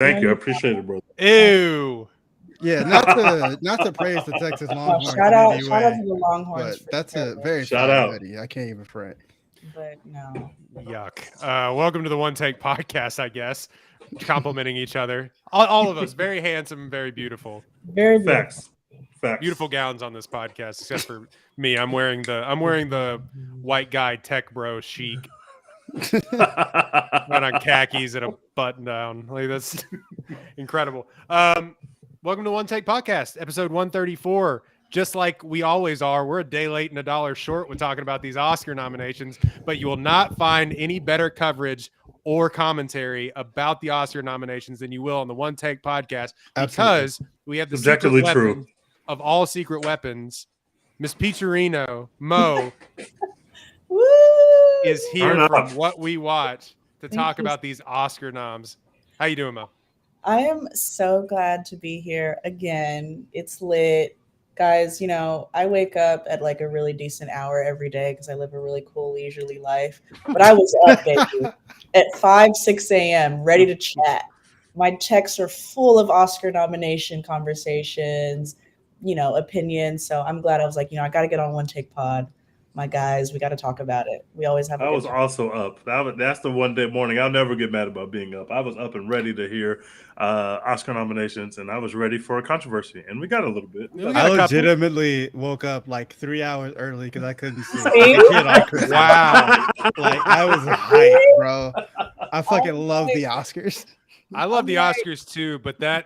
Thank you. I appreciate it, brother. Ew. Yeah, not to praise the Texas Longhorns. Shout out to the Longhorns. But that's a very Shout fire out. hoodie. I can't even front. But no. Yuck. Welcome to the One Take Podcast, I guess. Complimenting each other. All of us. Very handsome, very beautiful. Very beautiful. Facts. Beautiful gowns on this podcast, except for me. I'm wearing the white guy tech bro chic. Not on khakis and a button down. Like, that's incredible. Welcome to One Take Podcast, episode 134. Just like we always are, we're a day late and a dollar short with talking about these Oscar nominations, but you will not find any better coverage or commentary about the Oscar nominations than you will on the One Take Podcast, because we have the objectively true of all secret weapons. Miss Peacherino, Mo, is here from What We Watch to talk about these Oscar noms. How you doing, Mo? I am so glad to be here again. It's lit. Guys, you know, I wake up at like a really decent hour every day because I live a really cool, leisurely life. But I was up, baby, at 5, 6 a.m., ready to chat. My texts are full of Oscar nomination conversations, you know, opinions. So I'm glad I was like, you know, I got to get on One Take Pod. My guys, we got to talk about it. We always have. I was also up. That's the one day morning. I'll never get mad about being up. I was up and ready to hear Oscar nominations, and I was ready for a controversy. And we got a little bit. I legitimately woke up like 3 hours early because I couldn't see. Wow, like I was hyped, bro. I fucking love the Oscars. I love the Oscars too, but I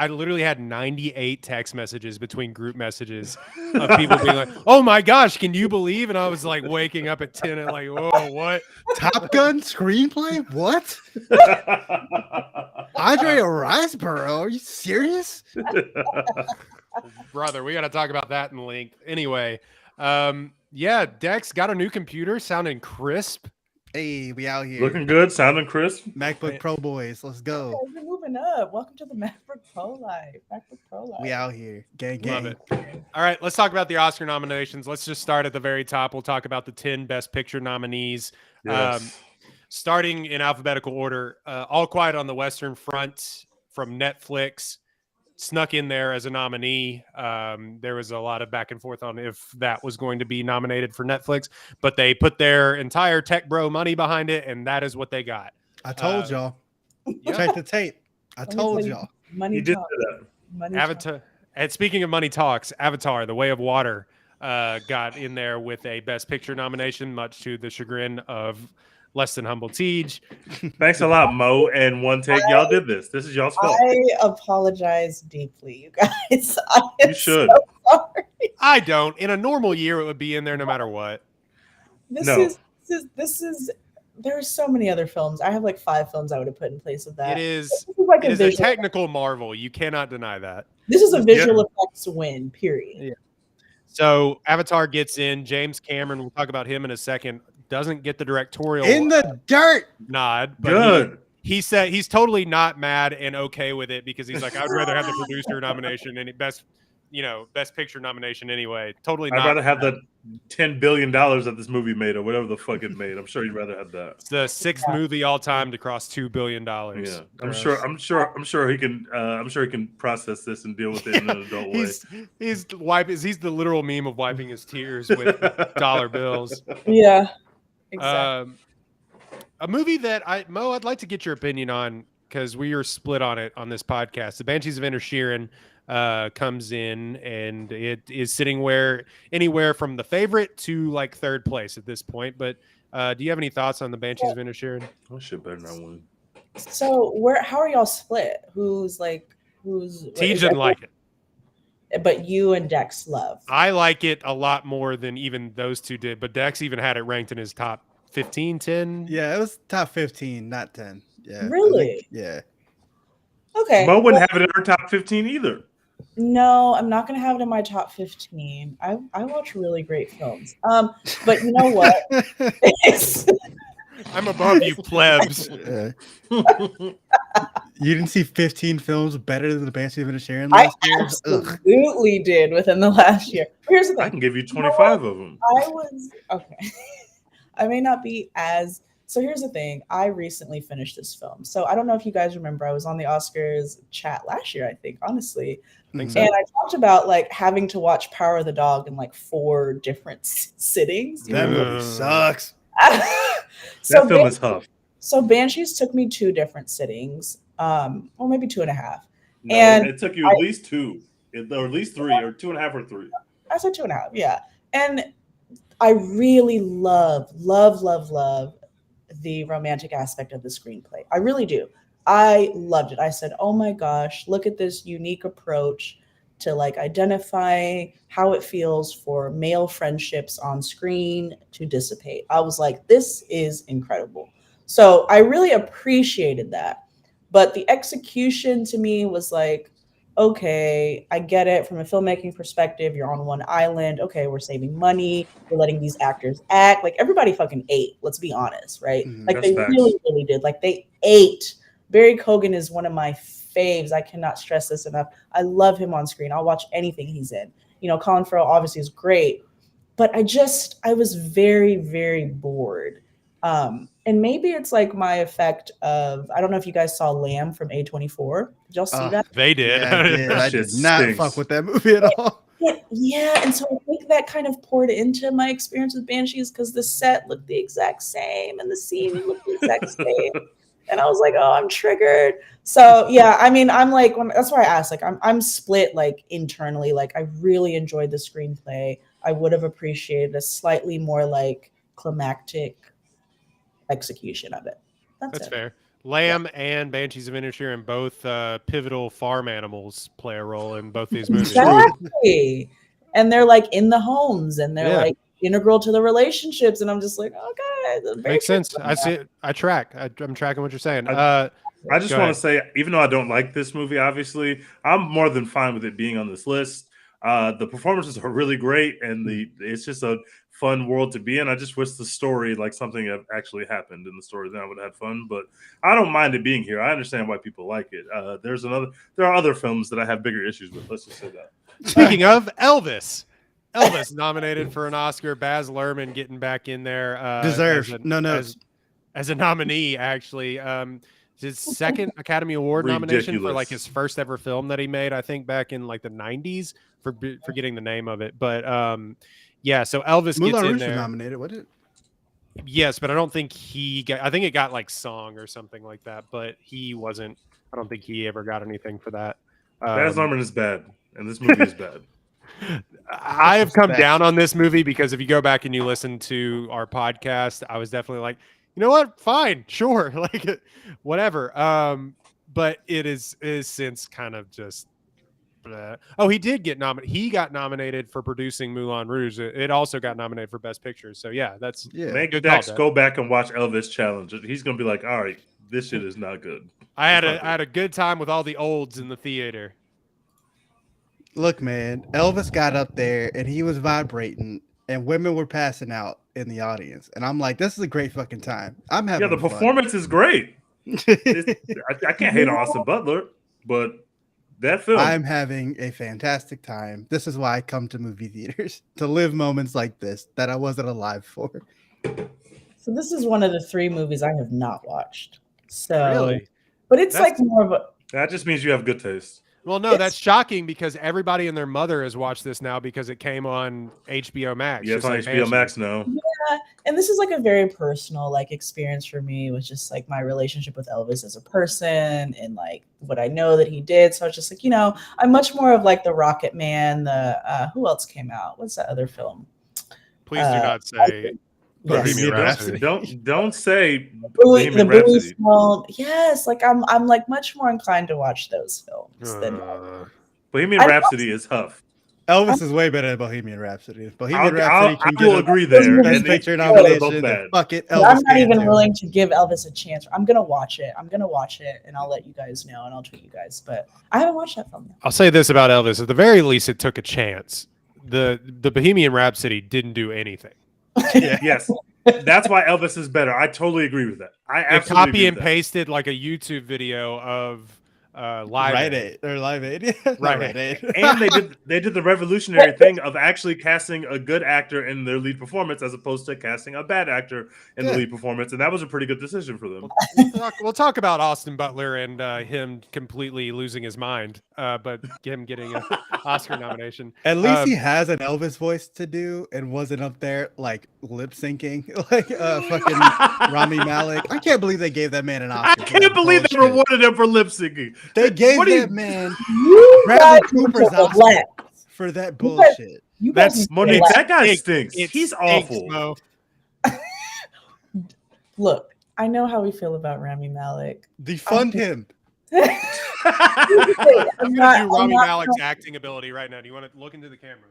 literally had 98 text messages between group messages of people being like, "Oh my gosh, can you believe?" And I was like waking up at 10 and like, "Whoa, what? Top Gun screenplay? What? Andre Riseborough? Are you serious?" Brother, we got to talk about that in length. Anyway, yeah, Dex got a new computer, sounding crisp. Hey, we out here. Looking good, sounding crisp. MacBook Pro boys, let's go. Okay, we're moving up. Welcome to the MacBook Pro life. MacBook Pro life. We out here. Gang. Love it. All right, let's talk about the Oscar nominations. Let's just start at the very top. We'll talk about the 10 Best Picture nominees. Yes. Starting in alphabetical order, All Quiet on the Western Front from Netflix snuck in there as a nominee. There was a lot of back and forth on if that was going to be nominated for Netflix, but they put their entire tech bro money behind it, and that is what they got. I told y'all. Yep. Check the tape. I told y'all. Money You did talk. that. Money Avatar. talk. And speaking of money talks, Avatar: The Way of Water got in there with a Best Picture nomination, much to the chagrin of Less Than Humble Tej. Thanks a lot, Mo. And One Take, y'all did this. This is y'all's fault. I apologize deeply, you guys. You should. So sorry. I don't. In a normal year, it would be in there no matter what. This No. is. There are so many other films. I have like 5 films I would have put in place of that. It is. This is like It is a visual. technical marvel. You cannot deny that. This is a visual effects win. Period. Yeah. So Avatar gets in. James Cameron, we'll talk about him in a second, doesn't get the directorial In the dirt. nod. But Good. He said he's totally not mad and okay with it because he's like, I'd rather have the producer nomination and best picture nomination anyway. Totally I'd not. rather have the $10 billion that this movie made or whatever the fuck it made. I'm sure you'd rather have that. It's the 6th movie all time to cross $2 billion. Yeah, I'm sure he can process this and deal with it in an adult way. He's the literal meme of wiping his tears with dollar bills. Yeah. Exactly. A movie that I'd like to get your opinion on because we are split on it on this podcast. The Banshees of Inisherin comes in and it is sitting anywhere from the favorite to like 3rd place at this point. But do you have any thoughts on the Banshees of Inisherin? Oh shit, better not win. So how are y'all split? Who's Tej didn't like it. But you and Dex love. I like it a lot more than even those two did, but Dex even had it ranked in his top 15, 10. Yeah, it was top 15, not 10. Yeah. Really? Yeah. Okay. Mo wouldn't have it in her top 15 either. No, I'm not going to have it in my top 15. I watch really great films. But you know what? I'm above you, plebs. You didn't see 15 films better than the Banshees of Inisherin last year? Absolutely did within the last year. Here's the thing. I can give you 25 of them. I may not be as So here's the thing. I recently finished this film. So I don't know if you guys remember, I was on the Oscars chat last year, I think, honestly. I think so. And I talked about like having to watch Power of the Dog in like 4 different sittings. That movie sucks. That film is tough. So Banshees took me 2 different sittings, or maybe 2.5. No, And it took you at least 2, or at least 3, or 2.5 or 3. I said 2.5, yeah. And I really love the romantic aspect of the screenplay. I really do. I loved it. I said, oh my gosh, look at this unique approach to like identify how it feels for male friendships on screen to dissipate. I was like, this is incredible. So I really appreciated that. But the execution to me was like, okay, I get it from a filmmaking perspective. You're on one island. Okay, we're saving money. We're letting these actors act. Like everybody fucking ate. Let's be honest, right? Like That's they facts. really did. Like they ate. Barry Keoghan is one of my faves. I cannot stress this enough. I love him on screen. I'll watch anything he's in. You know, Colin Farrell obviously is great, but I was very, very bored. And maybe it's like my effect of, I don't know if you guys saw Lamb from A24. Did y'all see that? They did. Yeah, I did. That I shit did not stinks. fuck with that movie at all. Yeah, and so I think that kind of poured into my experience with Banshees because the set looked the exact same and the scene looked the exact same. And I was like, oh, I'm triggered. So yeah, I mean, I'm like, that's why I asked. Like, I'm split like internally. Like, I really enjoyed the screenplay. I would have appreciated a slightly more like climactic execution of it. That's it. fair. Lamb and Banshees of Inisherin, both pivotal farm animals, play a role in both these movies. Exactly. And they're like in the homes and they're Yeah. like integral to the relationships. And I'm just like, okay. Makes sense. I see it. I track. I'm tracking what you're saying. I just Go want ahead. to say, even though I don't like this movie, obviously, I'm more than fine with it being on this list. The performances are really great, and it's just a fun world to be in. I just wish the story, like something had actually happened in the story, then I would have had fun. But I don't mind it being here. I understand why people like it. There are other films that I have bigger issues with. Let's just say that. Speaking of Elvis nominated for an Oscar. Baz Luhrmann getting back in there. Deserved. No notes. As a nominee, actually. His second Academy Award nomination for like his first ever film that he made, I think back in like the 90s, for forgetting the name of it. But yeah, so Elvis Moulin gets in Rouge there. was nominated, wasn't it? Yes, but I don't think I think it got like song or something like that, but he wasn't. I don't think he ever got anything for that. Baz Luhrmann is bad, and this movie is bad. I have come down on this movie because if you go back and you listen to our podcast, I was definitely like, you know what? Fine, sure, like whatever. But it is since kind of just. Oh, he did get nominated. He got nominated for producing Moulin Rouge. It also got nominated for Best Picture. So yeah, that's Make good Dax call, go back and watch Elvis Challenge. He's gonna be like, all right, this shit is not good. I had a good time with all the olds in the theater. Look, man, Elvis got up there and he was vibrating, and women were passing out in the audience, and I'm like, this is a great fucking time. I'm having the performance is great. I can't hate on Austin Butler, but that film. I'm having a fantastic time. This is why I come to movie theaters, to live moments like this that I wasn't alive for. So this is one of the 3 movies I have not watched. So, Really? But it's like more of a. That just means you have good taste. Well, no, that's shocking because everybody and their mother has watched this now because it came on HBO Max. Yeah, it's on HBO Max now. Yeah, and this is like a very personal like experience for me. It was just like my relationship with Elvis as a person and like what I know that he did. So it's just like, you know, I'm much more of like the Rocket Man. The who else came out? What's that other film? Please do not say Bohemian Rhapsody. Don't say the Bohemian Rhapsody. film. Yes, like I'm like much more inclined to watch those films than Bohemian Rhapsody is tough. Elvis is way better than Bohemian Rhapsody. Bohemian I Rhapsody will agree there. Best Picture They're both nomination. bad. Fuck it, I'm Elvis not even too. willing to give Elvis a chance. I'm gonna watch it. And I'll let you guys know, and I'll tweet you guys. But I haven't watched that film yet. I'll say this about Elvis: at the very least, it took a chance. The Bohemian Rhapsody didn't do anything. Yes, that's why Elvis is better. I totally agree with that. I It absolutely copy agree and with that. pasted like a YouTube video of Live Aid. Or Live Aid. Right Aid. And they did the revolutionary thing of actually casting a good actor in their lead performance as opposed to casting a bad actor in the lead performance, and that was a pretty good decision for them. We'll talk about Austin Butler and him completely losing his mind, but him getting an Oscar nomination. At least he has an Elvis voice to do and wasn't up there like lip syncing like fucking Rami Malek. I can't believe they gave that man an Oscar. I can't believe they rewarded him for lip syncing. They gave that man Bradley Cooper's Oscar for that bullshit. That's Monique. That guy stinks. He's awful. Mo. Look, I know how we feel about Rami Malek. Defund him. I'm going to do Rami Malek's acting ability right now. Do you want to look into the camera?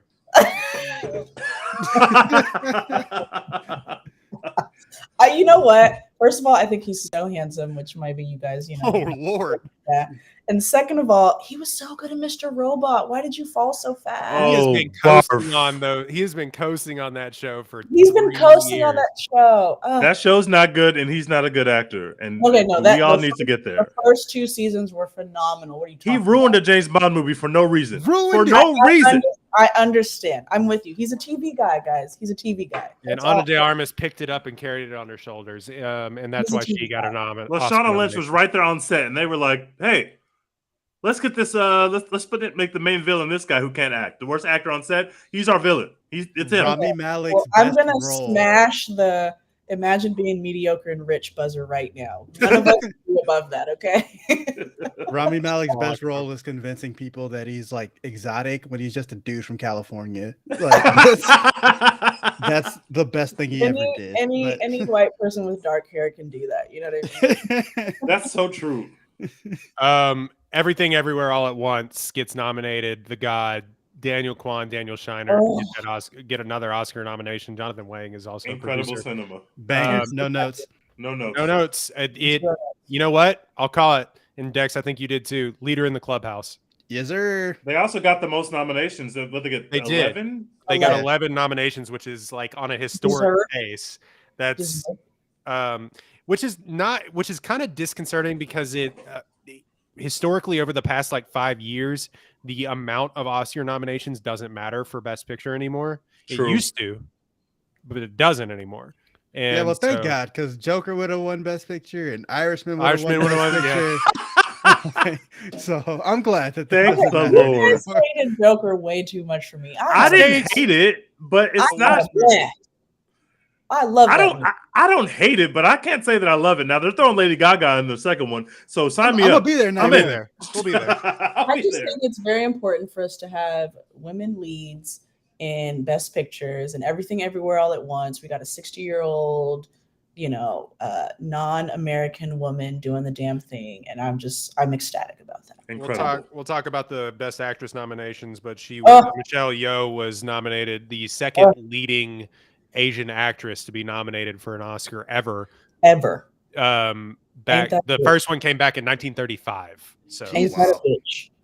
You know what? First of all, I think he's so handsome, which might be you guys, Oh, Lord. Yeah. And second of all, he was so good at Mr. Robot. Why did you fall so fast? He has been coasting on He has been coasting on that show for. He's been coasting on that show. That show's not good, and he's not a good actor. And we all need to get there. The first 2 seasons were phenomenal. What are you talking about? He ruined a James Bond movie for no reason. I understand. I'm with you. He's a TV guy, guys. He's a TV guy. And Ana de Armas picked it up and carried it on her shoulders, and that's why she got a nomination. Well, Shauna Lynch was right there on set, and they were like, "Hey, let's get this. Let's make the main villain this guy who can't act. The worst actor on set. He's our villain. It's him." Rami Malek's I'm gonna smash the imagine being mediocre and rich buzzer right now. None of us can be above that, okay? Rami Malek's best role is convincing people that he's like exotic when he's just a dude from California. Like, that's the best thing he ever did. Any white person with dark hair can do that. You know what I mean? That's so true. Everything Everywhere All at Once gets nominated. The God, Daniel Kwan, Daniel Shiner get another Oscar nomination. Jonathan Wang is also incredible producer. Cinema. Bangers, no notes. No notes. No notes. You know what? I'll call it. And Dex, I think you did too. Leader in the Clubhouse. Yes, sir. They also got the most nominations. What they get? They 11? They got 11 nominations, which is like on a historic pace. That's which is kind of disconcerting because it historically over the past like 5 years, the amount of Oscar nominations doesn't matter for Best Picture anymore. True. It used to, but it doesn't anymore. And yeah, well, thank God, because Joker would have won Best Picture and Irishman would have won Best Picture. So I'm glad that thank the Lord. I hated Joker way too much for me. I didn't hate it, but it's not. I love it. I don't hate it, but I can't say that I love it. Now they're throwing Lady Gaga in the second one, so sign me up. I'll be there now. I'm in there. We'll be there. I just think it's very important for us to have women leads in Best Pictures and Everything Everywhere All at Once. We got a 60-year-old, non-American woman doing the damn thing, and I'm ecstatic about that. Incredible. We'll talk about the Best Actress nominations, but Michelle Yeoh was nominated, the second leading Asian actress to be nominated for an Oscar ever. The first one came back in 1935. So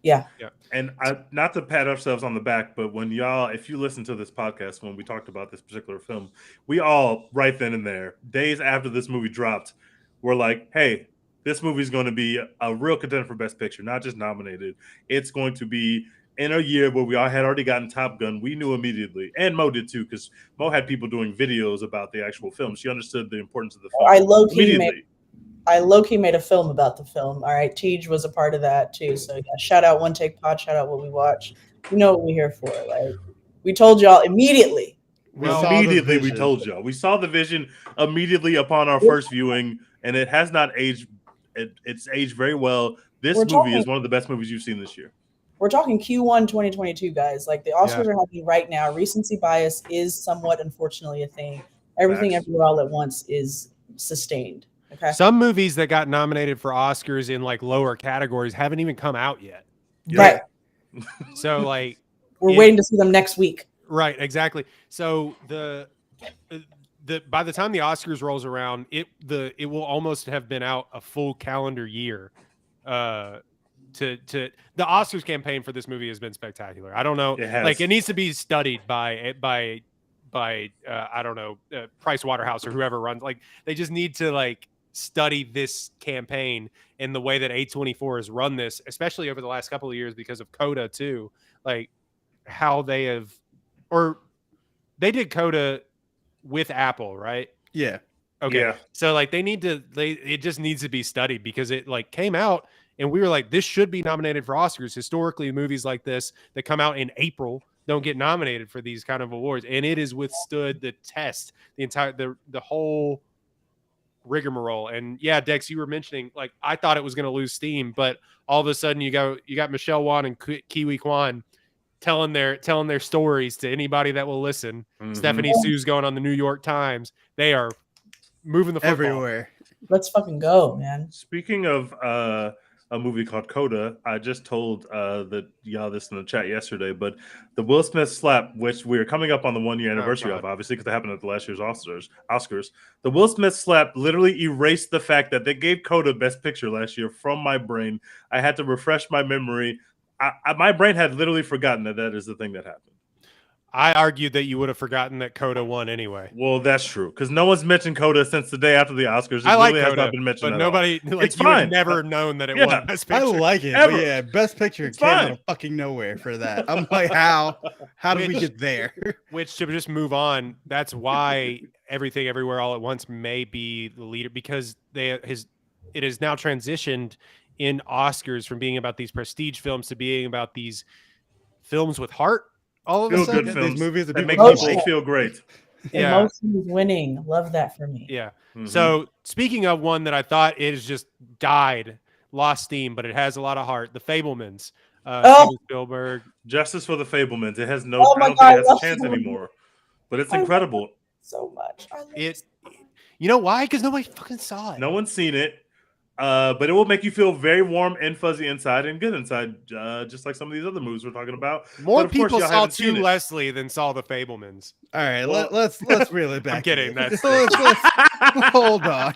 yeah. And not to pat ourselves on the back, but if you listen to this podcast, when we talked about this particular film, we all right then and there, days after this movie dropped, were like, hey, this movie is going to be a real contender for Best Picture, not just nominated. It's going to be in a year where we all had already gotten Top Gun. We knew immediately, and Mo did too, because Mo had people doing videos about the actual film. She understood the importance of the film. I low-key made a film about the film. All right, Tej was a part of that too. So yeah, shout out One Take Pod, shout out What We Watch. You know what we're here for. Like we told y'all immediately. We told y'all. We saw the vision immediately upon our first viewing, and it has not aged. It's aged very well. This movie is one of the best movies you've seen this year. We're talking Q1 2022, guys. Like the Oscars are happening right now. Recency bias is somewhat, unfortunately, a thing. Everything Everywhere All at Once is sustained. Okay. Some movies that got nominated for Oscars in like lower categories haven't even come out yet. Right. So like we're waiting to see them next week. Right, exactly. So the by the time the Oscars rolls around, it will almost have been out a full calendar year. To the Oscars campaign for this movie has been spectacular. I don't know, it needs to be studied by I don't know, Price Waterhouse or whoever runs. Like they just need to study this campaign and the way that A24 has run this, especially over the last couple of years because of Coda too, like how they have, or they did Coda with Apple, right? Yeah. Okay. Yeah. So like it just needs to be studied because it like came out and we were like, this should be nominated for Oscars. Historically, movies like this that come out in April don't get nominated for these kind of awards. And it has withstood the test, the whole rigmarole. And yeah, Dex, you were mentioning, like, I thought it was going to lose steam, but all of a sudden you got Michelle Wan and Kiwi Kwan telling their stories to anybody that will listen. Mhm. Stephanie Sue's going on the New York Times. They are moving the football Everywhere. Let's fucking go, man. Speaking of a movie called Coda, I just told y'all this in the chat yesterday, but the Will Smith slap, which we're coming up on the 1 year anniversary of, obviously, because it happened at the last year's Oscars. The Will Smith slap literally erased the fact that they gave Coda Best Picture last year from my brain. I had to refresh my memory. My brain had literally forgotten that is the thing that happened. I argued that you would have forgotten that Coda won anyway. Well, that's true because no one's mentioned Coda since the day after the Oscars. I like really Coda, has not been mentioned but at nobody all. like It's you fine. would never known that it Yeah. won Best I Picture. like it, Ever. but yeah, Best Picture It's came out fine. of fucking nowhere for that. I'm like, how did we get there? Which, to just move on, that's why Everything Everywhere All at Once may be the leader, because it has now transitioned in Oscars from being about these prestige films to being about these films with heart. All of a Feel sudden, good These films movies that that make people people like. feel great. Yeah. Emotion is winning. Love that for me. Yeah. Mhm. So speaking of one that I thought it has just died, lost steam, but it has a lot of heart. The Fablemans. Steven Spielberg. Justice for the Fablemans. It has no. Oh I my don't God, think it has I a love chance that movie. anymore. But it's I love incredible. So much. I love It. You know why? Because nobody fucking saw it. No one's seen it. But it will make you feel very warm and fuzzy inside and good inside, just like some of these other movies we're talking about. More But of course, people y'all saw haven't seen To it. Leslie than saw the Fablemans. All right, Well- let's reel it back. I'm kidding, in. that's- Hold on.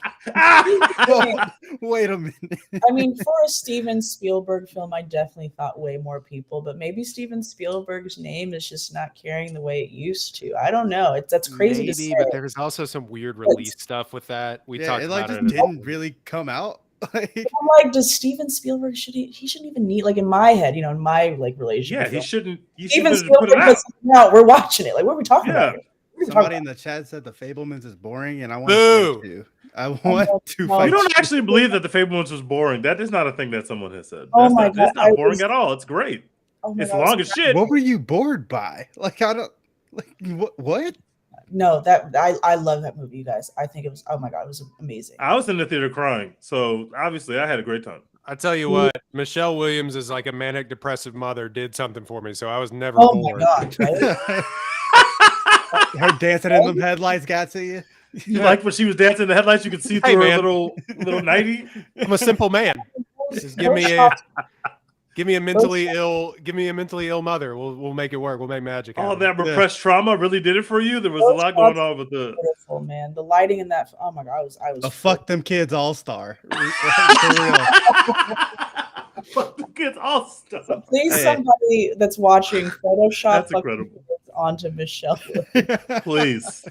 Wait a minute. I mean, for a Steven Spielberg film, I definitely thought way more people, but maybe Steven Spielberg's name is just not carrying the way it used to. I don't know. That's crazy to say. But there's also some weird release stuff with that. We Yeah, talked it like about just it. didn't really come out. Like, I'm like, does Steven Spielberg he shouldn't even need, like, in my head, in my like relationship. Yeah, with he film, shouldn't. You Steven should put Spielberg it out. puts something out. We're watching it. Like, what are we talking Yeah. about here? What are we talking somebody in about? the chat said the Fablemans is boring, and I want Boo. to. I want to No, fight. You don't actually believe that the Fablemans was boring. That is not a thing that someone has said. Oh That's my not, God, It's not I boring was- at all. It's great. Oh my It's God, long as shit. What were you bored by? Like, I don't. Like, what? No, that I love that movie, you guys. I think it was, oh my God, it was amazing. I was in the theater crying, so obviously I had a great time. I tell you what, Michelle Williams is like a manic depressive mother did something for me, so I was never Oh my bored. God, right? Her dancing in them headlights got to you. You like when she was dancing in the headlights? You could see through Hey, her man. little nighty. I'm a simple man. Just give me a mentally ill mother. We'll make it work. We'll make magic. All happen. that repressed trauma really did it for you. There was a lot going on with the. Beautiful, man. The lighting in that. Oh my God, I was. A fuck them kids all star. For real. Fuck the kids all stuff. Please, Hey. somebody that's watching Photoshop That's fucking incredible. kids onto Michelle. Please.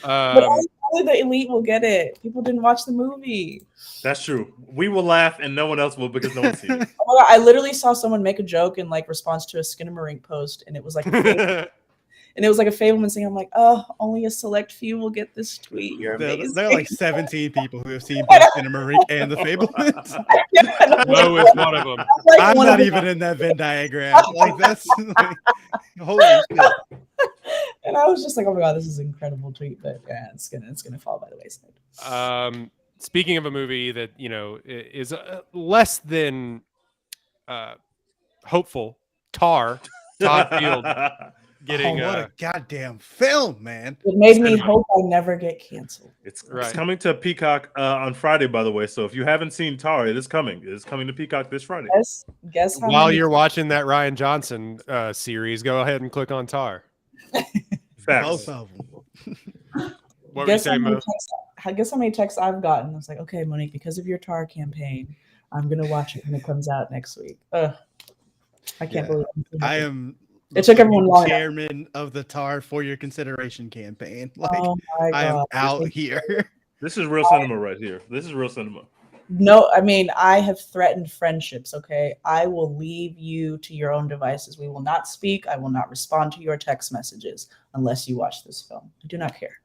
But only the elite will get it. People didn't watch the movie. That's true. We will laugh and no one else will because no one's seen it. Oh my God, I literally saw someone make a joke in like response to a Skinamarink post, and it was like a Fableman saying, "I'm like, oh, only a select few will get this tweet. You're amazing." There are like 17 people who have seen both Cinnamarick and the Fablemans. Mo is one of them. Like I'm one not of even in that Venn diagram. Like that's like, holy shit. And I was just like, "Oh my God, this is an incredible tweet." But yeah, it's gonna fall by the wayside. Speaking of a movie that is less than hopeful, Todd Field getting Oh, what a goddamn film, man. It made me hope I never get canceled. It's Right. coming to Peacock on Friday, by the way. So if you haven't seen Tar, it is coming. It is coming to Peacock this Friday. Guess how While many- you're watching that Ryan Johnson series, go ahead and click on Tar. Facts. Both of them. What were you guess how saying, many Mo? texts, I guess how many texts I've gotten. I was like, okay, Monique, because of your Tar campaign, I'm gonna watch it when it comes out next week. I can't Yeah. believe I am. It took everyone long enough. chairman of the TAR for your consideration campaign. Like Oh my I am God. out here. This is real cinema right here. This is real cinema. No, I mean, I have threatened friendships, okay? I will leave you to your own devices. We will not speak. I will not respond to your text messages unless you watch this film. I do not care.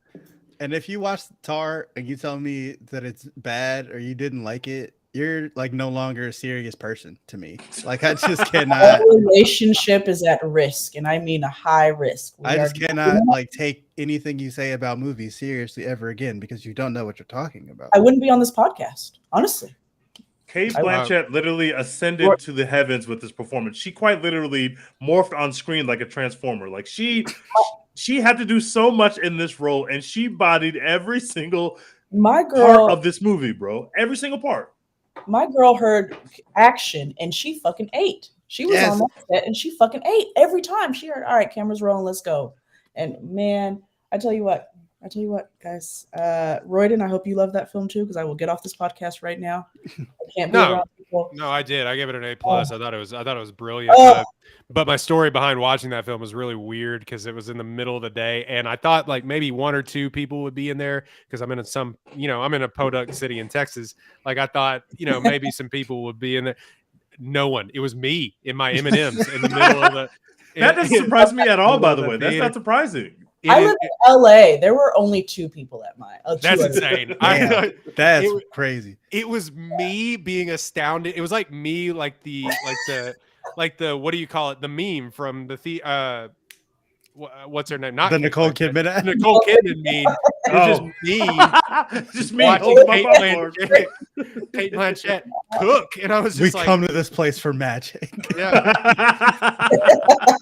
And if you watch Tar and you tell me that it's bad or you didn't like it, you're like no longer a serious person to me. Like I just cannot. Our relationship is at risk, and I mean a high risk. I just cannot like take anything you say about movies seriously ever again because you don't know what you're talking about. I wouldn't be on this podcast, honestly. Kate Blanchett literally ascended to the heavens with this performance. She quite literally morphed on screen like a transformer. Like she had to do so much in this role, and she bodied every single part of this movie, bro. Every single part. My girl heard action and she fucking ate. She was on that set and she fucking ate every time she heard, all right, cameras rolling, let's go. And man, I tell you what, guys, Royden, I hope you love that film too, because I will get off this podcast right now. I can't be around people. No, I did. I gave it an A+. I thought it was brilliant. But my story behind watching that film was really weird because it was in the middle of the day, and I thought like maybe one or two people would be in there because I'm in a podunk city in Texas. Like I thought, maybe some people would be in there. No one. It was me in my M&Ms in the middle of the. That doesn't surprise me at all, by the way. That's not surprising. I live in LA. There were only two people at my. That's insane. That's crazy. It was me being astounded. It was like me, like the what do you call it? The meme from the what's her name? Not the Nicole Kidman. Nicole Kidman meme. It was just me watching Kate Blanchett cook, and I was just we come to this place for magic. Yeah,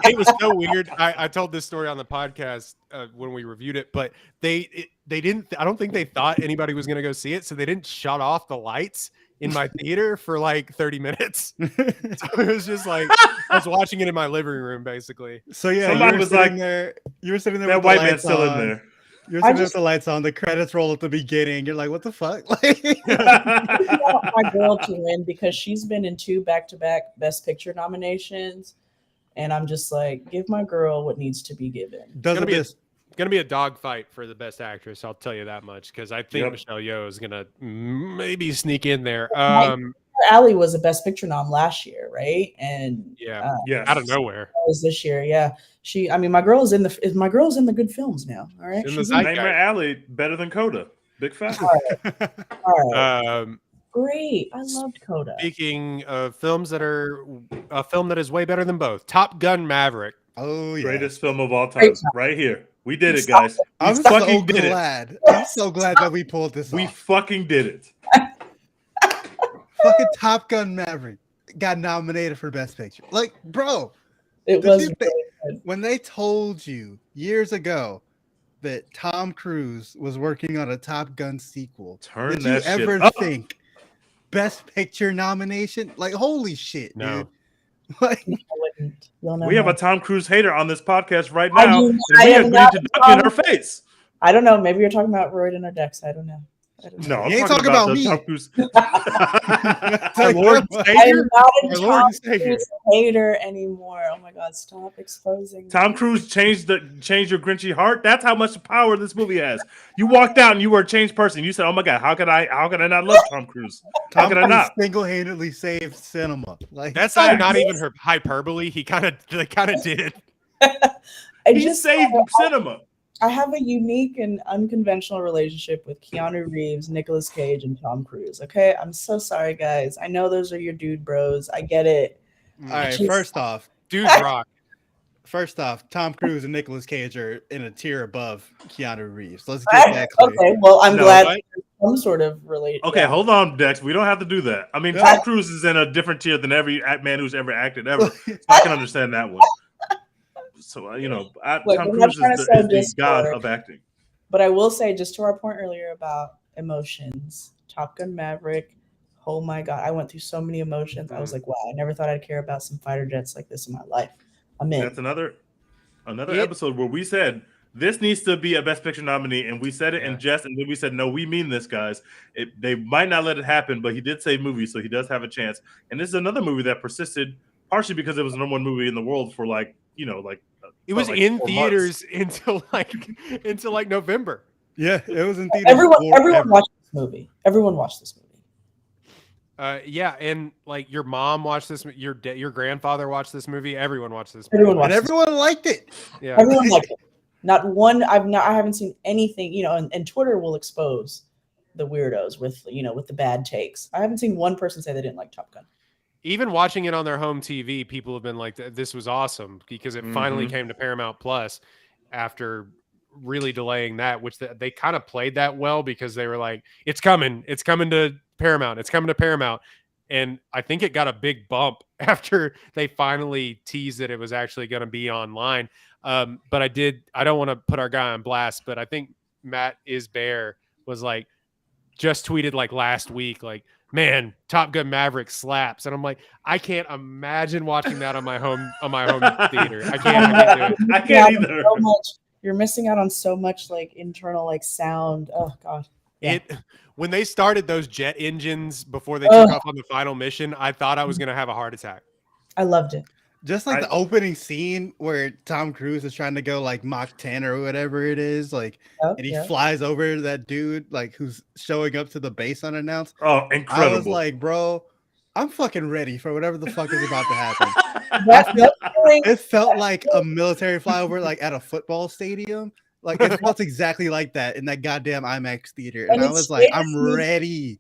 it was so weird. I told this story on the podcast when we reviewed it, but they didn't. I don't think they thought anybody was going to go see it, so they didn't shut off the lights in my theater for like 30 minutes. So it was just like I was watching it in my living room, basically. So yeah, somebody was like, you were sitting there. That with white the man's still on. in there. You're sitting with the lights on. The credits roll at the beginning. You're like, what the fuck? I want my girl to win because she's been in 2 back-to-back Best Picture nominations, and I'm just like, give my girl what needs to be given. It's gonna be a dogfight for the Best Actress. I'll tell you that much because I think Michelle Yeoh is gonna maybe sneak in there. Alley was a Best Picture nom last year, right? And out of nowhere. It was this year, yeah. My girl's in the good films now. All right. Nightmare Alley better than Coda. Big fact. All right. Great. I loved Coda. Speaking of films that are a film that is way better than both, Top Gun Maverick. Oh yeah. Greatest film of all time. Right here. We did it, guys. I'm so glad. I'm so glad that we pulled this off. We fucking did it. Fucking Top Gun Maverick got nominated for Best Picture. Like, bro, it was when they told you years ago that Tom Cruise was working on a Top Gun sequel. Did you ever think Best Picture nomination? Like, holy shit, dude. Like, we have a Tom Cruise hater on this podcast right now. We agreed to duck in her face. I don't know. Maybe you're talking about Royden or Dex. I don't know. No, I'm talking about me. Tom Cruise. I'm not a Tom Cruise hater anymore. Oh my God, stop exposing Tom Cruise changed your Grinchy heart. That's how much power this movie has. You walked out and you were a changed person. You said, "Oh my God, how could I not love Tom Cruise? How could I not?" Single-handedly saved cinema. Like that's not even her hyperbole. He kind of did. He saved cinema. I have a unique and unconventional relationship with Keanu Reeves, Nicolas Cage, and Tom Cruise. Okay, I'm so sorry, guys. I know those are your dude bros. I get it. All right, first off, dudes rock. First off, Tom Cruise and Nicolas Cage are in a tier above Keanu Reeves. Let's get that clear. Okay, well, I'm glad there's some sort of relation. Okay, hold on, Dex. We don't have to do that. I mean, Tom Cruise is in a different tier than every man who's ever acted ever. So I can understand that one. So, Tom Cruise is the god of acting. But I will say, just to our point earlier about emotions, Top Gun Maverick, oh my God, I went through so many emotions. I was like, wow, I never thought I'd care about some fighter jets like this in my life. I'm in. That's another episode where we said, this needs to be a Best Picture nominee, and we said it in jest, and then we said, no, we mean this, guys. They might not let it happen, but he did say movie, so he does have a chance. And this is another movie that persisted, partially because it was the number one movie in the world for it was in theaters until November. Yeah, it was in theaters. Everyone watched this movie. Everyone watched this movie. Yeah, and like your mom watched this, your grandfather watched this movie. Everyone watched this movie. movie. Everyone liked it. Yeah, everyone liked it. Not one. I haven't seen anything. And Twitter will expose the weirdos with the bad takes. I haven't seen one person say they didn't like Top Gun. Even watching it on their home TV, people have been like, "This was awesome," because it finally came to Paramount Plus after really delaying that, which they kind of played that well because they were like, it's coming to Paramount. And I think it got a big bump after they finally teased that it was actually going to be online. But I don't want to put our guy on blast, but I think Matt Isbear was like, just tweeted like last week, like, man, Top Gun Maverick slaps. And I'm like, I can't imagine watching that on my home theater. I can't do it. I can't either. So much. You're missing out on so much like internal like sound. Oh god. Yeah. When they started those jet engines before they took off on the final mission, I thought I was going to have a heart attack. I loved it. Just like the opening scene where Tom Cruise is trying to go like Mach 10 or whatever it is, like, and he flies over to that dude like who's showing up to the base unannounced. Oh, incredible! I was like, bro, I'm fucking ready for whatever the fuck is about to happen. It felt like a military flyover, like at a football stadium. Like it felt exactly like that in that goddamn IMAX theater, and I was like, I'm ready.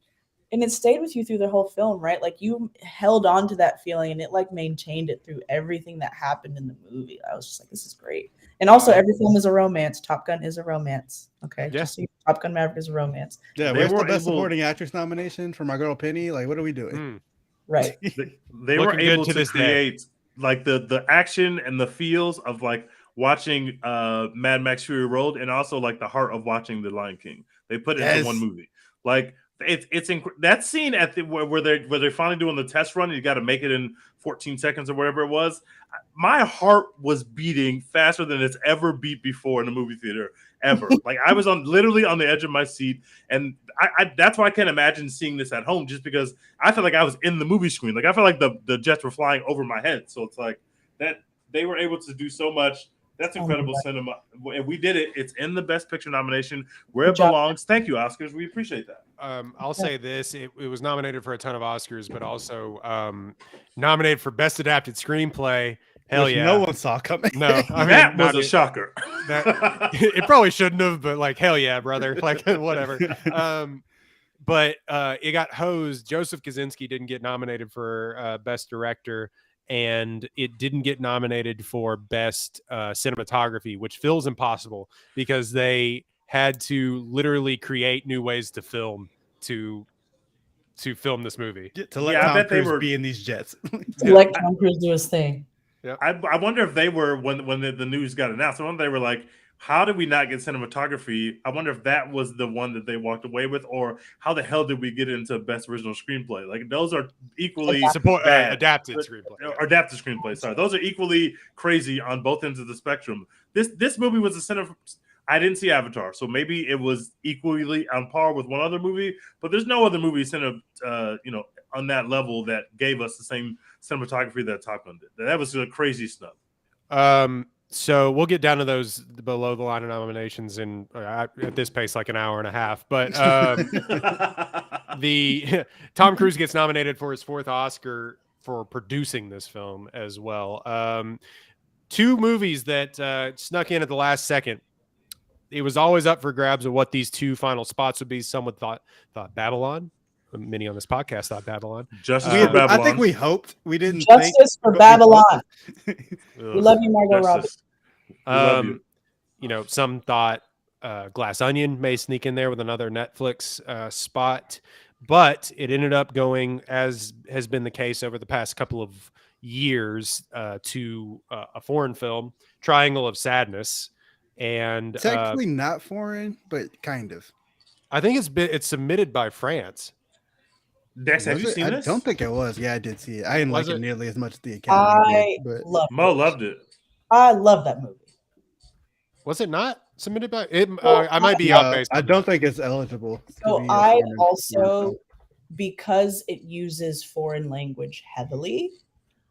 And it stayed with you through the whole film, right? Like you held on to that feeling, and it like maintained it through everything that happened in the movie. I was just like, this is great. And also, every film is a romance. Top Gun is a romance. Okay, just so Top Gun Maverick is a romance. Yeah, where's the best supporting actress nomination for my girl Penny? Like, what are we doing? Right. They were able to create like the action and the feels of like watching Mad Max Fury Road, and also like the heart of watching The Lion King. They put it in one movie. Like it's that scene at where they're finally doing the test run. You got to make it in 14 seconds or whatever it was. My heart was beating faster than it's ever beat before in a movie theater ever. Like I was literally on the edge of my seat, and I that's why I can't imagine seeing this at home, just because I felt like I was in the movie screen. Like I felt like the jets were flying over my head. So it's like that they were able to do so much. That's incredible cinema. And we did it. It's in the Best Picture nomination where it belongs. Thank you, Oscars. We appreciate that. I'll say this. It was nominated for a ton of Oscars, but also nominated for Best Adapted Screenplay. Hell yeah. No one saw coming. No, I mean, that was a shocker. It probably shouldn't have, but like, hell yeah, brother. Like, whatever. But it got hosed. Joseph Kosinski didn't get nominated for Best Director, and it didn't get nominated for Best Cinematography, which feels impossible because they had to literally create new ways to film to film this movie. To let Tom Cruise be in these jets. To let Tom Cruise do his thing. Yeah. I wonder if they were, when the news got announced, I wonder if they were like, how did we not get cinematography? I wonder if that was the one that they walked away with, or how the hell did we get into Best Original Screenplay? Like those are equally adapted screenplay. Or adapted screenplay. Sorry, those are equally crazy on both ends of the spectrum. This movie was a center. I didn't see Avatar, so maybe it was equally on par with one other movie. But there's no other movie on that level that gave us the same cinematography that Top Gun did. That was a crazy snub. So we'll get down to those below the line of nominations in at this pace, like an hour and a half. But the Tom Cruise gets nominated for his 4th Oscar for producing this film as well. 2 movies that snuck in at the last second. It was always up for grabs of what these 2 final spots would be. Someone thought Babylon. Many on this podcast thought Babylon. Justice for Babylon. I think we hoped. We didn't. Justice for Babylon. We love you, Margot Robbie. We love you. You know, some thought Glass Onion may sneak in there with another Netflix spot, but it ended up going, as has been the case over the past couple of years, to a foreign film, Triangle of Sadness. And technically not foreign, but kind of. I think it's submitted by France. Dex, have you seen this? I don't think it was. Yeah, I did see it. I didn't like it nearly as much as the Academy did. Mo loved it. I love that movie. Was it not submitted by it? I might be off base. I don't think it's eligible. So I also, because it uses foreign language heavily,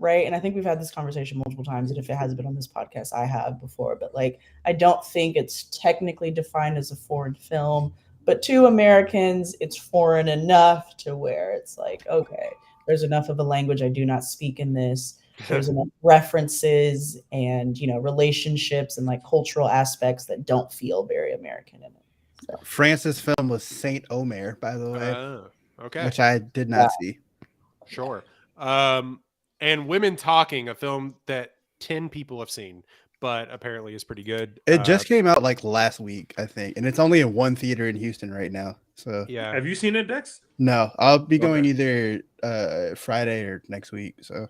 right? And I think we've had this conversation multiple times, and if it hasn't been on this podcast, I have before. But like, I don't think it's technically defined as a foreign film, but to Americans, it's foreign enough to where it's like, okay, there's enough of a language I do not speak in this. There's enough references and, you know, relationships and like cultural aspects that don't feel very American in it. So. France's film was Saint Omer, by the way. Okay. Which I did not see. Sure. And Women Talking, a film that 10 people have seen, but apparently is pretty good. It just came out like last week, I think, and it's only in one theater in Houston right now. So yeah. Have you seen it, Dex? No, I'll be going either Friday or next week. So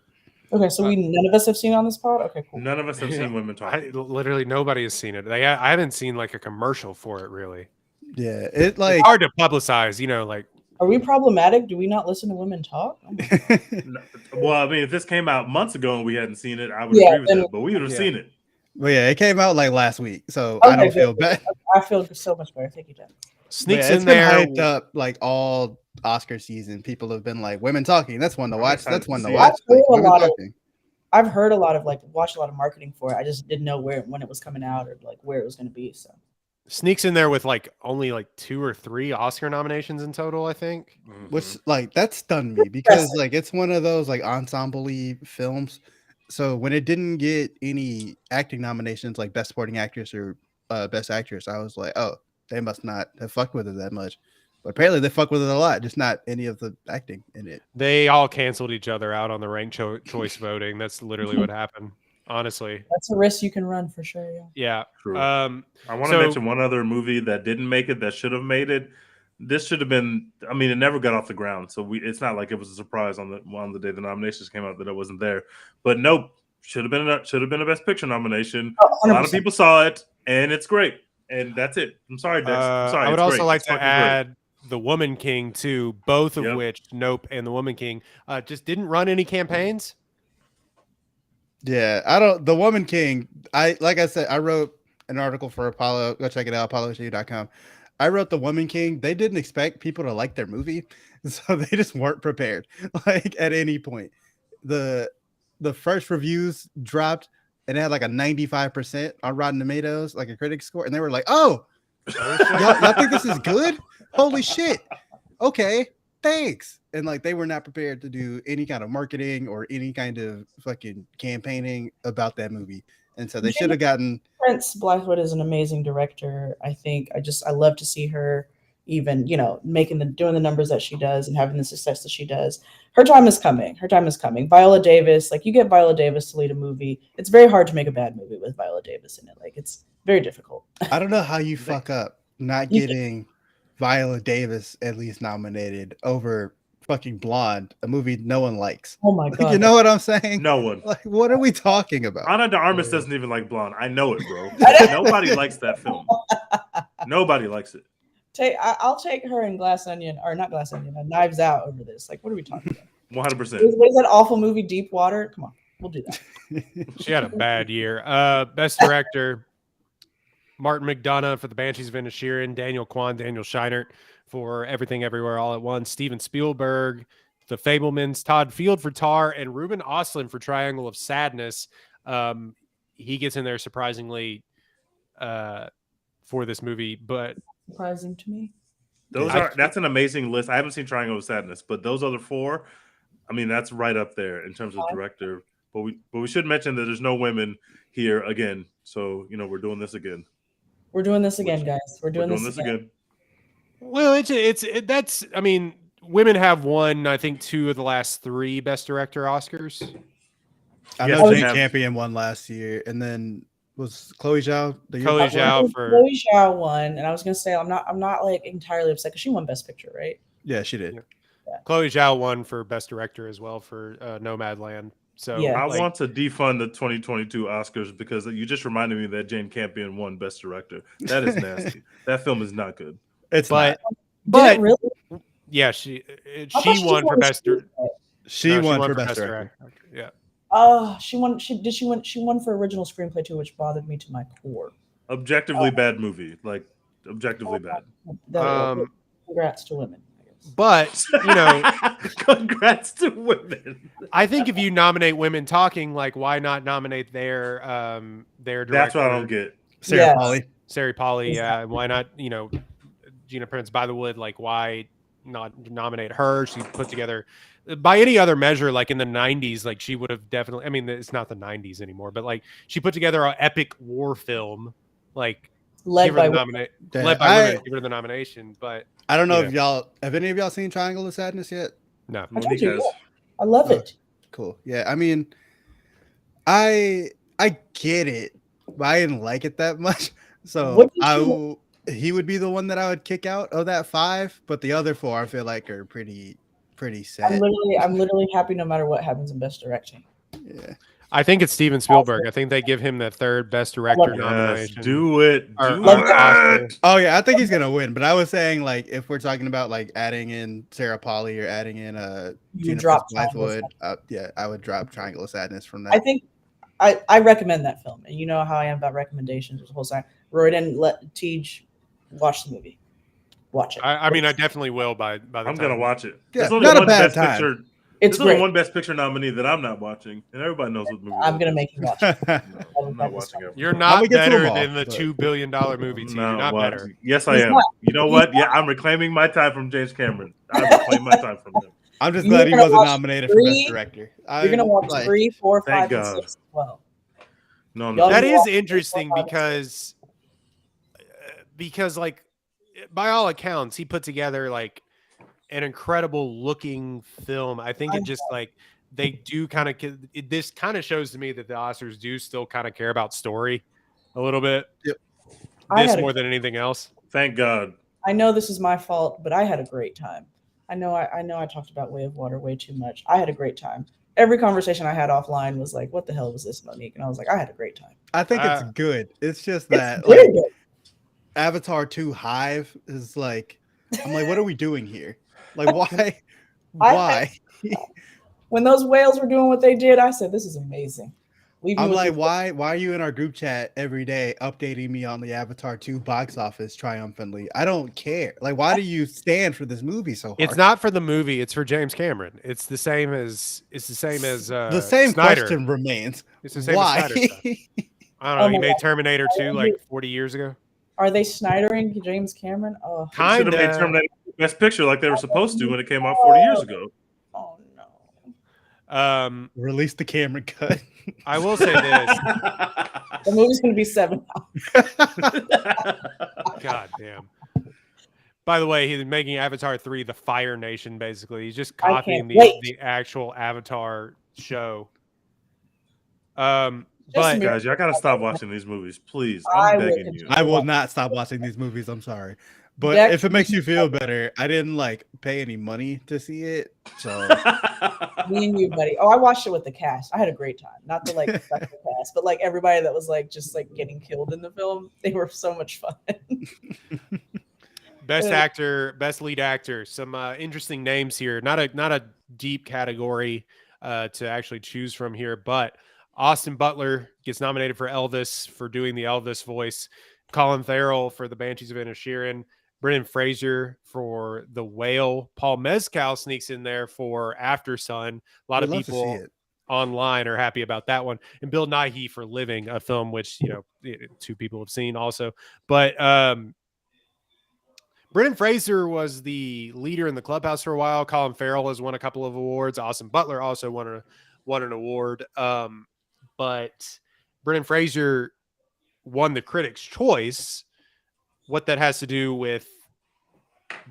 okay, so none of us have seen it on this pod. Okay, cool. None of us have seen Women Talking. Literally nobody has seen it. I haven't seen like a commercial for it really. Yeah, it's hard to publicize, you know, like. Are we problematic? Do we not listen to women talk? Oh well, I mean, if this came out months ago and we hadn't seen it, I would agree with that, but we would have seen it. Well, yeah, it came out like last week, so I don't feel bad. I feel so much better. Thank you, Jen. Sneaks in there. It's been hyped up like all Oscar season. People have been like, Women Talking. That's one to watch. That's one to watch. I've heard a lot of watched a lot of marketing for it. I just didn't know when it was coming out or like where it was going to be. So sneaks in there with like only like 2 or 3 Oscar nominations in total, I think. Which like that stunned me because like it's one of those like ensemble-y films. So when it didn't get any acting nominations like Best Supporting Actress or Best Actress, I was like, oh, they must not have fucked with it that much. But apparently they fuck with it a lot, just not any of the acting in it. They all canceled each other out on the ranked choice voting. That's literally what happened. Honestly, that's a risk you can run for sure. Yeah. True. I want to mention one other movie that didn't make it that should have made it. This should have been. I mean, it never got off the ground, so it's not like it was a surprise on the day the nominations came out that it wasn't there. But nope, should have been a Best Picture nomination. A lot of people saw it, and it's great. And that's it. I'm sorry, Dex. I'm sorry. I would also like to add The Woman King too, both of which Nope and The Woman King just didn't run any campaigns. Yeah, The Woman King, like I said, I wrote an article for Apollo. Go check it out, apollo.com. I wrote The Woman King. They didn't expect people to like their movie, so they just weren't prepared. Like at any point, the first reviews dropped and it had like a 95% on Rotten Tomatoes, like a critic score, and they were like, "Oh, y'all think this is good? Holy shit! Okay, thanks." And like they were not prepared to do any kind of marketing or any kind of fucking campaigning about that movie. And so they should have gotten Prince Blackwood is an amazing director. I think I love to see her even, you know, doing the numbers that she does and having the success that she does. Her time is coming. Viola Davis, like you get Viola Davis to lead a movie. It's very hard to make a bad movie with Viola Davis in it. Like it's very difficult. I don't know how you fuck up not getting Viola Davis at least nominated over fucking Blonde, a movie no one likes. Oh my god! You know what I'm saying? No one. Like, what are we talking about? Ana de Armas doesn't even like Blonde. I know it, bro. Nobody likes that film. Nobody likes it. I'll take her in Glass Onion, or not Glass Onion, Knives Out over this. Like, what are we talking about? 100%. What is that awful movie, Deep Water? Come on, we'll do that. She had a bad year. Best Director, Martin McDonagh for The Banshees of Inisherin, Daniel Kwan, Daniel Scheinert for Everything Everywhere All at Once, Steven Spielberg, The Fabelmans, Todd Field for Tar, and Ruben Östlund for Triangle of Sadness. He gets in there surprisingly for this movie, but surprising to me. That's an amazing list. I haven't seen Triangle of Sadness, but those other 4, I mean, that's right up there in terms of director. But we should mention that there's no women here again. So, you know, we're doing this again. We're doing this again, guys. We're doing this again. Well, that's. I mean, women have won, I think, 2 of the last 3 Best Director Oscars. I know Jane Campion won last year, and then was Chloe Zhao. Chloe Zhao won, and I was gonna say I'm not like entirely upset because she won Best Picture, right? Yeah, she did. Yeah. Chloe Zhao won for Best Director as well for Nomadland. So I want to defund the 2022 Oscars because you just reminded me that Jane Campion won Best Director. That is nasty. That film is not good. But really? Yeah, she won for Best Director. She won for Best Director. Yeah. She won for original screenplay too, which bothered me to my core. Objectively bad movie, like objectively bad. Congrats to women. But you know, congrats to women. I think if you nominate women talking, like, why not nominate their director? That's what I don't get. Sarah Polley. Sarah Polley. Why not? You know, Gina Prince by the Wood. Like, why not nominate her? She put together, by any other measure, like in the 90s, like she would have definitely. I mean, it's not the 90s anymore, but like she put together an epic war film, like led by women. Led by women. Give her the nomination, but I don't know if have any of y'all seen Triangle of Sadness yet? No, I love it. Cool. Yeah, I mean, I get it, but I didn't like it that much. So he would be the one that I would kick out of that 5, but the other 4 I feel like are pretty set. I'm literally happy no matter what happens in Best Direction. Yeah. I think it's Steven Spielberg. I think they give him the 3rd Best Director nomination. Yes, do it. Oh yeah, I think he's gonna win. But I was saying, like, if we're talking about like adding in Sarah Polley or adding in Blythewood, I would drop Triangle of Sadness from that. I think I recommend that film, and you know how I am about recommendations the whole time. Roy didn't let Tej watch the movie. Watch it. I mean, I definitely will by the time. I'm gonna watch it. Yeah, There's only not one a bad Best time. Picture. It's There's only great. one Best Picture nominee that I'm not watching, and everybody knows what movie. I'm gonna make you watch it. No, I'm not watching it. You're not better than the $2 billion movie. You're not better. Yes, I am. You know what? Yeah, I'm reclaiming my time from James Cameron. I reclaim my time from him. I'm just glad he wasn't nominated for Best Director. You're gonna watch 3, 4, 5, and 6 as well. No, that is interesting because like by all accounts, he put together like an incredible looking film. I think it just like they do kind of this kind of shows to me that the Oscars do still kind of care about story a little bit. Yep. This more than anything else. Thank God. I know this is my fault, but I had a great time. I know I talked about Way of Water way too much. I had a great time. Every conversation I had offline was like, what the hell was this, Monique? And I was like, I had a great time. I think it's good. It's just that Avatar 2 Hive is like, I'm like, what are we doing here? Like, why? Why? When those whales were doing what they did, I said, this is amazing. I'm like, why are you in our group chat every day updating me on the Avatar 2 box office triumphantly? I don't care. Like, why do you stand for this movie so hard? It's not for the movie, it's for James Cameron. It's the same as the same Snyder. question remains. It's the same why? as Snyder. I don't know. He made Terminator 2 like 40 years ago. Are they Snydering James Cameron? Oh, should have made Terminator Best Picture like they were supposed to when it came out 40 years ago. Oh no. Release the Cameron cut. I will say this. The movie's going to be 7 hours. God damn. By the way, he's making Avatar 3 the Fire Nation, basically. He's just copying the actual Avatar show. But guys, y'all gotta stop watching these movies, please. I'm begging you. I will not stop watching these movies. I'm sorry. But if it makes you feel better, I didn't like pay any money to see it. So me and you, buddy. Oh, I watched it with the cast. I had a great time. Not the like special cast, but like everybody that was like just like getting killed in the film. They were so much fun. Best actor, best lead actor. Some interesting names here. Not a deep category to actually choose from here, but Austin Butler gets nominated for Elvis for doing the Elvis voice. Colin Farrell for the Banshees of Inisherin. Brendan Fraser for The Whale. Paul Mescal sneaks in there for After Sun. A lot of people online are happy about that one. And Bill Nighy for Living, a film which, 2 people have seen also. But Brendan Fraser was the leader in the clubhouse for a while. Colin Farrell has won a couple of awards. Austin Butler also won an award. But Brendan Fraser won the Critics' Choice. What that has to do with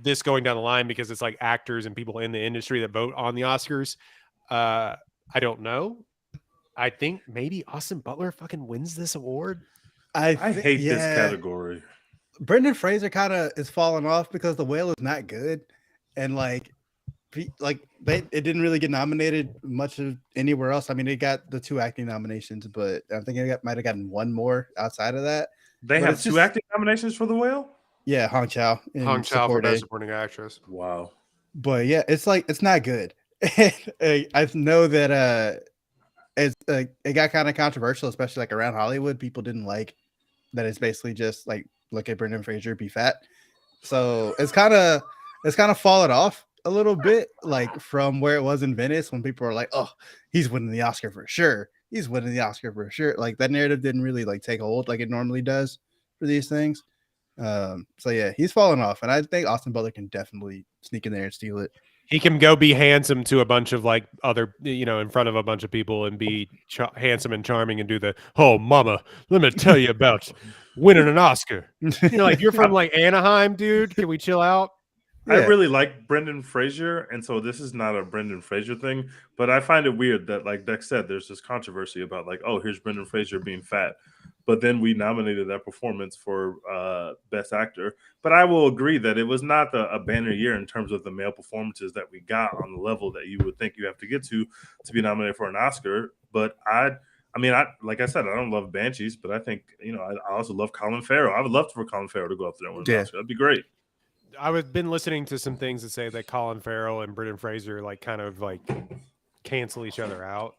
this going down the line, because it's like actors and people in the industry that vote on the Oscars, I don't know. I think maybe Austin Butler fucking wins this award. I hate this category. Brendan Fraser kind of is falling off because The Whale is not good, and it didn't really get nominated much of anywhere else. I mean, it got the 2 acting nominations, but I think it might have gotten 1 more outside of that. They have 2 acting nominations for The Whale? Yeah, Hong Chow. Hong Chow for Best Supporting Actress. Wow. But yeah, it's not good. I know that it got kind of controversial, especially like around Hollywood. People didn't like that it's basically just like, look at Brendan Fraser be fat. So it's kind of, it's kind of fallen off a little bit, like from where it was in Venice when people were like, "Oh, he's winning the Oscar for sure. He's winning the Oscar for sure." Like that narrative didn't really like take hold like it normally does for these things. So yeah, he's fallen off, and I think Austin Butler can definitely sneak in there and steal it. He can go be handsome to a bunch of like other, in front of a bunch of people and be handsome and charming and do the, "Oh, mama, let me tell you about winning an Oscar." Like you're from like Anaheim, dude. Can we chill out? I really like Brendan Fraser, and so this is not a Brendan Fraser thing, but I find it weird that, like Dex said, there's this controversy about like, oh, here's Brendan Fraser being fat, but then we nominated that performance for Best Actor. But I will agree that it was not a banner year in terms of the male performances that we got on the level that you would think you have to get to be nominated for an Oscar. But I mean, like I said, I don't love Banshees, but I think I also love Colin Farrell. I would love for Colin Farrell to go up there and win an Oscar. That'd be great. I've been listening to some things that say that Colin Farrell and Brendan Fraser like kind of like cancel each other out,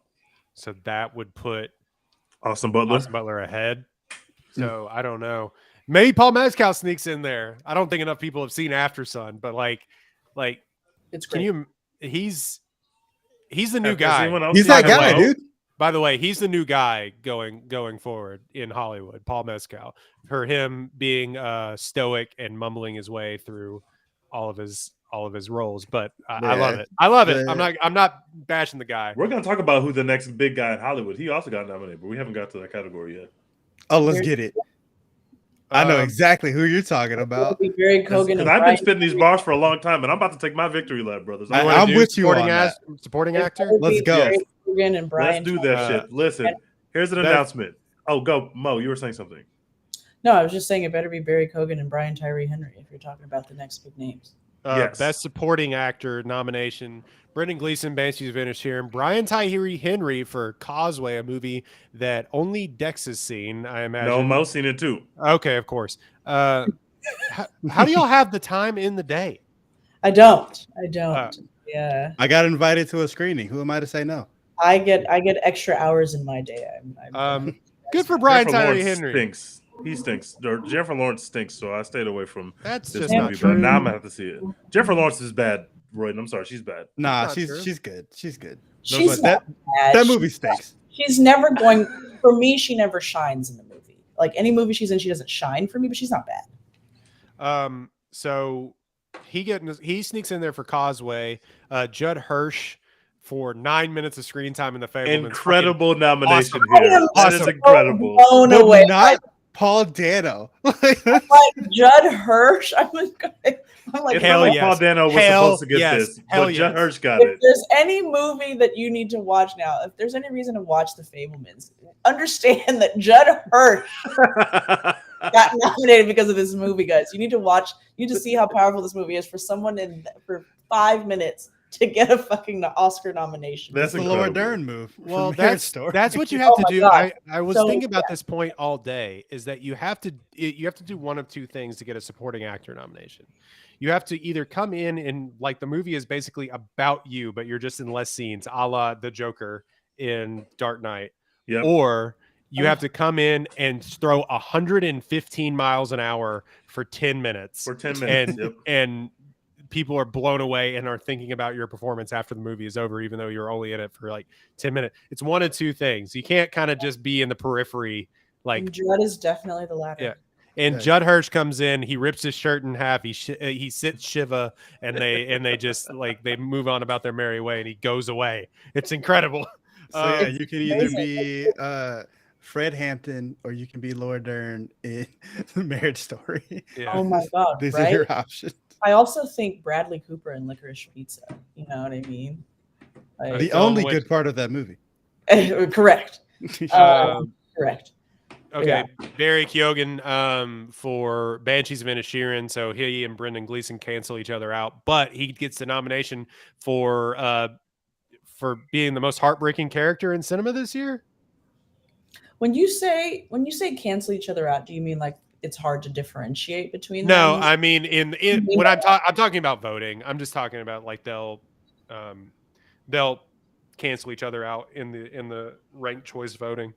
so that would put Austin Butler ahead. So I don't know. Maybe Paul Mescal sneaks in there. I don't think enough people have seen After Sun, but like it's great. He's the new guy. He's that guy, dude. By the way, he's the new guy going forward in Hollywood, Paul Mescal, for him being stoic and mumbling his way through all of his roles. But I love it. I love it. I'm not bashing the guy. We're gonna talk about who the next big guy in Hollywood. He also got nominated, but we haven't got to that category yet. Oh, let's get it. I know exactly who you're talking about. Barry Kogan. Because I've been spitting these bars for a long time, and I'm about to take my victory lap, brothers. I'm with you on that. Supporting actor. Let's go. And Brian. Let's do that shit. Listen, here's an announcement. Oh, go, Mo. You were saying something. No, I was just saying it better be Barry Kogan and Brian Tyree Henry if you're talking about the next big names. Yes. Best Supporting Actor nomination: Brendan Gleeson, Banshees of Inisherin, Brian Tyree Henry for Causeway, a movie that only Dex has seen, I imagine. No, Mo's seen it too. Okay, of course. How do y'all have the time in the day? I don't. Yeah. I got invited to a screening. Who am I to say no? I get extra hours in my day. Good for Brian Tyree Henry. Stinks. He stinks. Jennifer Lawrence stinks, so I stayed away from That's this just movie. not true. But now I'm gonna have to see it. Jennifer Lawrence is bad, Royden. I'm sorry, she's bad. Nah, she's good. She's good. She's that movie stinks. She's never going. For me, she never shines in the movie. Like any movie she's in, she doesn't shine for me. But she's not bad. So he sneaks in there for Causeway. Judd Hirsch for 9 minutes of screen time in The Fabelmans. Incredible nomination awesome. here. That is incredible. Blown away. Not Paul Dano. Like Judd Hirsch. I'm like, hell yes. Paul Dano was supposed to get this, but Judd Hirsch got it. If there's any movie that you need to watch now, if there's any reason to watch The Fabelmans, understand that Judd Hirsch got nominated because of this movie, guys. You need to watch. You need to see how powerful this movie is for someone for 5 minutes to get a fucking Oscar nomination. That's the Laura Dern move. Well, that's what you have to do. God. I was thinking about this point all day. Is that you have to do one of two things to get a supporting actor nomination. You have to either come in and like the movie is basically about you, but you're just in less scenes, a la the Joker in Dark Knight, or you have to come in and throw 115 miles an hour for 10 minutes. And people are blown away and are thinking about your performance after the movie is over, even though you're only in it for like 10 minutes. It's one of two things. You can't kind of just be in the periphery. Like Judd is definitely the latter. Yeah. And Judd Hirsch comes in, he rips his shirt in half, he sits Shiva, and they just like they move on about their merry way, and he goes away. It's incredible. So you can either be Fred Hampton or you can be Laura Dern in The Marriage Story. Yeah. Oh my God! These are your options. I also think Bradley Cooper in Licorice Pizza. You know what I mean? Like, the only good part of that movie. Correct. Correct. Okay, Yeah. Barry Keoghan for Banshees of Inisherin. So he and Brendan Gleeson cancel each other out, but he gets the nomination for being the most heartbreaking character in cinema this year. When you say cancel each other out, do you mean like it's hard to differentiate between No, them? I mean in when I'm talking about voting. I'm just talking about like they'll cancel each other out in the ranked choice voting.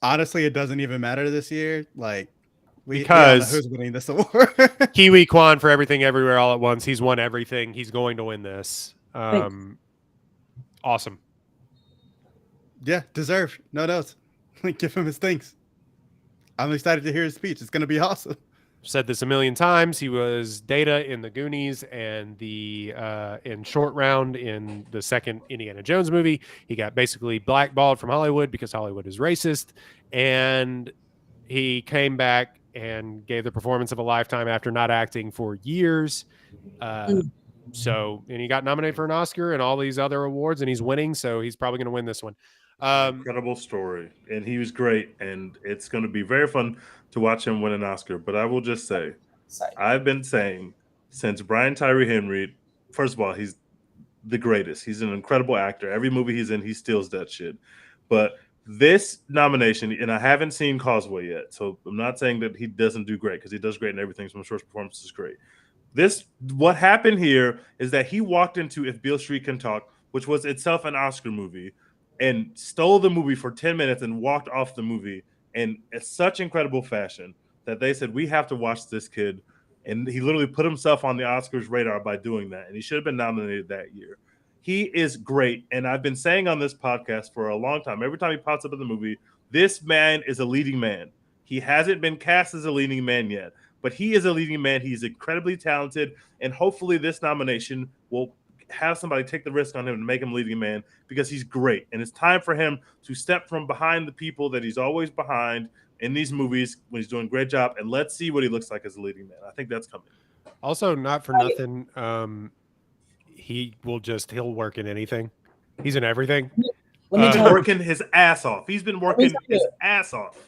Honestly, it doesn't even matter this year. Like because who's winning this award. Kiwi Kwan for Everything Everywhere All at Once. He's won everything. He's going to win this. Awesome. Yeah, deserved. No notes. Give him his thanks. I'm excited to hear his speech. It's going to be awesome. Said this a million times. He was Data in the Goonies and the in Short Round in the second Indiana Jones movie. He got basically blackballed from Hollywood because Hollywood is racist, and he came back and gave the performance of a lifetime after not acting for years. So, and he got nominated for an Oscar and all these other awards, and he's winning. So he's probably going to win this one. Incredible story, and he was great, and it's going to be very fun to watch him win an Oscar. But I will just say, I've been saying since Brian Tyree Henry, first of all, he's the greatest. He's an incredible actor. Every movie he's in, he steals that shit. But this nomination, and I haven't seen Causeway yet, so I'm not saying that he doesn't do great, because he does great in everything. So I'm sure his performance is great. What happened here is that he walked into If Beale Street Can Talk, which was itself an Oscar movie, and stole the movie for 10 minutes and walked off the movie in such incredible fashion that they said, we have to watch this kid. And he literally put himself on the Oscars radar by doing that. And he should have been nominated that year. He is great. And I've been saying on this podcast for a long time, every time he pops up in the movie, this man is a leading man. He hasn't been cast as a leading man yet, but he is a leading man. He's incredibly talented. And hopefully this nomination will have somebody take the risk on him to make him leading man, because he's great. And it's time for him to step from behind the people that he's always behind in these movies when he's doing a great job. And let's see what he looks like as a leading man. I think that's coming. Also, not for nothing, he'll work in anything. He's in everything. He's working his ass off. He's been working his ass off.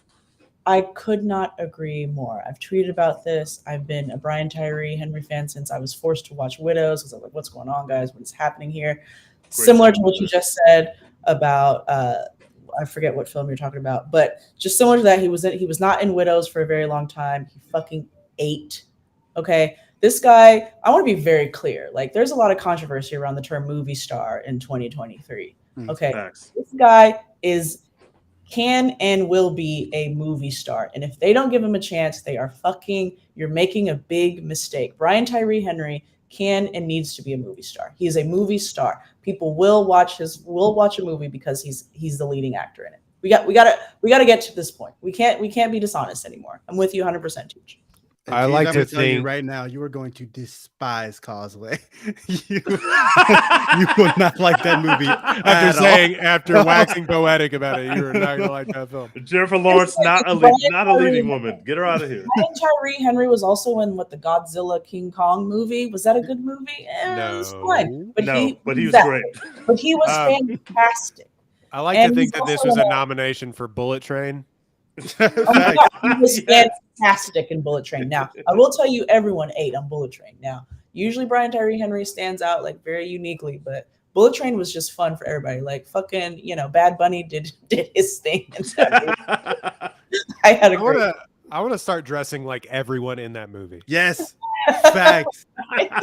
I could not agree more. I've tweeted about this. I've been a Brian Tyree Henry fan since I was forced to watch Widows, because I was like, what's going on, guys? What is happening here? Great. Similar to what you just said about, I forget what film you're talking about, but just similar to that, he was not in Widows for a very long time. He fucking ate. Okay. This guy, I want to be very clear. Like, there's a lot of controversy around the term movie star in 2023. Okay. Facts. This guy can and will be a movie star. And if they don't give him a chance, you're making a big mistake. Brian Tyree Henry can and needs to be a movie star. He is a movie star. People will watch a movie because he's the leading actor in it. We got to get to this point. We can't be dishonest anymore. I'm with you 100%, Teach. I like to think right now you are going to despise Causeway. you will not like that movie. After waxing poetic about it, you are not gonna like that film. Jennifer Lawrence, not a leading woman. Get her out of here. Brian Tyree Henry was also in the Godzilla King Kong movie. Was that a good movie? No, it was fine. But he was great. But he was fantastic. I like to think that this was a nomination for Bullet Train. Oh my God, he was fantastic in Bullet Train. Now, I will tell you, everyone ate on Bullet Train. Now, usually Brian Tyree Henry stands out very uniquely, but Bullet Train was just fun for everybody. Like fucking, Bad Bunny did his thing. I had a great. I want to start dressing like everyone in that movie. Yes, facts.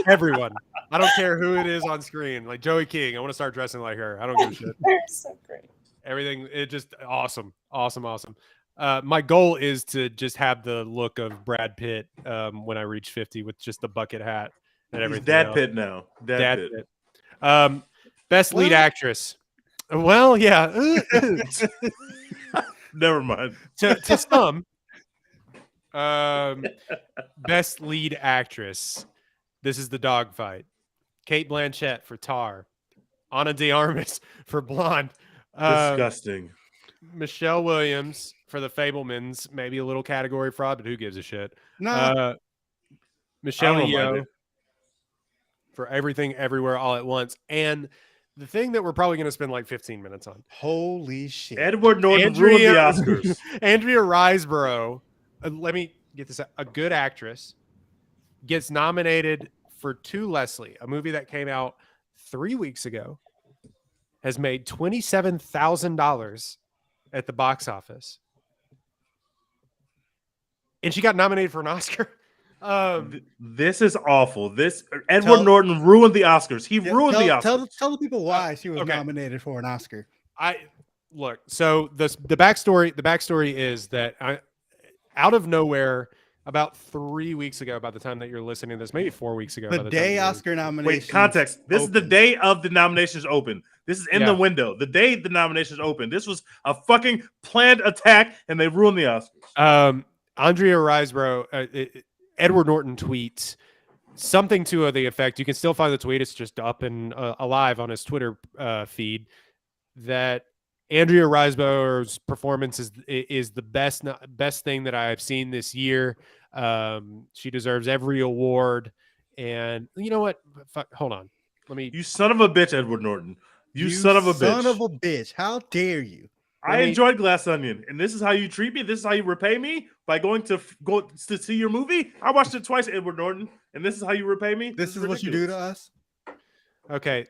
Everyone. I don't care who it is on screen. Like Joey King, I want to start dressing like her. I don't give a shit. They're so great. Everything, it just awesome. My goal is to just have the look of Brad Pitt when I reach 50 with just the bucket hat and everything. Dad Pitt now. Dad Pitt. Best lead actress. Well, yeah. Never mind. To some. Best lead actress. This is the dogfight. Cate Blanchett for Tar. Ana de Armas for Blonde. Disgusting. Michelle Williams for The Fabelmans, maybe a little category fraud, but who gives a shit? No. Michelle Yeoh for Everything Everywhere All at Once. And the thing that we're probably going to spend 15 minutes on. Holy shit. Edward Norton ruined the Oscars. Andrea Riseborough, let me get this out. A good actress gets nominated for To Leslie, a movie that came out 3 weeks ago, has made $27,000 at the box office, and she got nominated for an Oscar. This is awful. Edward Norton ruined the Oscars. He ruined the Oscars. Tell the people why she was nominated for an Oscar. So the backstory is that out of nowhere, about 3 weeks ago, about the time that you're listening to this, maybe 4 weeks ago. The by the day time Oscar nominations. Wait, context. This is the day of the nominations open. This is in the window. The day the nominations open. This was a fucking planned attack, and they ruined the Oscars. Andrea Riseborough, Edward Norton tweets something to the effect. You can still find the tweet. It's just up and alive on his Twitter feed. That Andrea Riseborough's performance is the best thing that I've seen this year. She deserves every award. And you know what? Hold on. You son of a bitch, Edward Norton. You son of a bitch. Son of a bitch. How dare you? I enjoyed Glass Onion, and this is how you treat me. This is how you repay me by going to see your movie. I watched it twice, Edward Norton, and this is how you repay me. This is what you do to us. Okay,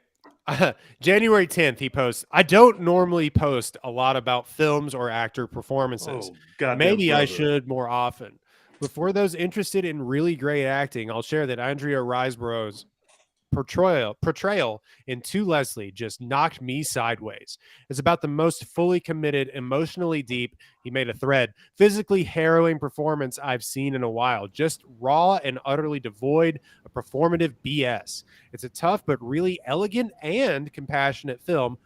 January 10th, he posts. I don't normally post a lot about films or actor performances. Maybe I should more often. But for those interested in really great acting, I'll share that Andrea Riseborough's portrayal in To Leslie just knocked me sideways. It's about the most fully committed, emotionally deep, he made a thread, physically harrowing performance I've seen in a while. Just raw and utterly devoid of performative BS. It's a tough but really elegant and compassionate film,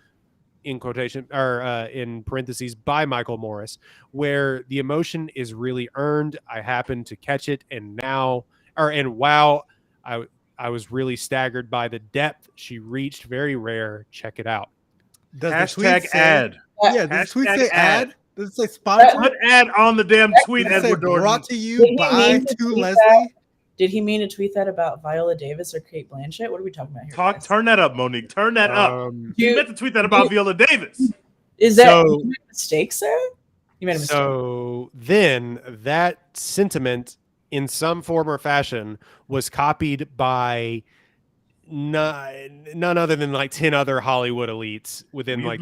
in quotation or in parentheses, by Michael Morris, where the emotion is really earned. I happened to catch it, and wow, I was really staggered by the depth she reached. Very rare. Check it out. Does hashtag ad. Yeah, does the tweet say ad? Does it say sponsor? Put ad on the damn tweet, Edward Norton. Brought to you by To Leslie. Did he mean to tweet that about Viola Davis or Kate Blanchett? What are we talking about here? Turn that up, Monique. Turn that up. You meant to tweet that about Viola Davis. Is that you made a mistake, sir? You made a mistake. So then that sentiment, in some form or fashion, was copied by none other than like 10 other Hollywood elites within the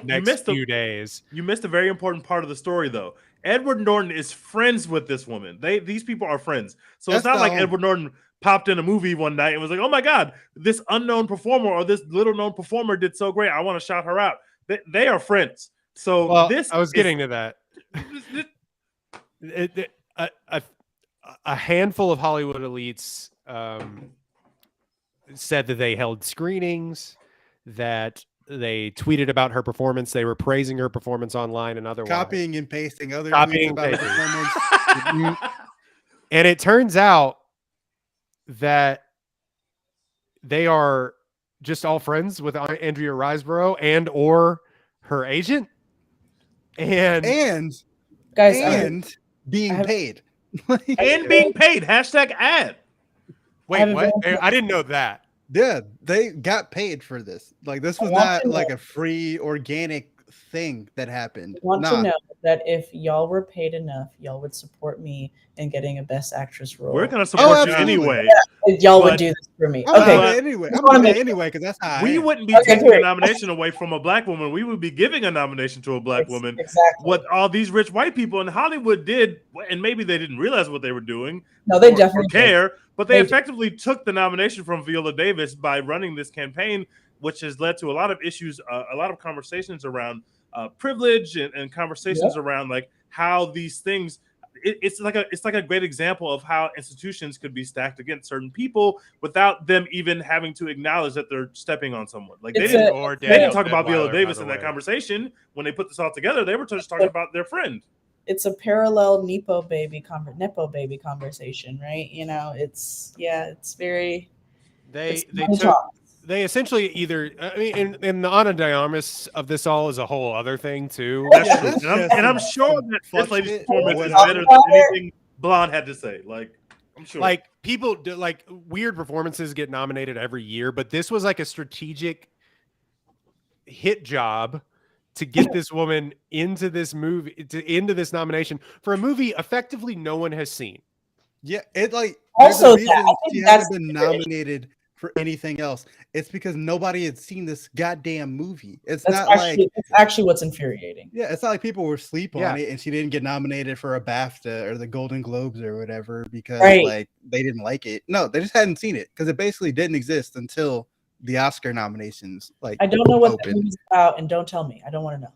next few days. You missed a very important part of the story, though. Edward Norton is friends with this woman. These people are friends. So it's not like Edward Norton popped in a movie one night and was like, oh my God, this unknown performer or this little known performer did so great. I want to shout her out. They are friends. So I was getting to that. A handful of Hollywood elites said that they held screenings, that they tweeted about her performance. They were praising her performance online and otherwise. Copying and pasting other tweets about her performance. And it turns out that they are just all friends with Andrea Riseborough and or her agent. And guys, and being paid. And being paid. Hashtag ad. Wait, what? I didn't know that. Yeah, they got paid for this. Like, this was not like a free organic thing that happened. I want to know that if y'all were paid enough, y'all would support me in getting a Best Actress role. We're going to support you anyway. Yeah, y'all would do this for me. I'm going to anyway, because that's how we wouldn't be taking a nomination away from a black woman. We would be giving a nomination to a black woman. Exactly. What all these rich white people in Hollywood did, and maybe they didn't realize what they were doing. No, they definitely care. But they effectively took the nomination from Viola Davis by running this campaign, which has led to a lot of issues, a lot of conversations around privilege and conversations around like how these things. It's like a great example of how institutions could be stacked against certain people without them even having to acknowledge that they're stepping on someone. Like they didn't talk about Viola Davis in that conversation when they put this all together. They were just talking about their friend. It's a parallel nepo baby conversation, right? You know, it's very. They essentially either, I mean, and the anadromous of this all is a whole other thing too. That's true. And I'm sure that this lady's performance is better than anything Blonde had to say. Like, I'm sure. Like people do, like weird performances get nominated every year, but this was like a strategic hit job to get this woman into this movie, into this nomination for a movie effectively no one has seen. Yeah, it like also she hasn't been nominated for anything else. It's because nobody had seen this goddamn movie. It's actually what's infuriating. Yeah, it's not like people were asleep on it and she didn't get nominated for a BAFTA or the Golden Globes or whatever because like they didn't like it. No, they just hadn't seen it because it basically didn't exist until the Oscar nominations. Like, I don't know what the movie's about, and don't tell me. I don't want to know.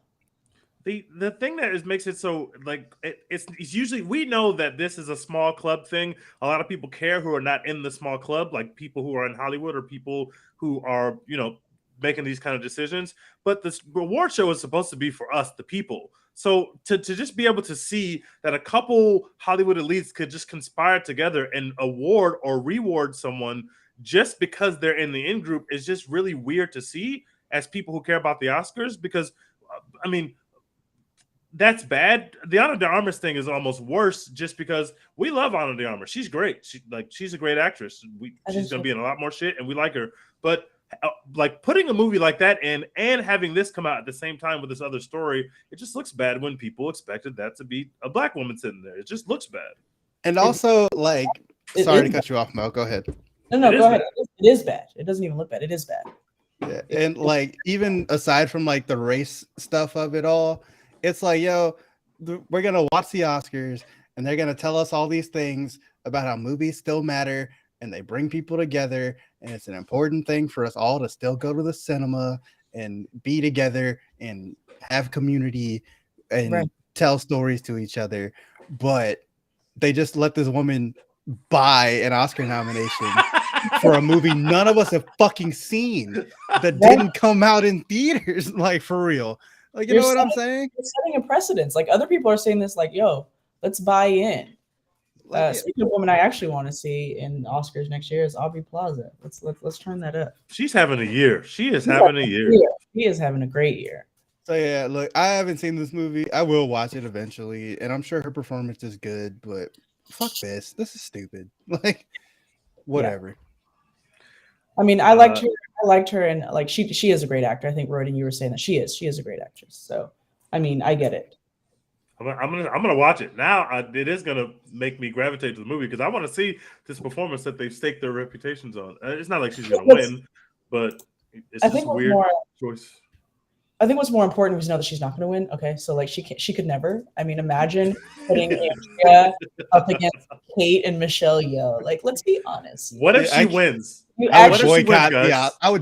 the thing that makes it so like it's usually we know that this is a small club thing. A lot of people care who are not in the small club, like people who are in Hollywood or people who are making these kind of decisions. But this reward show is supposed to be for us, the people. So to just be able to see that a couple Hollywood elites could just conspire together and award or reward someone just because they're in the in group is just really weird to see as people who care about the Oscars. Because I mean, that's bad. The Ana de Armas thing is almost worse, just because we love Ana de Armas. She's great. She's a great actress. She's going to be in a lot more shit, and we like her. But like putting a movie like that in and having this come out at the same time with this other story, it just looks bad when people expected that to be a black woman sitting there. It just looks bad. And also, like, sorry to cut you off, Mo. Go ahead. No, go ahead. It is bad. It doesn't even look bad. It is bad. Yeah, and like even aside from like the race stuff of it all, it's like, yo, we're gonna watch the Oscars and they're gonna tell us all these things about how movies still matter and they bring people together, and it's an important thing for us all to still go to the cinema and be together and have community and tell stories to each other. But they just let this woman buy an Oscar nomination for a movie none of us have fucking seen that didn't come out in theaters, like, for real. Like, you know what I'm saying? You're setting a precedence. Like, other people are saying this, like, yo, let's buy in. Speaking of women I actually want to see in Oscars next year is Aubrey Plaza. Let's turn that up. She's having a year. She is having a year. She is having a great year. So yeah, look, I haven't seen this movie. I will watch it eventually, and I'm sure her performance is good, but fuck this. This is stupid. Like, whatever. Yeah. I mean, I liked her, and like she is a great actor. I think Rodin, you were saying that she is a great actress. So, I mean, I get it. I'm gonna watch it now. It is gonna make me gravitate to the movie because I want to see this performance that they've staked their reputations on. It's not like she's gonna win, but it's just a weird choice. I think what's more important is to know that she's not going to win. Okay, so like she could never. I mean, imagine putting Andrea up against Kate and Michelle Yeoh. Like, let's be honest. What if she wins? I would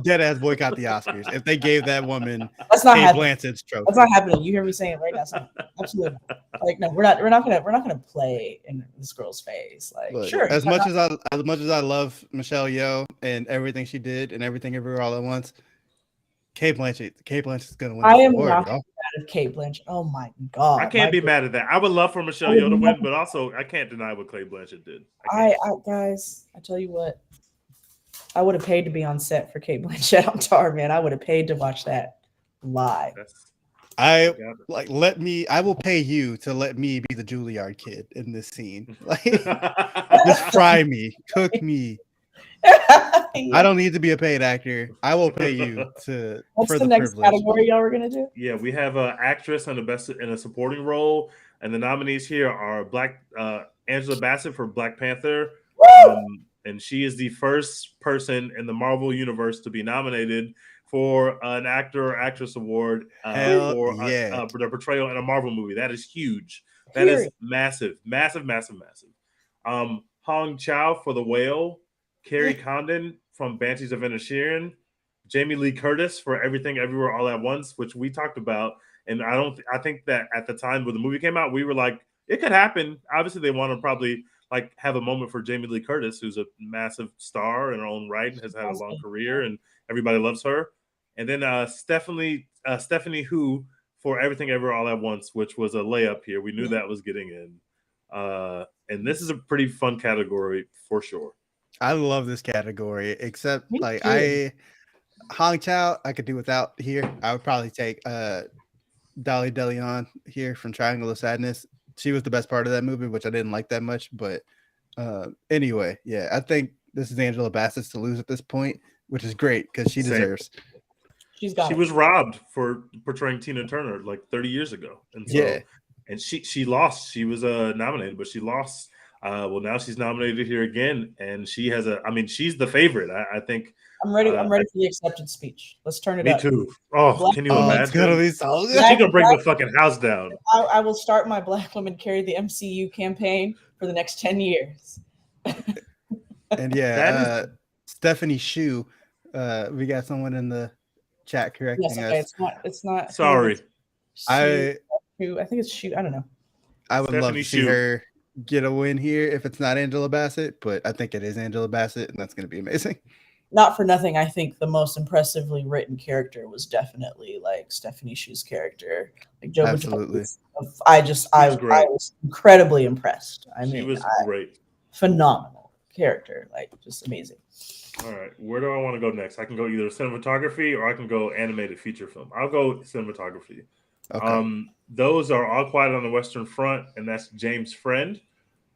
dead ass boycott the Oscars if they gave that woman Kate Blanchett's trophy. That's not happening. You hear me saying it right now? Absolutely. Like, no, we're not gonna play in this girl's face. Like, look, sure. As much as I love Michelle Yeoh and everything she did and Everything Everywhere All at Once, Kate Blanchett's gonna win. I am not mad at Kate Blanchett. Oh my god! I can't be mad at that. I would love for Michelle Yeoh to win, but also I can't deny what Kate Blanchett did. Guys, I tell you what, I would have paid to be on set for Kate Blanchett on Tar, man. I would have paid to watch that live. I will pay you to let me be the Juilliard kid in this scene. Like, just fry me, cook me. I don't need to be a paid actor. I will pay you to. What's the next category y'all were gonna do? Yeah, we have an actress and a supporting role, and the nominees here are Angela Bassett for Black Panther, and she is the first person in the Marvel universe to be nominated for an actor or actress award for their portrayal in a Marvel movie. That is huge. That is massive. Hong Chow for The Whale. Carrie Condon from Banshees of Inisherin, Jamie Lee Curtis for Everything Everywhere All at Once, which we talked about, and I think that at the time when the movie came out, we were like, it could happen. Obviously, they want to probably like have a moment for Jamie Lee Curtis, who's a massive star in her own right and has had a long career, and everybody loves her. And then Stephanie Hu for Everything Everywhere All at Once, which was a layup here. We knew that was getting in, and this is a pretty fun category for sure. I love this category, except Hong Chow, I could do without here. I would probably take Dolly DeLeon here from Triangle of Sadness. She was the best part of that movie, which I didn't like that much. But anyway, yeah, I think this is Angela Bassett's to lose at this point, which is great because she deserves. She was robbed for portraying Tina Turner like 30 years ago, and so and she lost. She was nominated, but she lost. Well, now she's nominated here again, and she has she's the favorite. I think. I'm ready. I'm ready for the acceptance speech. Let's turn it up. Me too. Oh, can you imagine? It's gonna be so good. She can bring the fucking house down. I will start my Black Women Carry the MCU campaign for the next 10 years. And Stephanie Shu, we got someone in the chat correcting us. It's not. Sorry. I think it's Shoot. I don't know. I would Stephanie love to see Shue. her get a win here if it's not Angela Bassett, but I think it is Angela Bassett, and that's going to be amazing. Not for nothing, I think the most impressively written character was definitely like Stephanie Shue's character. Like Joe Absolutely. I was incredibly impressed. She was great. Phenomenal character, like just amazing. All right, where do I want to go next? I can go either cinematography or I can go animated feature film. I'll go cinematography. Okay. Those are All Quiet on the Western Front, and that's James Friend.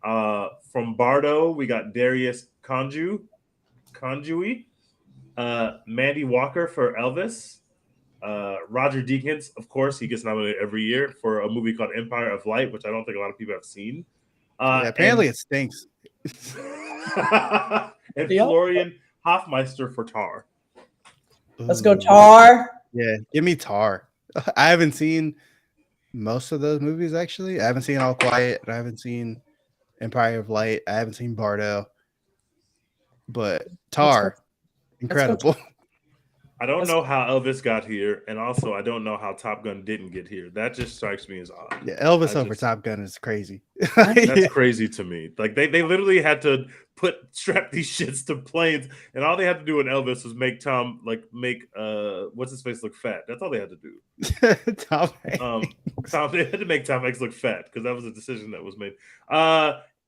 From Bardo, we got Darius Conjui, Mandy Walker for Elvis, Roger Deakins, of course, he gets nominated every year for a movie called Empire of Light, which I don't think a lot of people have seen. Apparently it stinks. And Florian Hoffmeister for Tar. Let's go Tar. Yeah, give me Tar. I haven't seen most of those movies, actually. I haven't seen All Quiet. I haven't seen Empire of Light. I haven't seen Bardo. But Tar, incredible. I don't know how Elvis got here, and also I don't know how Top Gun didn't get here. That just strikes me as odd. Yeah, Elvis over Top Gun is crazy. That's crazy to me. Like they literally had to strap these shits to planes, and all they had to do in Elvis was make what's his face look fat. That's all they had to do. They had to make Tom Hanks look fat because that was a decision that was made.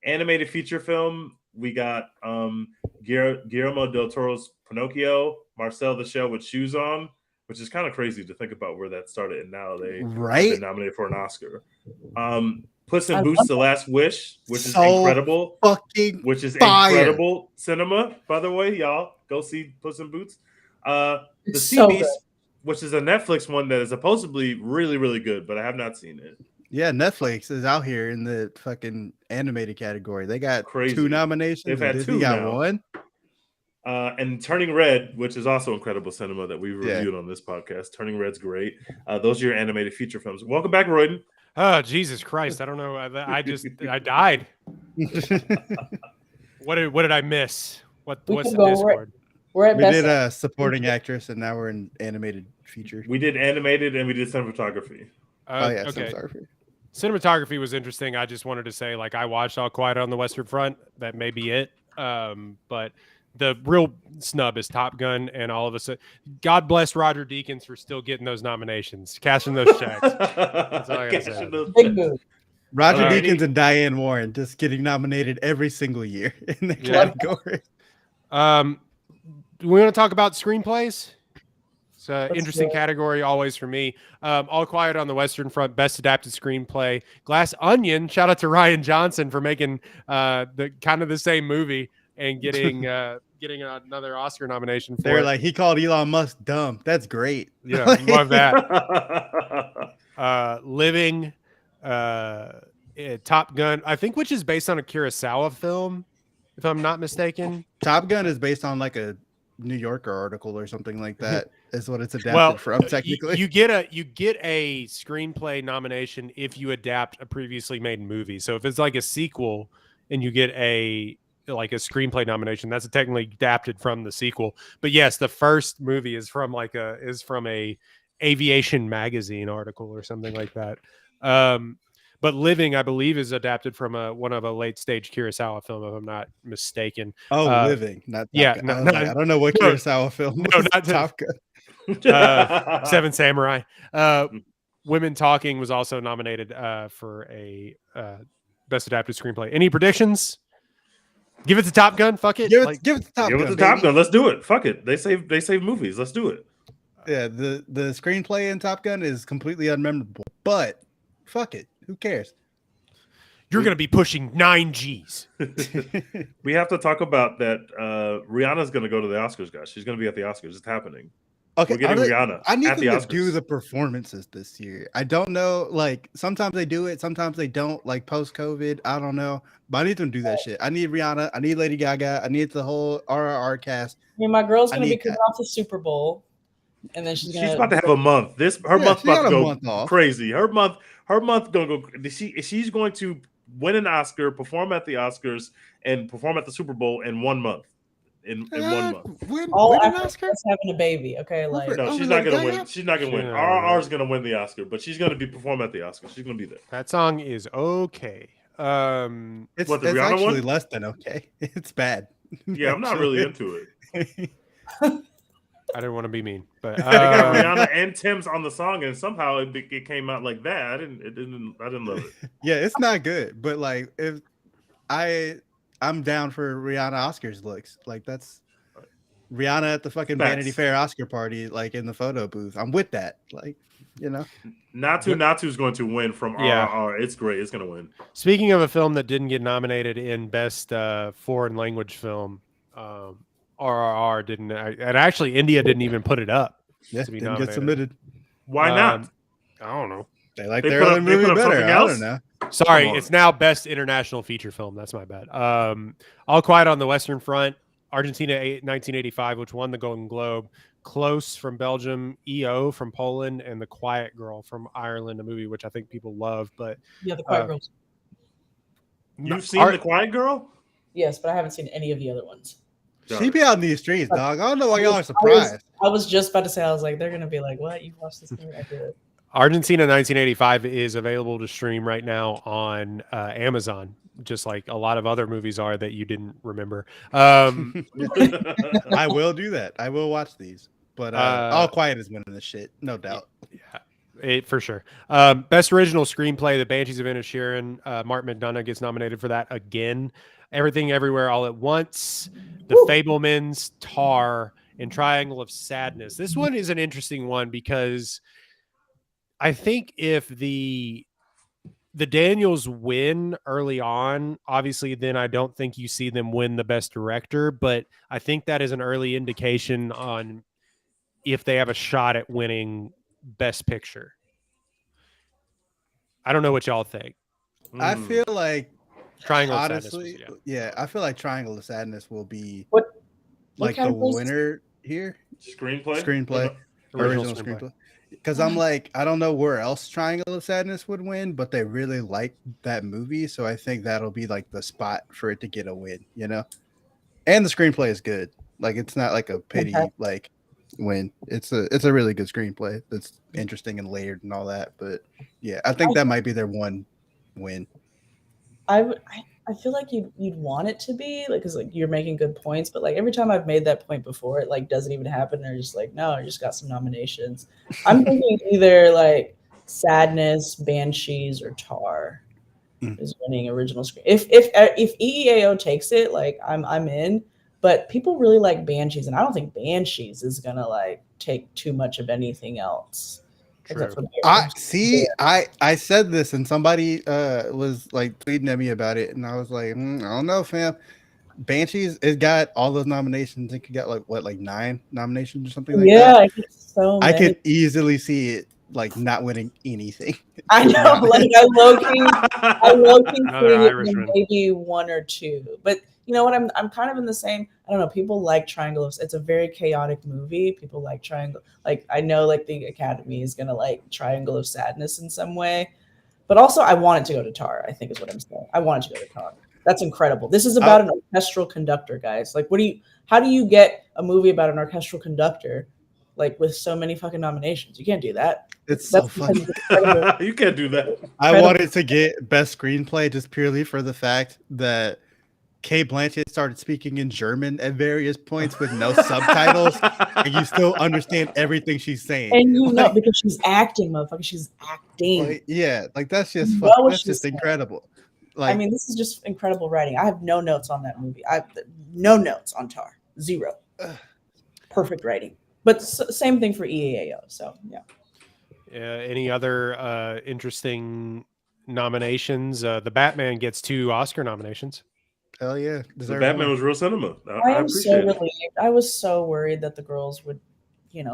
Animated feature film. We got Guillermo del Toro's Pinocchio, Marcel the Shell with Shoes On, which is kind of crazy to think about where that started, and now they've been nominated for an Oscar. Puss in Boots: The Last Wish, which is incredible. Which is incredible cinema, by the way, y'all. Go see Puss in Boots. The Sea Beast, which is a Netflix one that is supposedly really, really good, but I have not seen it. Yeah, Netflix is out here in the fucking animated category. They got 2 nominations. They've had Disney 2 got now. 1. And Turning Red, which is also incredible cinema that we reviewed on this podcast. Turning Red's great. Those are your animated feature films. Welcome back, Royden. Oh, Jesus Christ. I don't know. I died. What did I miss? What's the Discord? We did a supporting actress, and now we're in animated feature. We did animated and we did cinematography. Okay. Cinematography. Cinematography was interesting. I just wanted to say, like, I watched All Quiet on the Western Front. That may be it. But the real snub is Top Gun, and all of a sudden, God bless Roger Deakins for still getting those nominations, cashing those checks. That's all I gotta say. Roger Deakins and Diane Warren just getting nominated every single year in the category. Do we want to talk about screenplays? It's an interesting category always for me. All Quiet on the Western Front, Best Adapted Screenplay. Glass Onion, shout out to Ryan Johnson for making the same movie and getting another Oscar nomination for They're it. like, he called Elon Musk dumb. That's great. Yeah, love that. Living, Top Gun, I think, which is based on a Kurosawa film, if I'm not mistaken. Top Gun is based on like a New Yorker article or something like that. Is what it's adapted from. Technically, you get a screenplay nomination if you adapt a previously made movie. So if it's like a sequel and you get a screenplay nomination, that's technically adapted from the sequel. But yes, the first movie is from a aviation magazine article or something like that. But Living, I believe, is adapted from one of a late stage Kurosawa film, if I'm not mistaken. Oh, Living, not Top Gun. I don't know what Kurosawa film. No, not Top Gun. Seven Samurai. Women Talking was also nominated for a Best Adapted Screenplay. Any predictions? Give it to Top Gun. Fuck it. Give it to Top Gun. Give it to Top Gun. Let's do it. Fuck it. They save movies. Let's do it. Yeah, the screenplay in Top Gun is completely unmemorable, but fuck it. Who cares? You're going to be pushing 9 Gs. We have to talk about that. Rihanna's going to go to the Oscars, guys. She's going to be at the Oscars. It's happening. Okay, we're getting Rihanna. I need them to do the performances this year. I don't know. Like, sometimes they do it, sometimes they don't. Like post-COVID, I don't know. But I need them to do that shit. I need Rihanna. I need Lady Gaga. I need the whole RRR cast. Yeah, my girl's going to be coming off the Super Bowl, and then she's about to have a month. Her month's about to go crazy. Her month gonna go. She's going to win an Oscar, perform at the Oscars, and perform at the Super Bowl in 1 month. in 1 month. All win an after Oscar? us having a baby. Okay, like No, she's not gonna win. She's not gonna win. RRR's gonna win the Oscar, but she's gonna perform at the Oscar. She's gonna be there. That song is okay. It's What, the Rihanna actually one? less than okay. It's bad. Yeah, I'm not really into it. I didn't want to be mean, but They got Rihanna and Tim's on the song, and somehow it came out like that. I didn't love it. Yeah, it's not good. But like, if I'm down for Rihanna Oscars looks. Like that's Rihanna at the fucking Vanity Fair Oscar party, like in the photo booth. I'm with that. Like, you know, Natu's going to win from RRR. It's great. It's gonna win. Speaking of a film that didn't get nominated in Best Foreign Language Film, RRR didn't, and actually India didn't even put it up to be didn't nominated. get submitted. Why not? I don't know. They like their other movie better. I don't know. Sorry, it's now Best International Feature Film. That's my bad. All Quiet on the Western Front, Argentina 1985, which won the Golden Globe. Close from Belgium, EO from Poland, and The Quiet Girl from Ireland, a movie which I think people love. But yeah, The Quiet Girl. You've seen The Quiet Girl? Yes, but I haven't seen any of the other ones. She be out in these streets, dog. I don't know why y'all are surprised. I was just about to say, I was like, they're gonna be like, "What? You watched this movie?" I did. Argentina 1985 is available to stream right now on Amazon, just like a lot of other movies are that you didn't remember. I will do that. I will watch these. But All Quiet is winning this shit, no doubt. Yeah, for sure. Best Original Screenplay, The Banshees of Inisherin. Mark McDonagh gets nominated for that again. Everything Everywhere All at Once, The Fabelmans, Tar, and Triangle of Sadness. This one is an interesting one because I think if the Daniels win early on, obviously then I don't think you see them win the Best Director, but I think that is an early indication on if they have a shot at winning Best Picture. I don't know what y'all think. I feel like Triangle honestly, of Sadness. Yeah, I feel like Triangle of Sadness will be what the winner here. Screenplay. Original screenplay. Because I'm like, I don't know where else Triangle of Sadness would win, but they really like that movie, so I think that'll be like the spot for it to get a win, you know. And the screenplay is good. Like it's not like a pity like win. It's a really good screenplay that's interesting and layered and all that. But yeah, I think that might be their one win. I feel like you'd want it to be like, because like you're making good points, but like every time I've made that point before, it like doesn't even happen. They're just like, no, I just got some nominations. I'm thinking either like Sadness, Banshees, or Tar is winning original screen. If EEAO takes it, like I'm in. But people really like Banshees, and I don't think Banshees is gonna like take too much of anything else. I said this, and somebody was like tweeting at me about it, and I was like, I don't know, fam. Banshees, it got all those nominations. It got like 9 nominations or something like that. Yeah, so many. I could easily see it like not winning anything. I know, like I low-key think maybe 1 or 2, but. You know what? I'm kind of in the same. I don't know. People like Triangle of. It's a very chaotic movie. People like Triangle. Like I know, like the Academy is gonna like Triangle of Sadness in some way, but also I want it to go to Tar. I think is what I'm saying. I want it to go to Tar. That's incredible. This is about an orchestral conductor, guys. Like, how do you get a movie about an orchestral conductor, like with so many fucking nominations? You can't do that. It's so funny. You can't do that. I wanted to get Best Screenplay just purely for the fact that Cate Blanchett started speaking in German at various points with no subtitles, and you still understand everything she's saying. And you know, because she's acting, motherfucker. She's acting. Like, yeah, like that's just incredible. Like, I mean, this is just incredible writing. I have no notes on that movie. I have no notes on Tar. 0. Perfect writing. But same thing for EAO. So yeah. Any other interesting nominations? The Batman gets 2 Oscar nominations. Hell yeah. The Batman was real cinema. I am so relieved. I was so worried that the girls would,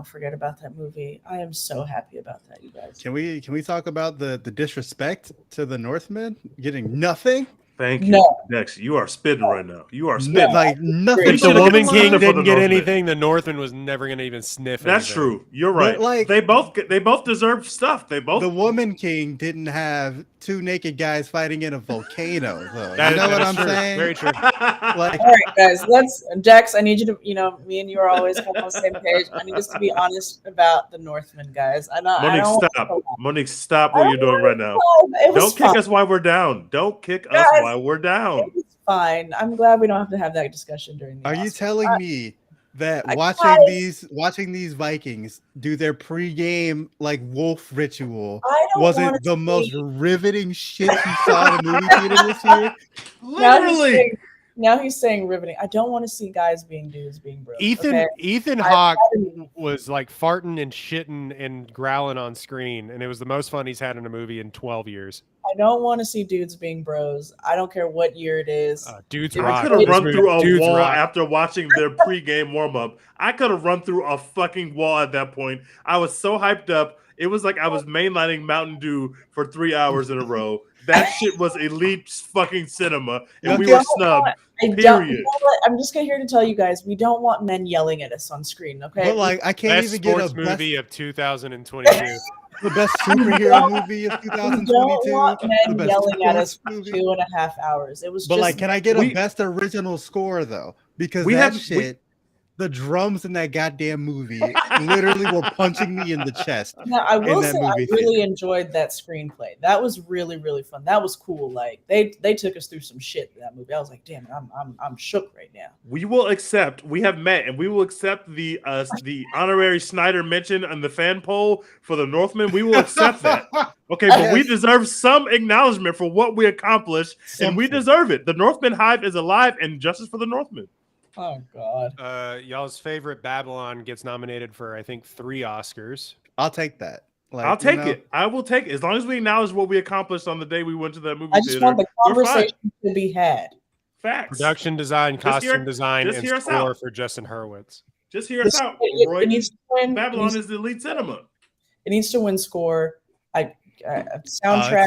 forget about that movie. I am so happy about that, you guys. Can we talk about the disrespect to the Northmen getting nothing? Thank you, No. Dex. You are spitting right now. You are spitting. Like nothing. If the should've Woman given King Northman for didn't the get Northman. anything, the Northman was never going to even sniff. That's anything. true. You're right. But, like, they both deserve stuff. They both. The Woman King didn't have two naked guys fighting in a volcano, though. That- You know that what is I'm true. saying? Very true. Like, All right, guys, Dex, I need you to, me and you are always kind of on the same page. I need us to be honest about the Northman, guys. Monique, stop. Monique, stop what you're doing right now. Don't kick us while we're down. Don't kick us while we're down. It's fine. I'm glad we don't have to have that discussion during the are you Oscars. telling me that watching these Vikings do their pregame like wolf ritual wasn't the most riveting shit you saw in a movie theater this year? Literally. Now he's saying riveting. I don't want to see guys being dudes being bros. Ethan Hawke was like farting and shitting and growling on screen, and it was the most fun he's had in a movie in 12 years. I don't want to see dudes being bros. I don't care what year it is. Dudes I rock. could have run through a wall rock. after watching their pregame warm-up. I could have run through a fucking wall at that point. I was so hyped up. It was like I was mainlining Mountain Dew for 3 hours in a row. That shit was elite fucking cinema, and we were snubbed. Period. I'm just here to tell you guys, we don't want men yelling at us on screen, okay? But like, I can't best even get sports a movie of 2022. The best superhero movie of 2022. We don't want men yelling at us for movie. 2.5 hours. It was But just like, can I get a best original score though? Because the drums in that goddamn movie literally were punching me in the chest. Now, I will say I really theater. enjoyed that screenplay. That was really, really fun. That was cool. Like they took us through some shit in that movie. I was like, damn it, I'm shook right now. We will accept. We have met, and we will accept the honorary Snyder mention on the fan poll for the Northman. We will accept that. Okay, but we deserve some acknowledgement for what we accomplished, and we deserve it. The Northman Hive is alive, and justice for the Northman. Oh God. Y'all's favorite Babylon gets nominated for I think 3 Oscars. I'll take that. Like, I'll take it. I will take it as long as we acknowledge what we accomplished on the day we went to that movie I just want the conversation to be had. Facts. Production design, costume design, and score for Justin Hurwitz. Just hear us out. It needs to win. Babylon is the elite cinema. It needs to win score. Soundtrack. It's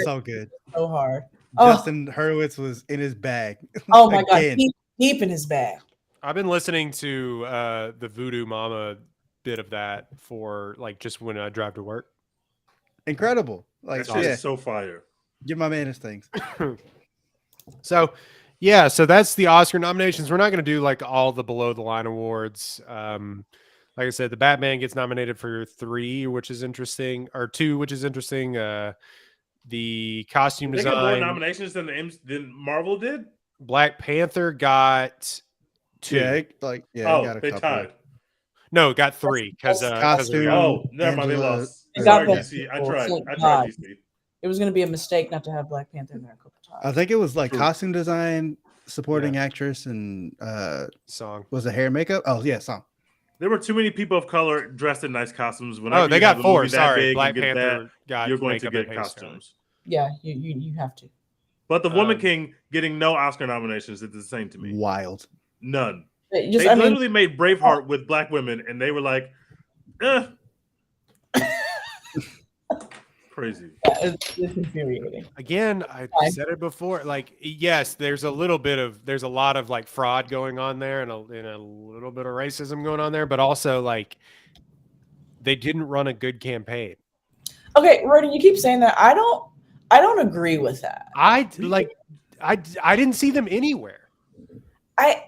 so good. So hard. Justin Hurwitz was in his bag. Oh my God, deep in his bag. I've been listening to the Voodoo Mama bit of that for like just when I drive to work. Incredible. Like, that's so fire. Give my man his things. So that's the Oscar nominations. We're not going to do like all the below the line awards. Like I said, the Batman gets nominated for 3, which is interesting, or 2, which is interesting. The costume design. They got more nominations than Marvel did. Black Panther got 2. Yeah, got a couple. Tied. No, it got 3 because costume. Never mind, they lost. I tried DC. It was going to be a mistake not to have Black Panther in there a couple times. I think it was like costume design, supporting actress, and song. Was it hair and makeup? Oh yeah, song. There were too many people of color dressed in nice costumes. They got 4. Sorry, Black Panther got. You're going to get costumes. Yeah, you have to. But the Woman King getting no Oscar nominations is the same to me. Wild. None. They literally made Braveheart with black women, and they were like, crazy. It's infuriating. Again, I said it before. Like, yes, there's a lot of like fraud going on there, and a little bit of racism going on there, but also like they didn't run a good campaign. Okay, Rudy, you keep saying that. I don't agree with that. I didn't see them anywhere. I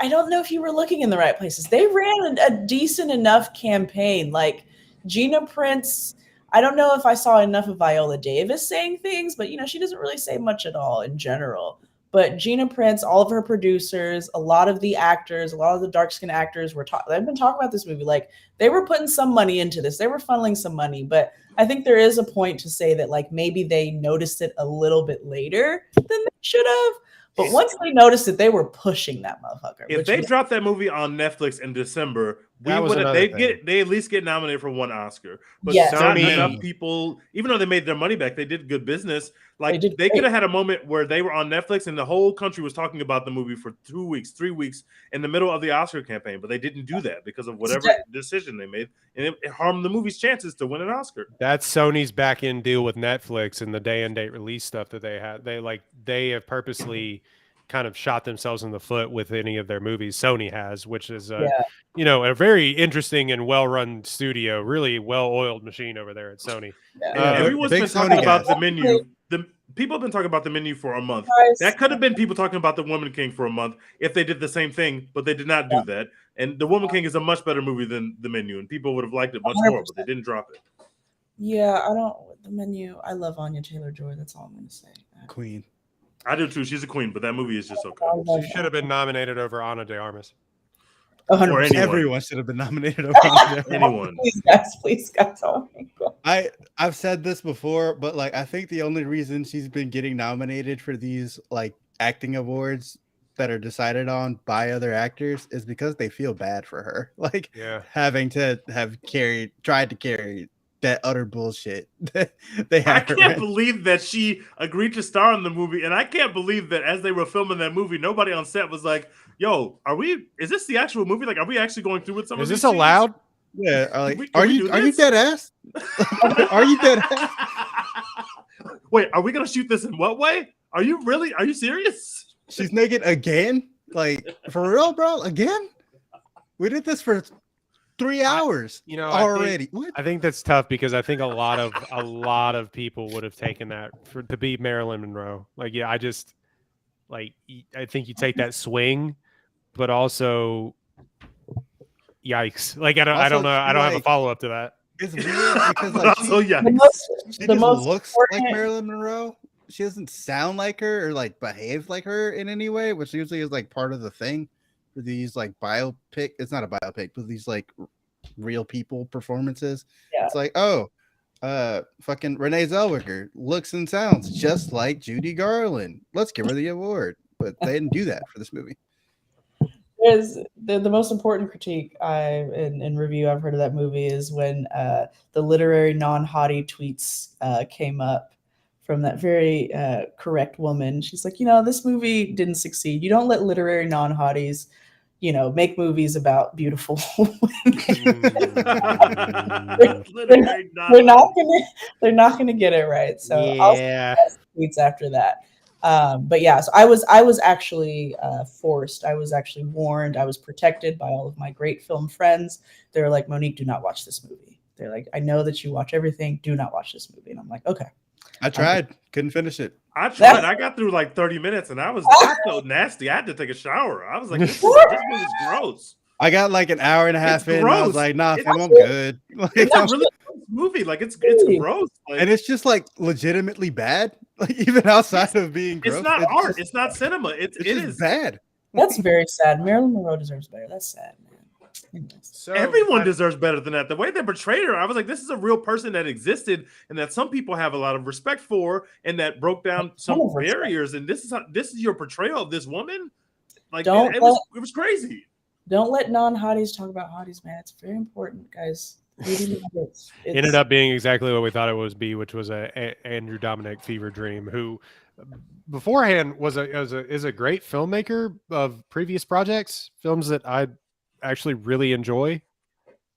don't know if you were looking in the right places. They ran a decent enough campaign. Like Gina Prince, I don't know if I saw enough of Viola Davis saying things, but she doesn't really say much at all in general. But Gina Prince, all of her producers, a lot of the actors, a lot of the dark-skinned actors they've been talking about this movie. Like they were putting some money into this. They were funneling some money, but I think there is a point to say that like maybe they noticed it a little bit later than they should have. But once they noticed it, they were pushing that motherfucker. If they dropped that movie on Netflix in December, They at least get nominated for one Oscar, but Yes. not Sony- enough people. Even though they made their money back, they did good business. Like did they could great. have had a moment where they were on Netflix and the whole country was talking about the movie for 2 weeks, 3 weeks in the middle of the Oscar campaign, but they didn't do that because of whatever decision they made, and it harmed the movie's chances to win an Oscar. That's Sony's back end deal with Netflix and the day and date release stuff that they had. They have purposely kind of shot themselves in the foot with any of their movies. Sony has, which is a very interesting and well run studio, really well oiled machine over there at Sony. Yeah. Everyone's been talking about the menu. The people have been talking about the menu for a month. That could have been people talking about the Woman King for a month if they did the same thing, but they did not do that. And the Woman King is a much better movie than the menu, and people would have liked it much 100%. more, but they didn't drop it. Yeah, I don't. The menu. I love Anya Taylor-Joy. That's all I'm going to say. Queen. I do too. She's a queen, but that movie is just okay. She should have been nominated over Ana de Armas. 100%. Everyone should have been nominated over Ana de Anyone. Please, guys. Oh my God. I've said this before, but like I think the only reason she's been getting nominated for these like acting awards that are decided on by other actors is because they feel bad for her. Like having to have tried to carry that utter bullshit that they have. I can't believe that she agreed to star in the movie, and I can't believe that as they were filming that movie, nobody on set was like, "Yo, is this the actual movie? Like, are we actually going through with some of these Is this allowed?" Yeah, are you dead ass? Are you dead ass? Wait, are we gonna shoot this in what way? Are you serious? She's naked again? Like for real, bro? Again? We did this for 3 hours, already. I think that's tough because I think a lot of people would have taken that to be Marilyn Monroe. Like, I think you take that swing, but also, yikes! Like, I don't know. I don't have a follow up to that. It's weird because like she looks like Marilyn Monroe. She doesn't sound like her or like behave like her in any way, which usually is like part of the thing for these like biopic. It's not a biopic, but these like real people performances. Yeah. It's like, fucking Renee Zellweger looks and sounds just like Judy Garland. Let's give her the award. But they didn't do that for this movie. There's the most important critique in review I've heard of that movie is when the literary non-hottie tweets came up from that very correct woman. She's like, this movie didn't succeed. You don't let literary non-hotties make movies about beautiful women. they're not gonna get it right. So I'll see tweets after that. But yeah, so I was actually forced. I was actually warned. I was protected by all of my great film friends. They were like, Monique, do not watch this movie. They're like, I know that you watch everything. Do not watch this movie. And I'm like, okay. I tried. Couldn't finish it. I tried. I got through like 30 minutes and I felt nasty. I had to take a shower. I was like, this movie's gross. I got like an hour and a half in. And I was like, nah, I'm good. Like, it's a really gross movie. Like it's gross. Like, and it's just like legitimately bad. Like even outside of being gross. It's not art. It's not cinema. It is bad. That's very sad. Marilyn Monroe deserves better. That's sad, man. So everyone deserves better than that. The way they portrayed her, I was like, this is a real person that existed and that some people have a lot of respect for, and that broke down some barriers. And this is your portrayal of this woman. Like it was crazy. Don't let non-hotties talk about hotties, man. It's very important, guys. It ended up being exactly what we thought it was which was a Andrew Dominic fever dream, who beforehand is a great filmmaker of previous projects, films that I actually really enjoy.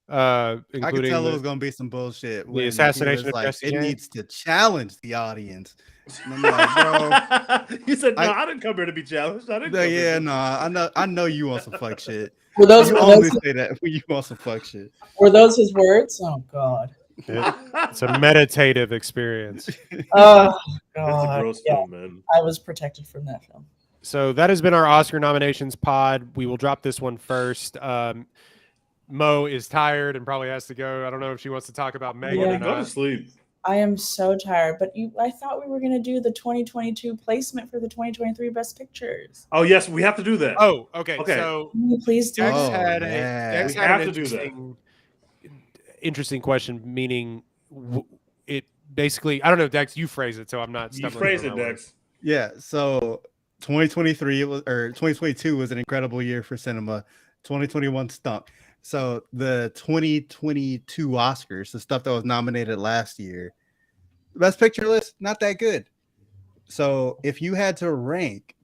I could tell it was going to be some bullshit. The assassination of Jesse James. It needs to challenge the audience. And I'm like, bro. He said, no, I didn't come here to be challenged. I know you want some fuck shit. Were those say that when you want some fuck shit? Were those his words? Oh God. It's a meditative experience. Oh God. That's a gross film, man. I was protected from that film. So that has been our Oscar nominations pod. We will drop this one first. Mo is tired and probably has to go. I don't know if she wants to talk about Megan or not. Go to sleep. I am so tired, but I thought we were going to do the 2022 placement for the 2023 Best Pictures. Oh, yes, we have to do that. Oh, okay. So please do. Dex had an interesting question, meaning it basically, I don't know, Dex, you phrase it, so I'm not stumbling. You phrase it, Dex. Yeah, so 2022 was an incredible year for cinema. 2021 stunk. So the 2022 Oscars, the stuff that was nominated last year, the Best Picture list, not that good. So if you had to rank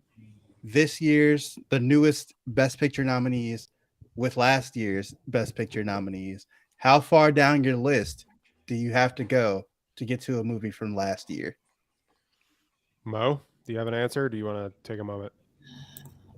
this year's, the newest Best Picture nominees with last year's Best Picture nominees, how far down your list do you have to go to get to a movie from last year? Mo, do you have an answer? Or do you want to take a moment?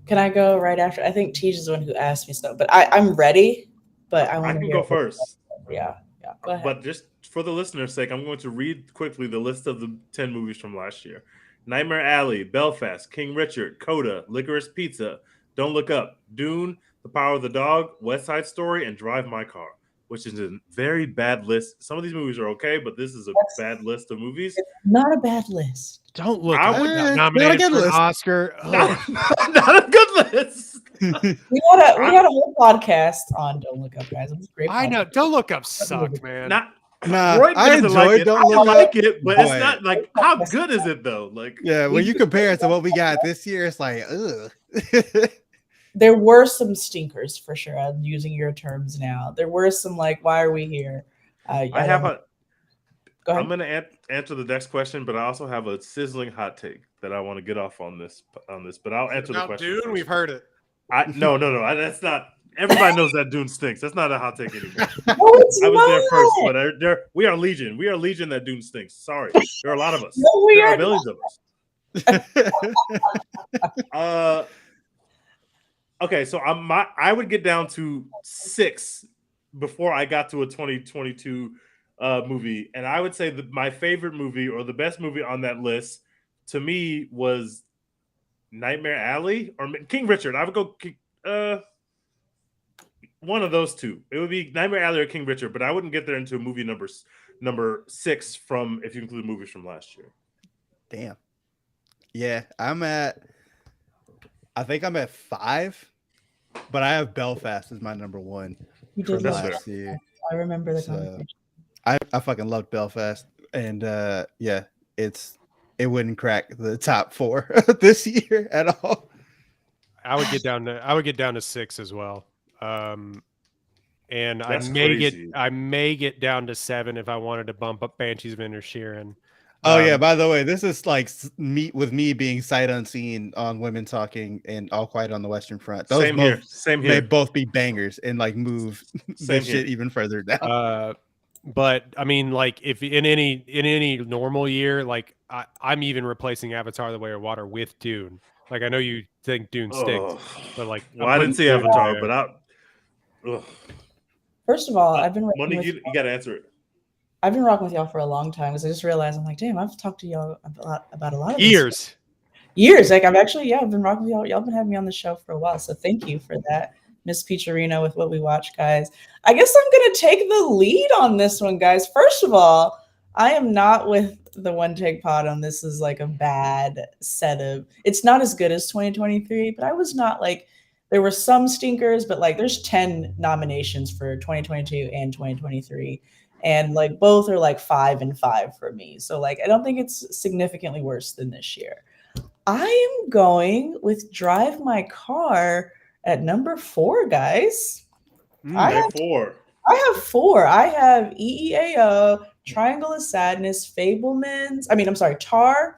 Can I go right after? I think Tej is the one who asked me so, but I'm ready. But I can go first. Yeah. Go ahead. But just for the listener's sake, I'm going to read quickly the list of the 10 movies from last year. Nightmare Alley, Belfast, King Richard, Coda, Licorice Pizza, Don't Look Up, Dune, The Power of the Dog, West Side Story, and Drive My Car, which is a very bad list. Some of these movies are okay, but this is a bad list of movies. It's not a bad list. Don't Look Up got nominated for an Oscar. Not a good list. we had a whole podcast on Don't Look Up, guys. It was a great. I know. Don't Look Up sucked, man. I enjoyed Don't Look Up. I like it, but it's not like, how good is it though? Like, yeah, when you compare it to what we got this year, it's like, ugh. There were some stinkers for sure. I'm using your terms now. There were some like, why are we here? I'm going to answer the next question, but I also have a sizzling hot take that I want to get off on this. But I'll answer the question. Dune, we've heard it. No. That's not. Everybody knows that Dune stinks. That's not a hot take anymore. No, I was there first, but we are legion. We are legion that Dune stinks. Sorry, there are a lot of us. No, there are millions of us. Okay, so I would get down to 6 before I got to a 2022 movie, and I would say that my favorite movie or the best movie on that list to me was Nightmare Alley or King Richard. I would go one of those two. It would be Nightmare Alley or King Richard, but I wouldn't get there into movie number 6 from if you include movies from last year. Damn. Yeah, I think I'm at 5, but I have Belfast as my number 1 from last year. I remember the conversation. I fucking loved Belfast, and yeah, it wouldn't crack the top 4 this year at all. I would get down to 6 as well. And That's I may get down to 7 if I wanted to bump up Banshees of Inisherin. Oh yeah, by the way, this is like me being sight unseen on Women Talking and All Quiet on the Western Front. Those Same here. They both be bangers and like move that shit even further down. But I mean, like if in any normal year, like I'm even replacing Avatar: The Way of Water with Dune. Like I know you think Dune stinks, but like I didn't see Avatar, but First of all, I've been you got to answer it. I've been rocking with y'all for a long time because I just realized I'm like, damn, I've talked to y'all about a lot of years. Like I've been rocking with y'all. Y'all been having me on the show for a while, so thank you for that, Miss Peacherino, with what we watch, guys. I guess I'm gonna take the lead on this one, guys. First of all, I am not with the One Take Pod on this is like a bad set of. It's not as good as 2023, but I was not like. There were some stinkers, but like there's 10 nominations for 2022 and 2023. And like both are like 5 and 5 for me. So like I don't think it's significantly worse than this year. I am going with Drive My Car at number 4, guys. I have 4. I have EEAO, Triangle of Sadness, Tar,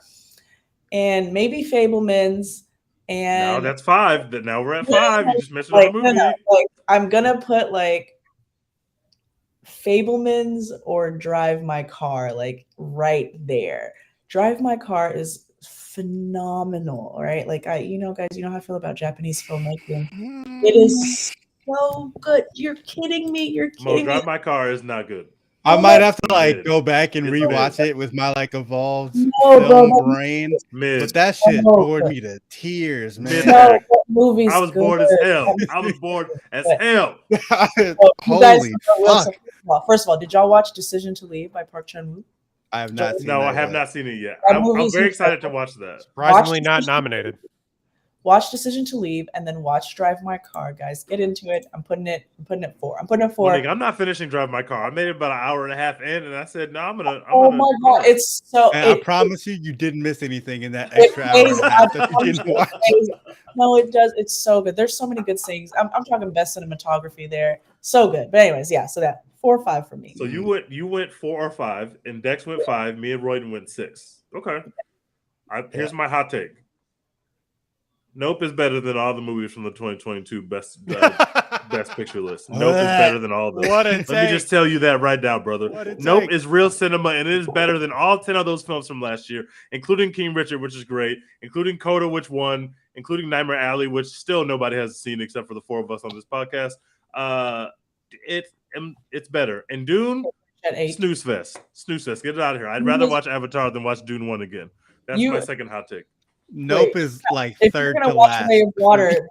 and maybe Fablemans. And now that's 5. Now we're at 5. You just mentioned a movie. Like I'm gonna put like Fablemans or Drive My Car, like right there. Drive My Car is phenomenal, right? Like guys, you know how I feel about Japanese filmmaking. It is so good. You're kidding me. Drive My Car is not good. I might have to like go back and rewatch it with my like evolved film brain. But that shit bored me to tears, man. I was bored as hell. Holy fuck. First of all, did y'all watch Decision to Leave by Park Chan-wook? I have not seen I have not seen it yet. I'm very excited to watch that. Surprisingly not nominated. watch Decision to Leave, and then watch Drive My Car. Guys, get into it. I'm putting it 4. I'm putting it 4. Monique, I'm not finishing Drive My Car. I made it about an hour and a half in, and I said, no, I'm gonna. My God, it's so. And I promise you didn't miss anything in that extra hour and a half that you didn't watch. No, it does. It's so good. There's so many good things. I'm talking best cinematography there. So good. But anyways, yeah. So that 4 or 5 for me. So you went 4 or 5, and Dex went 5. Me and Royden went 6. Okay. Here's my hot take. Nope is better than all the movies from the 2022 best picture list. Nope is better than all of them. Let me just tell you that right now, brother. Nope is real cinema, and it is better than all 10 of those films from last year, including King Richard, which is great, including Coda, which won, including Nightmare Alley, which still nobody has seen except for the 4 of us on this podcast. It's better. And Dune, snooze fest. Snooze fest. Get it out of here. I'd rather watch Avatar than watch Dune 1 again. That's my second hot take. Nope is like third to watch last. Way of Water,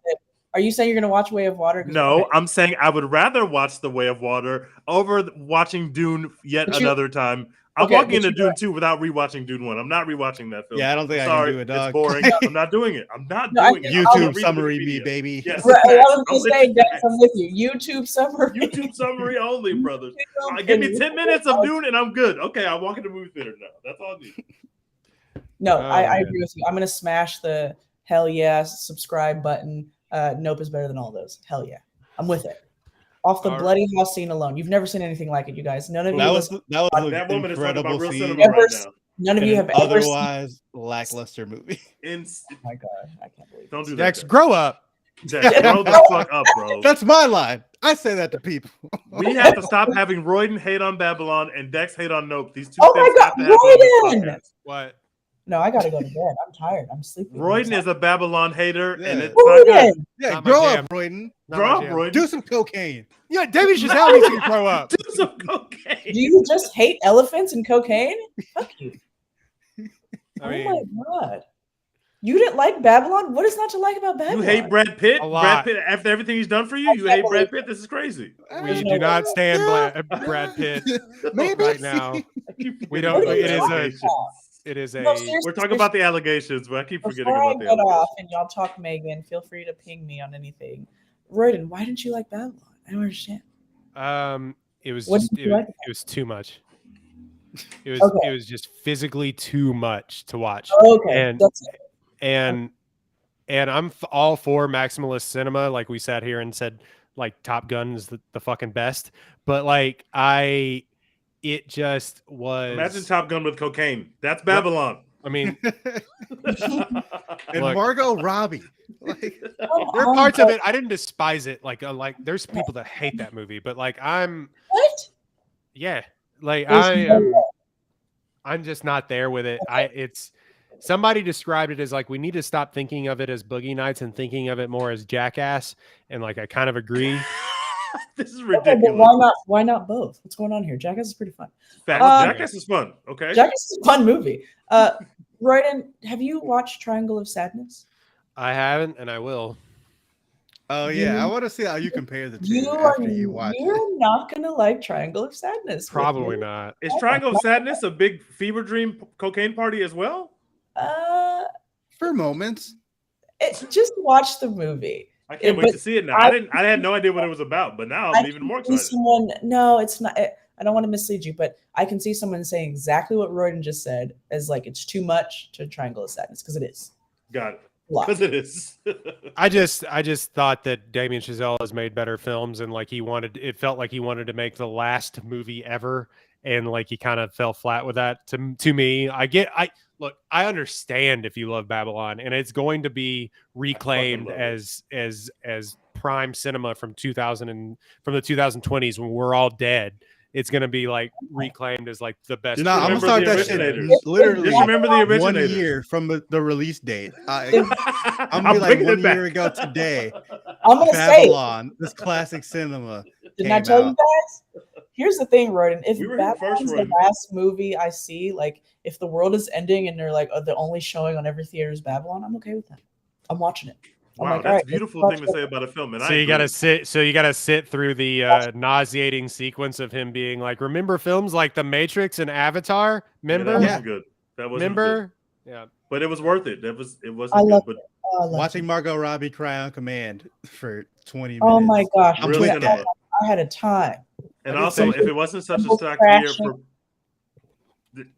are you saying you're going to watch Way of Water? No, I'm saying I would rather watch The Way of Water over watching Dune another time. I'm walking into Dune 2 without rewatching Dune 1. I'm not rewatching that film. Yeah, I don't think I can do it, dog. It's boring. I'm not doing it. I'm not doing it. YouTube summary me, baby. Yes, I was going to say, Dex, I'm with you. YouTube summary. YouTube summary only, brothers. Give me 10 minutes of Dune and I'm good. Okay, I'll walk into the movie theater now. That's all I need. No, I agree with you. I'm going to smash the hell yeah subscribe button. Nope is better than all those. Hell yeah. I'm with it. Off the bloody house scene alone. You've never seen anything like it, you guys. None of you. That woman is talking about real cinema right now. None of you have otherwise lackluster movie. Oh my God. I can't believe it. Don't do that. Dex, grow up. Dex, grow the fuck up, bro. That's my line. I say that to people. We have to stop having Royden hate on Babylon and Dex hate on Nope. These two things have to happen on this podcast. What? No, I gotta go to bed. I'm tired. I'm sleeping. Royden is a Babylon hater, and it's not good. Yeah, grow up, Royden. Grow up, Royden. Do some cocaine. Yeah, David Chazelle needs to grow up. Do some cocaine. Do you just hate elephants and cocaine? Fuck you. My God. You didn't like Babylon? What is not to like about Babylon? You hate Brad Pitt? A lot. Brad Pitt, after everything he's done for you, you hate Brad Pitt? This is crazy. We do not stand Brad Pitt right now. We don't. It is a. We're talking about the allegations, but I keep forgetting about the allegations. Off and y'all talk Megan. Feel free to ping me on anything. Royden, why didn't you like Babylon? I don't understand. It was just, it was too much. It was just physically too much to watch. Okay, and I'm all for maximalist cinema. Like we sat here and said, like Top Gun is the fucking best. But like it just was. Imagine Top Gun with cocaine. That's Babylon. I mean, and Margot Robbie. Like, there are parts of it I didn't despise it. Like there's people that hate that movie, but like I'm. What? Yeah, like I'm just not there with it. It's somebody described it as like we need to stop thinking of it as Boogie Nights and thinking of it more as Jackass, and like I kind of agree. This is ridiculous. But why not both? What's going on here? Jackass is pretty fun. Jackass is fun. Okay. Jackass is a fun movie. Royden, have you watched Triangle of Sadness? I haven't, and I will. Oh yeah, I want to see how you compare the two after you watch it. You're not gonna like Triangle of Sadness. Probably not. Is Triangle of Sadness a big fever dream cocaine party as well? For moments. Just watch the movie. I can't wait to see it now. I had no idea what it was about, but now I'm even more excited. No, it's not. I don't want to mislead you, but I can see someone saying exactly what Royden just said as like it's too much to Triangle of Sadness because it is. Got it. Because it is. I just thought that Damien Chazelle has made better films, and like it felt like he wanted to make the last movie ever, and like he kind of fell flat with that. To me, look, I understand if you love Babylon, and it's going to be reclaimed as prime cinema from the 2020s when we're all dead. It's going to be like reclaimed as like the best. No, I'm gonna start that shit literally. Just remember the originator. 1 year from the release date. I'm gonna be like 1 year ago today. I'm gonna Babylon, this classic cinema. Didn't I tell you guys? Here's the thing, Royden. If Babylon's the last movie I see, like if the world is ending and they're like the only showing on every theater is Babylon, I'm okay with that. I'm watching it. Wow, that's a beautiful thing to say about a film. And so you gotta sit through the nauseating sequence of him being like, remember films like The Matrix and Avatar? Remember? Yeah, that wasn't good. That wasn't good. Yeah. But it was worth it. It wasn't good. But watching Margot Robbie cry on command for 20 minutes. Oh my gosh! I'm Really with that. I had a time. And also, if it wasn't such a stacked year for,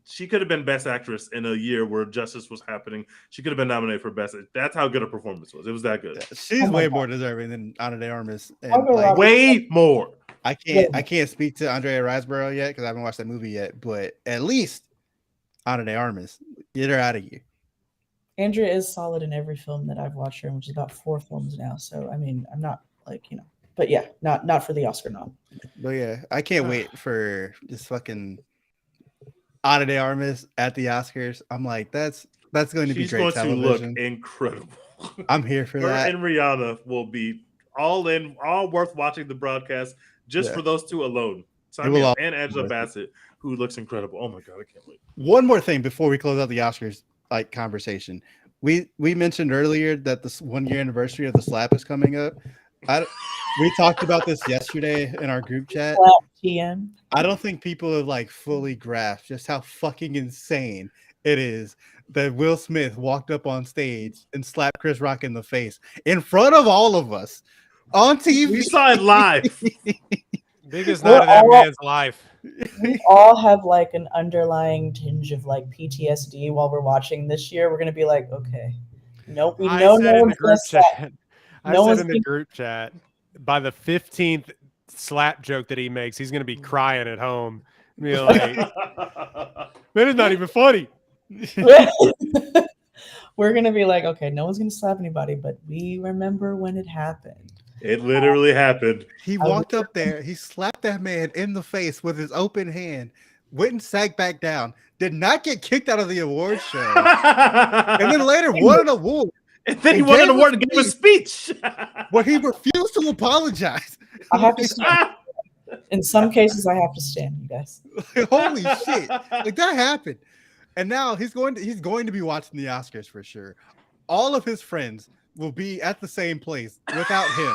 she could have been Best Actress in a year where justice was happening. She could have been nominated for Best. That's how good a performance was. It was that good. She's way more deserving than Ana de Armas. And like, way more. I can't speak to Andrea Riseborough yet because I haven't watched that movie yet. But at least Ana de Armas, get her out of here. Andrea is solid in every film that I've watched her in, which is about 4 films now. So I mean, I'm not like, you know, but yeah, not for the Oscar nom. But yeah, I can't wait for this fucking Ana de Armas at the Oscars. I'm like, that's going to be great television. She's going to look incredible. I'm here for that. Her and Rihanna will be all worth watching the broadcast just for those two alone. And Angela Bassett, who looks incredible. Oh my God, I can't wait. One more thing before we close out the Oscars conversation. We mentioned earlier that this 1-year anniversary of the slap is coming up. We talked about this yesterday in our group chat. I don't think people have like fully grasped just how fucking insane it is that Will Smith walked up on stage and slapped Chris Rock in the face in front of all of us on TV. We saw it live. Biggest night of that man's life. We all have like an underlying tinge of like PTSD while we're watching this year. We're gonna be like, okay, nope. We know no one's gonna slap. I said in the group chat, by the 15th slap joke that he makes, he's going to be crying at home. Be like, man, it's not even funny. We're going to be like, okay, no one's going to slap anybody, but we remember when it happened. It literally happened. He walked up there. He slapped that man in the face with his open hand, went and sat back down, did not get kicked out of the award show, and then later won an award. And then he won an award and gave a speech. But he refused to apologize. I have to stand. In some cases, I have to stand, you guys. Holy shit. Like, that happened. And now he's going to be watching the Oscars for sure. All of his friends will be at the same place without him.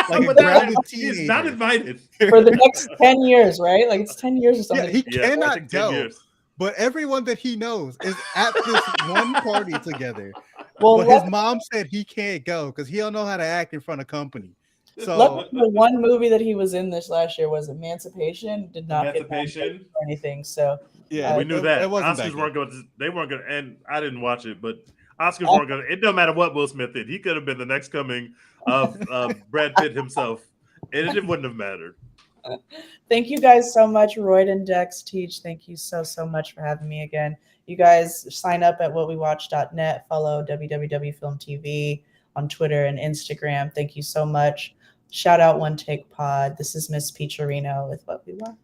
Like a grounded teenager. He's not invited. For the next 10 years, right? Like it's 10 years or something. Yeah, he cannot go. But everyone that he knows is at this one party together. Well, but his mom said he can't go because he don't know how to act in front of company. So the one movie that he was in this last year was Emancipation. Did not get nominated or anything. So yeah, we knew that. Oscars weren't going to. They weren't going to. And I didn't watch it, but Oscars weren't going to. It don't matter what Will Smith did. He could have been the next coming of Brad Pitt himself, and it wouldn't have mattered. Thank you guys so much, Royd and Dex Teach. Thank you so much for having me again. You guys sign up at whatwewatch.net. Follow WWW Film TV on Twitter and Instagram. Thank you so much. Shout out One Take Pod. This is Miss Peacherino with What We Watch.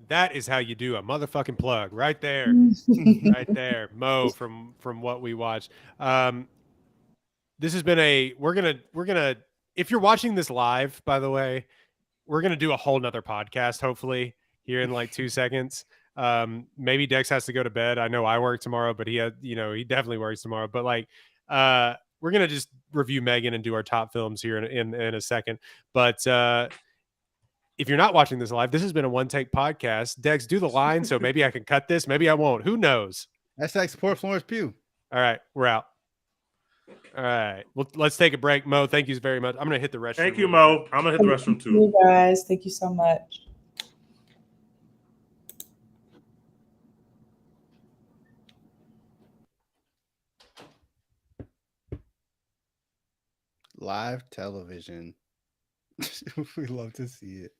That is how you do a motherfucking plug right there. Right there. Mo from What We Watch. This has been we're gonna if you're watching this live, by the way, we're gonna do a whole nother podcast, hopefully, here in like 2 seconds. Maybe Dex has to go to bed. I know I work tomorrow, but he definitely works tomorrow. But like, we're gonna just review M3GAN and do our top films here in a second. But if you're not watching this live, this has been a One Take podcast. Dex, do the line, so maybe I can cut this. Maybe I won't. Who knows? Hashtag support Florence Pugh. All right, we're out. All right, well, let's take a break. Mo, thank you very much. I'm gonna hit the restroom. Thank you, Mo. I'm gonna hit the restroom too. You guys, thank you so much. Live television. We love to see it.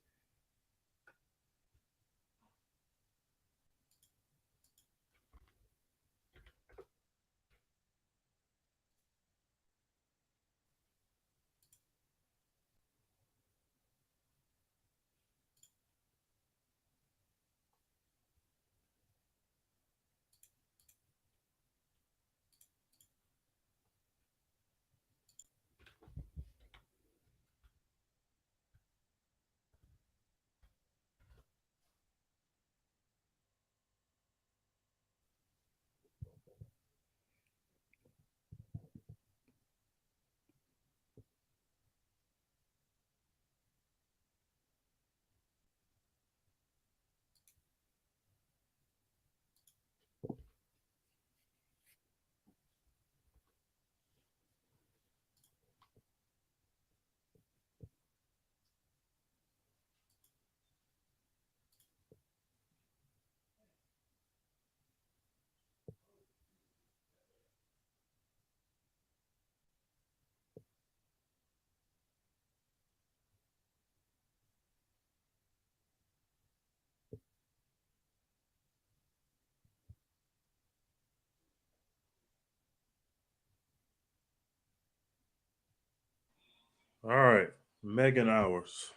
All right, M3GAN hours.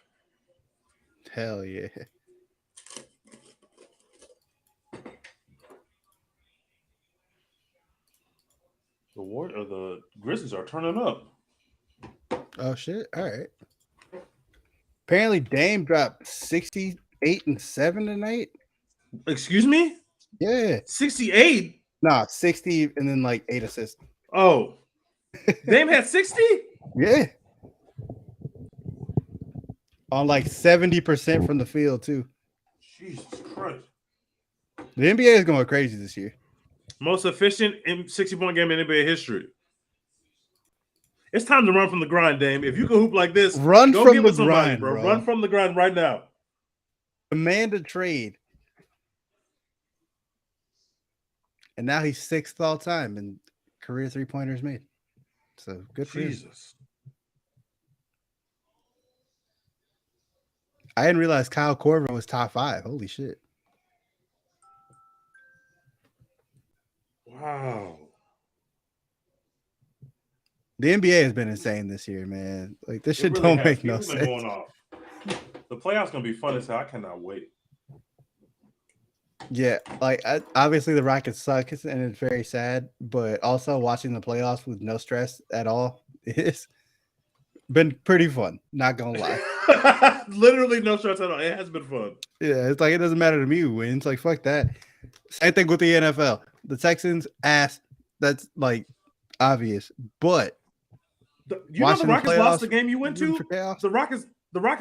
Hell yeah. The Grizzlies are turning up. Oh shit! All right. Apparently, Dame dropped 68 and 7 tonight. Excuse me? Yeah. 68? Nah, 60 and then like 8 assists. Oh. Dame had 60? Yeah. On like 70% from the field, too. Jesus Christ. The NBA is going crazy this year. Most efficient 60-point game in NBA history. It's time to run from the grind, Dame. If you can hoop like this, run go from get the with somebody, grind, bro. bro. Run from the grind right now. Demand a trade. And now he's 6th all time in career 3-pointers made. So good for him. Jesus. I didn't realize Kyle Korver was top 5. Holy shit. Wow. The NBA has been insane this year, man. Like this shit really don't has. make no Games been sense. going off. The playoffs gonna be fun as hell. I cannot wait. Yeah, like obviously the Rockets suck and it's very sad, but also watching the playoffs with no stress at all is been pretty fun. Not gonna lie. Literally no stress at all. It has been fun. Yeah, it's like it doesn't matter to me who wins. Like fuck that. Same thing with the NFL. The Texans ass. That's like obvious, but You know the Rockets lost the game you went to. The Rockets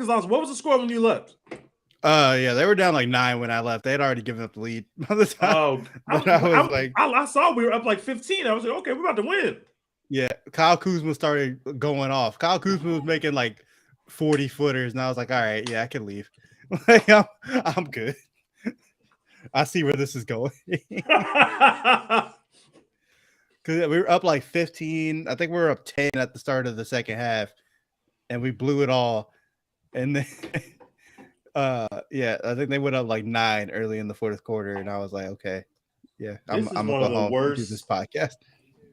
lost. What was the score when you left? Yeah, they were down like 9 when I left. They had already given up the lead by the time. Oh, I saw we were up like 15. I was like, okay, we're about to win. Yeah, Kyle Kuzma started going off. Kyle Kuzma was making like 40 footers, and I was like, all right, yeah, I can leave. Like, I'm good. I see where this is going. Because we were up like 15. I think we were up 10 at the start of the second half, and we blew it all. And then, yeah, I think they went up like 9 early in the fourth quarter, and I was like, okay, yeah, I'm gonna go home and do this podcast.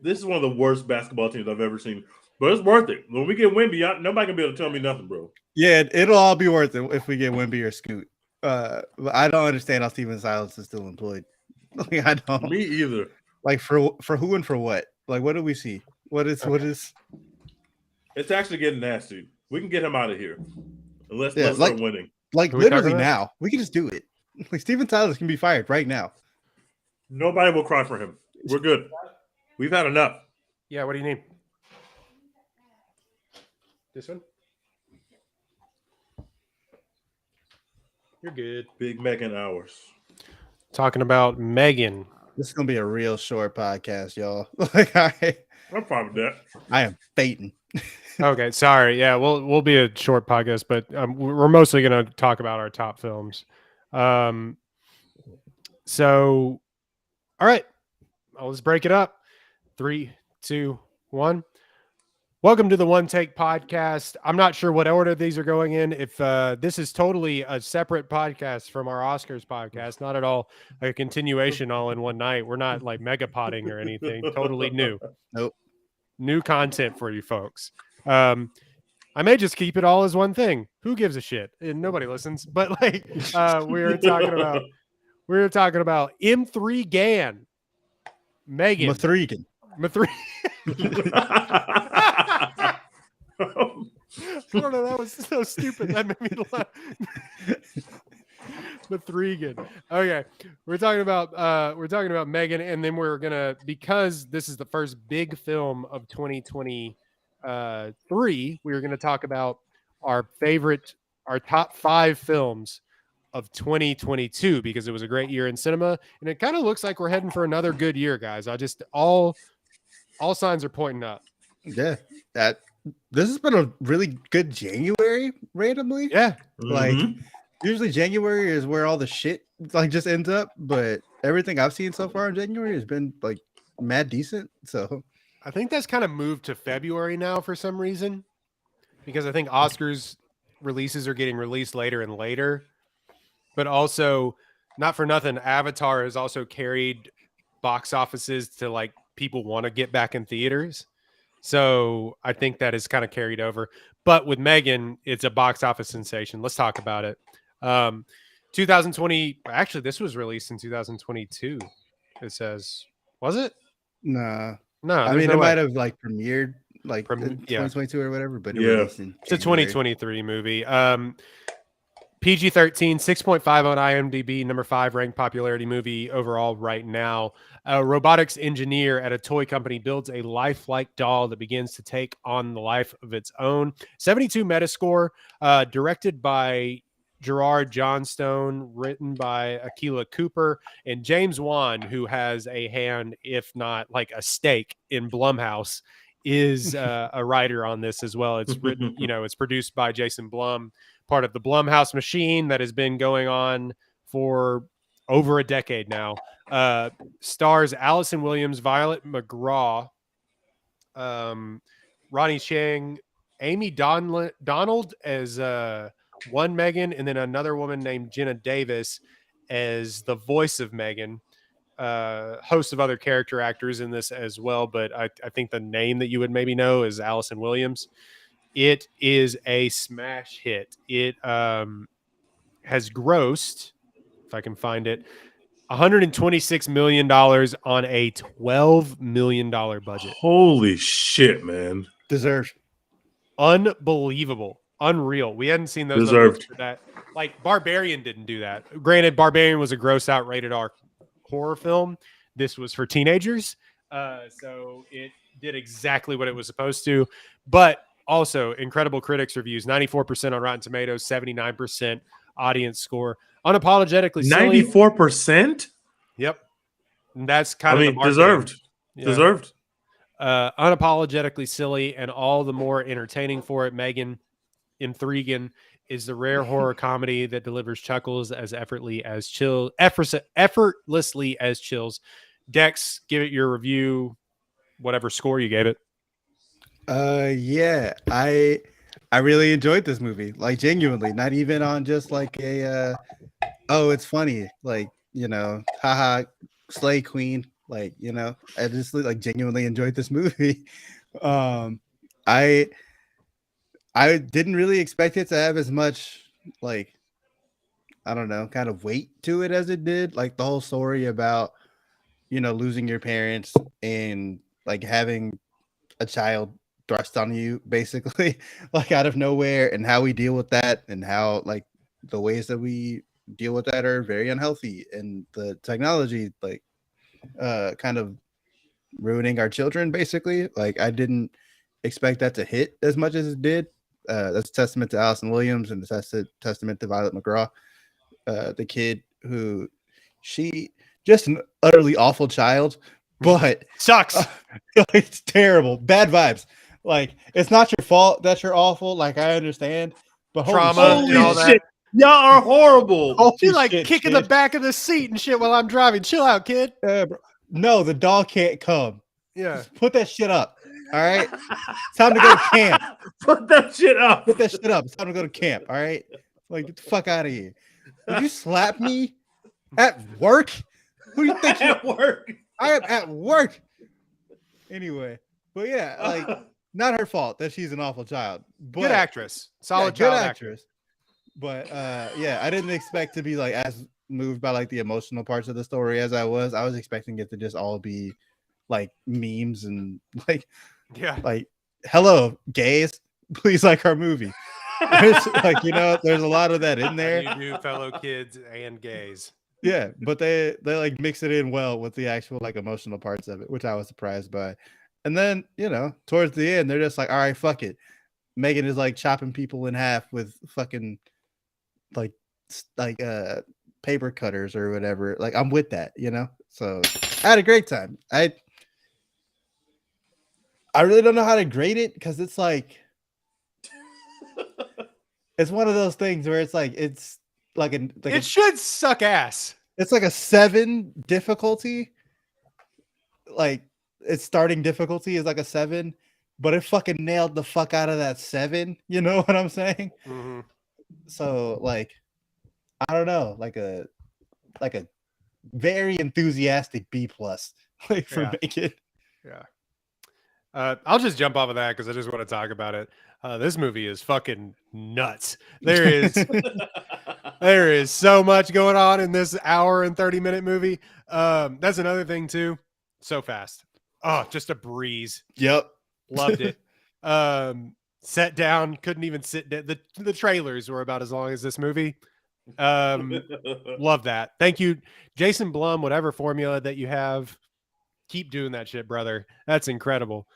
This is one of the worst basketball teams I've ever seen, but it's worth it. When we get Wemby, nobody can be able to tell me nothing, bro. Yeah, it'll all be worth it if we get Wemby or Scoot. But I don't understand how Steven Silas is still employed. Like, I don't. Me either. Like for who and for what? Like, what do we see? What is? It's actually getting nasty. We can get him out of here. Let's start winning. Like literally now, we can just do it. Like Steven Silas can be fired right now. Nobody will cry for him. We're good. We've had enough. Yeah, what do you need? This one? You're good. Big M3GAN hours. Talking about M3GAN. This is gonna be a real short podcast, y'all. Like I'm fine with that. I am fainting. Okay, sorry. Yeah, we'll be a short podcast, but we're mostly going to talk about our top films. So, all right, let's break it up. 3, 2, 1. Welcome to the One Take Podcast. I'm not sure what order these are going in. If this is totally a separate podcast from our Oscars podcast, not at all a continuation all in one night. We're not like mega potting or anything. Totally new. Nope. New content for you folks. I may just keep it all as one thing. Who gives a shit? And nobody listens. But like we're talking about M3GAN. M3GAN. I don't know. That was so stupid. That made me laugh. M3GAN. Okay, we're talking about M3GAN, and then we're gonna, because this is the first big film of 2023. We're gonna talk about our top 5 films of 2022 because it was a great year in cinema, and it kind of looks like we're heading for another good year, guys. All signs are pointing up. Yeah, this has been a really good January randomly. Yeah, like usually January is where all the shit like just ends up, but everything I've seen so far in January has been like mad decent. So I think that's kind of moved to February now for some reason, because I think Oscars releases are getting released later and later, but also not for nothing, Avatar has also carried box offices to like people want to get back in theaters. So I think that is kind of carried over. But with M3GAN, it's a box office sensation. Let's talk about it. 2020. Actually, this was released in 2022. It says, was it? Nah. No, I there's mean, no it way. might have like premiered like in Yeah. 2022 or whatever, but it Yeah. released in It's a January. 2023 movie. PG-13, 6.5 on IMDb, number 5 ranked popularity movie overall right now. A robotics engineer at a toy company builds a lifelike doll that begins to take on the life of its own. 72 Metascore, directed by Gerard Johnstone, written by Akilah Cooper, and James Wan, who has a hand, if not like a stake in Blumhouse, is a writer on this as well. It's written, it's produced by Jason Blum, part of the Blumhouse machine that has been going on for over a decade now. Stars Allison Williams, Violet McGraw, Ronnie Chang, Amy Donald as one M3GAN, and then another woman named Jenna Davis as the voice of M3GAN. Host of other character actors in this as well, but I think the name that you would maybe know is Allison Williams. It is a smash hit. It has grossed, if I can find it, $126 million on a $12 million budget. Holy shit, man. Deserved. Unbelievable. Unreal. We hadn't seen those Deserved. numbers for that. Like Barbarian didn't do that. Granted, Barbarian was a gross out rated R horror film. This was for teenagers. So it did exactly what it was supposed to. But also incredible critics reviews, 94% on Rotten Tomatoes, 79% audience score. Unapologetically silly. 94%? Yep. And that's kind of the marketing. Deserved. Yeah. Deserved. Unapologetically silly and all the more entertaining for it. M3GAN is the rare horror comedy that delivers chuckles as effortlessly as chills. Dex, give it your review, whatever score you gave it. Yeah, I really enjoyed this movie, like genuinely, not even on just like a oh, it's funny, like, haha, slay queen, like, I just like genuinely enjoyed this movie. I didn't really expect it to have as much, like, I don't know, kind of weight to it as it did. Like the whole story about, losing your parents and like having a child thrust on you, basically, like out of nowhere, and how we deal with that, and how like the ways that we deal with that are very unhealthy, and the technology like kind of ruining our children, basically. Like I didn't expect that to hit as much as it did. That's a testament to Allison Williams, and the testament to Violet McGraw, the kid who, she just an utterly awful child, but sucks. It's terrible, bad vibes. Like, it's not your fault that you're awful. Like, I understand, but trauma and all that. Y'all are horrible. She's like kicking the back of the seat and shit while I'm driving. Chill out, kid. No, the dog can't come. Yeah. Just put that shit up. All right. It's time to go to camp. Put that shit up. Put that shit up. It's time to go to camp. All right. Like, get the fuck out of here. Did you slap me at work? Who do you think at work? I am at work. Anyway, but yeah, like, not her fault that she's an awful child. But, good actress. Solid good child actress. But yeah, I didn't expect to be like as moved by like the emotional parts of the story as I was. I was expecting it to just all be like memes and like, like, hello, gays, please like our movie. Like, there's a lot of that in there. You do, fellow kids and gays. Yeah, but they like mix it in well with the actual like emotional parts of it, which I was surprised by. And then, towards the end, they're just like, all right, fuck it. M3GAN is like chopping people in half with fucking like paper cutters or whatever. Like, I'm with that, So I had a great time. I really don't know how to grade it, because it's like it's one of those things where it's like it should suck ass. It's like a 7 difficulty. Like, its starting difficulty is like a 7, but it fucking nailed the fuck out of that 7. You know what I'm saying? Mm-hmm. So like, I don't know, like a very enthusiastic B+, like, for M3GAN. Yeah. I'll just jump off of that because I just want to talk about it. This movie is fucking nuts. There is so much going on in this hour and 30-minute movie. That's another thing too. So fast. Oh, just a breeze. Yep. Loved it. Sat down, couldn't even sit down. The trailers were about as long as this movie. Love that. Thank you, Jason Blum, whatever formula that you have. Keep doing that shit, brother. That's incredible.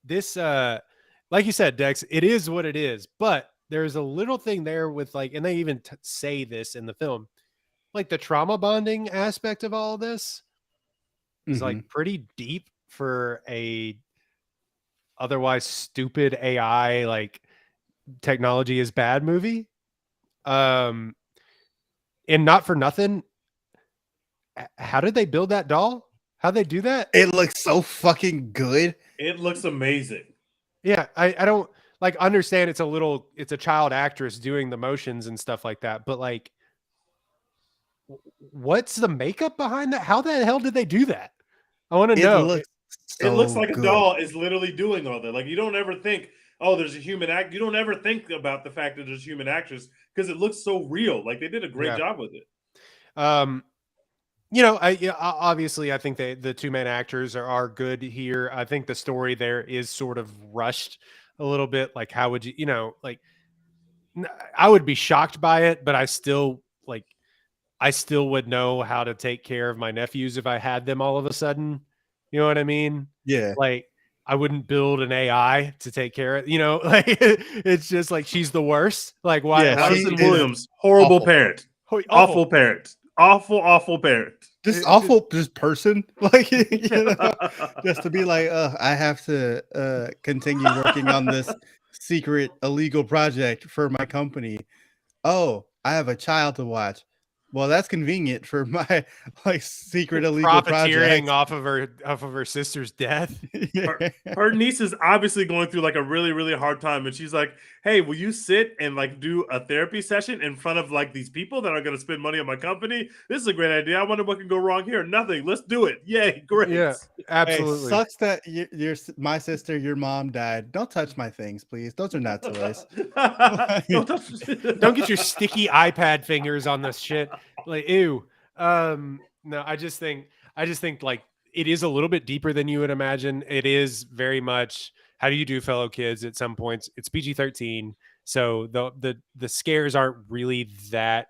This like you said, Dex, it is what it is, but there's a little thing there with like, and they even say this in the film, like the trauma bonding aspect of all of this is like pretty deep for a otherwise stupid AI, like technology is bad movie. And not for nothing, how did they build that doll? How'd they do that? It looks so fucking good. It looks amazing. Yeah, I don't like understand it's a child actress doing the motions and stuff like that, but like what's the makeup behind that? How the hell did they do that? I want to know. It looks like a doll is literally doing all that. Like you don't ever think, oh, there's a human act. You don't ever think about the fact that there's a human actress because it looks so real. Like they did a great job with it. You know, obviously I think the two main actors are good here. I think the story there is sort of rushed a little bit. Like, how would you know, like, I would be shocked by it, but I still would know how to take care of my nephews if I had them all of a sudden. You know what I mean? Yeah. Like, I wouldn't build an AI to take care of, you know, like it's just like she's the worst. Like, why? Yeah, Madison Williams, horrible awful. parent, awful parent, awful parent, just awful, just person. Like, you know, just to be like, I have to continue working on this secret illegal project for my company. Oh, I have a child to watch. Well, that's convenient for my like secret illegal profiteering project. off of her sister's death. Her niece is obviously going through like a really, really hard time, and she's like, "Hey, will you sit and like do a therapy session in front of like these people that are going to spend money on my company? This is a great idea. I wonder what can go wrong here. Nothing. Let's do it. Yay, great. Yeah, absolutely. Hey, sucks that my sister, your mom died. Don't touch my things, please. Those are not toys. Don't get your sticky iPad fingers on this shit. Like, ew. No, I just think like it is a little bit deeper than you would imagine. It is very much how do you do, fellow kids? At some points, it's PG-13, so the scares aren't really that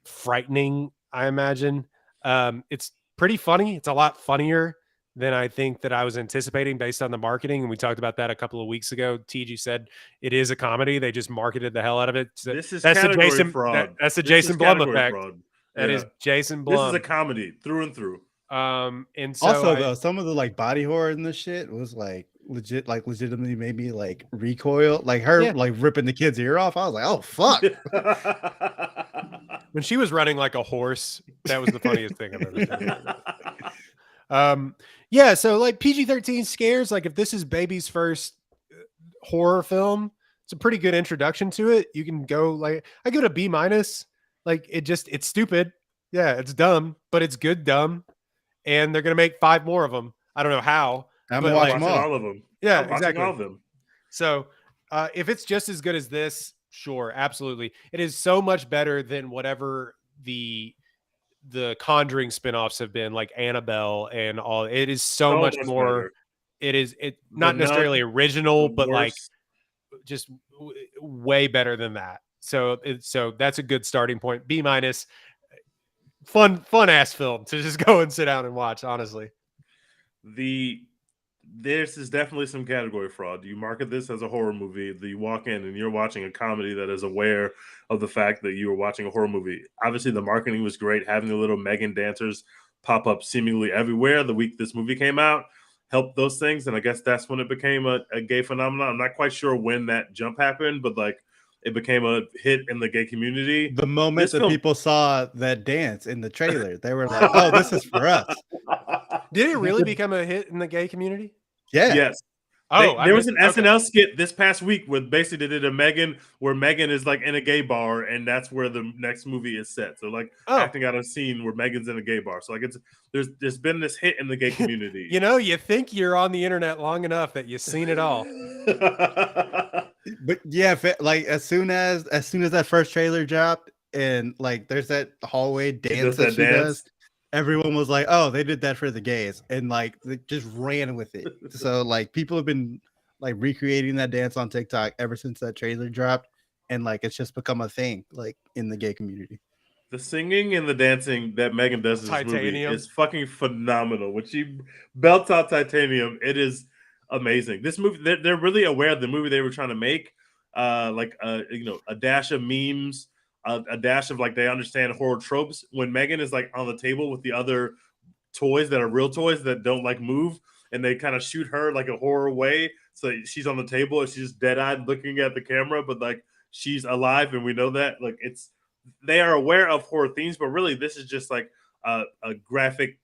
frightening. I imagine it's pretty funny. It's a lot funnier than I think that I was anticipating based on the marketing. And we talked about that a couple of weeks ago. TG said it is a comedy. They just marketed the hell out of it. So that's the Jason fraud. That's the Jason Blum effect. Fraud. That is Jason Blum. This is a comedy through and through. And so also though, some of the like body horror in this shit was like legitimately made me like recoil. Like her like ripping the kid's ear off. I was like, oh fuck. When she was running like a horse, that was the funniest thing I've ever seen. Yeah, so like PG-13 scares, like if this is baby's first horror film, it's a pretty good introduction to it. You can go like, I go to B-. Like it's stupid. Yeah, it's dumb, but it's good dumb. And they're gonna make 5 more of them. I don't know how. I'm watching all of them. Yeah, exactly. All of them. So if it's just as good as this, sure, absolutely. It is so much better than whatever the Conjuring spinoffs have been, like Annabelle and all. It is so much more better. It not necessarily original, but like just way better than that. So that's a good starting point. B-. Fun ass film to just go and sit down and watch, honestly. This is definitely some category fraud. You market this as a horror movie, you walk in and you're watching a comedy that is aware of the fact that you are watching a horror movie. Obviously, the marketing was great. Having the little M3GAN dancers pop up seemingly everywhere the week this movie came out helped those things. And I guess that's when it became a gay phenomenon. I'm not quite sure when that jump happened, but like it became a hit in the gay community. The moment that people saw that dance in the trailer, they were like, oh, this is for us. Did it really become a hit in the gay community? Yeah. Yes. There was an SNL skit this past week where basically they did a M3GAN where M3GAN is like in a gay bar, and that's where the next movie is set. So like acting out a scene where M3GAN's in a gay bar. So like there's been this hit in the gay community. You think you're on the internet long enough that you've seen it all. But yeah, like as soon as that first trailer dropped, and like there's that hallway dance that she does. Everyone was like, "Oh, they did that for the gays," and like they just ran with it. So like people have been like recreating that dance on TikTok ever since that trailer dropped, and like it's just become a thing like in the gay community. The singing and the dancing that M3GAN does in this movie is fucking phenomenal. When she belts out Titanium, it is amazing. This movie, they're really aware of the movie they were trying to make, a dash of memes. A dash of like they understand horror tropes. When M3GAN is like on the table with the other toys that are real toys that don't like move, and they kind of shoot her like a horror way, so she's on the table and she's just dead-eyed looking at the camera, but like she's alive, and we know that like they are aware of horror themes, but really this is just like a graphic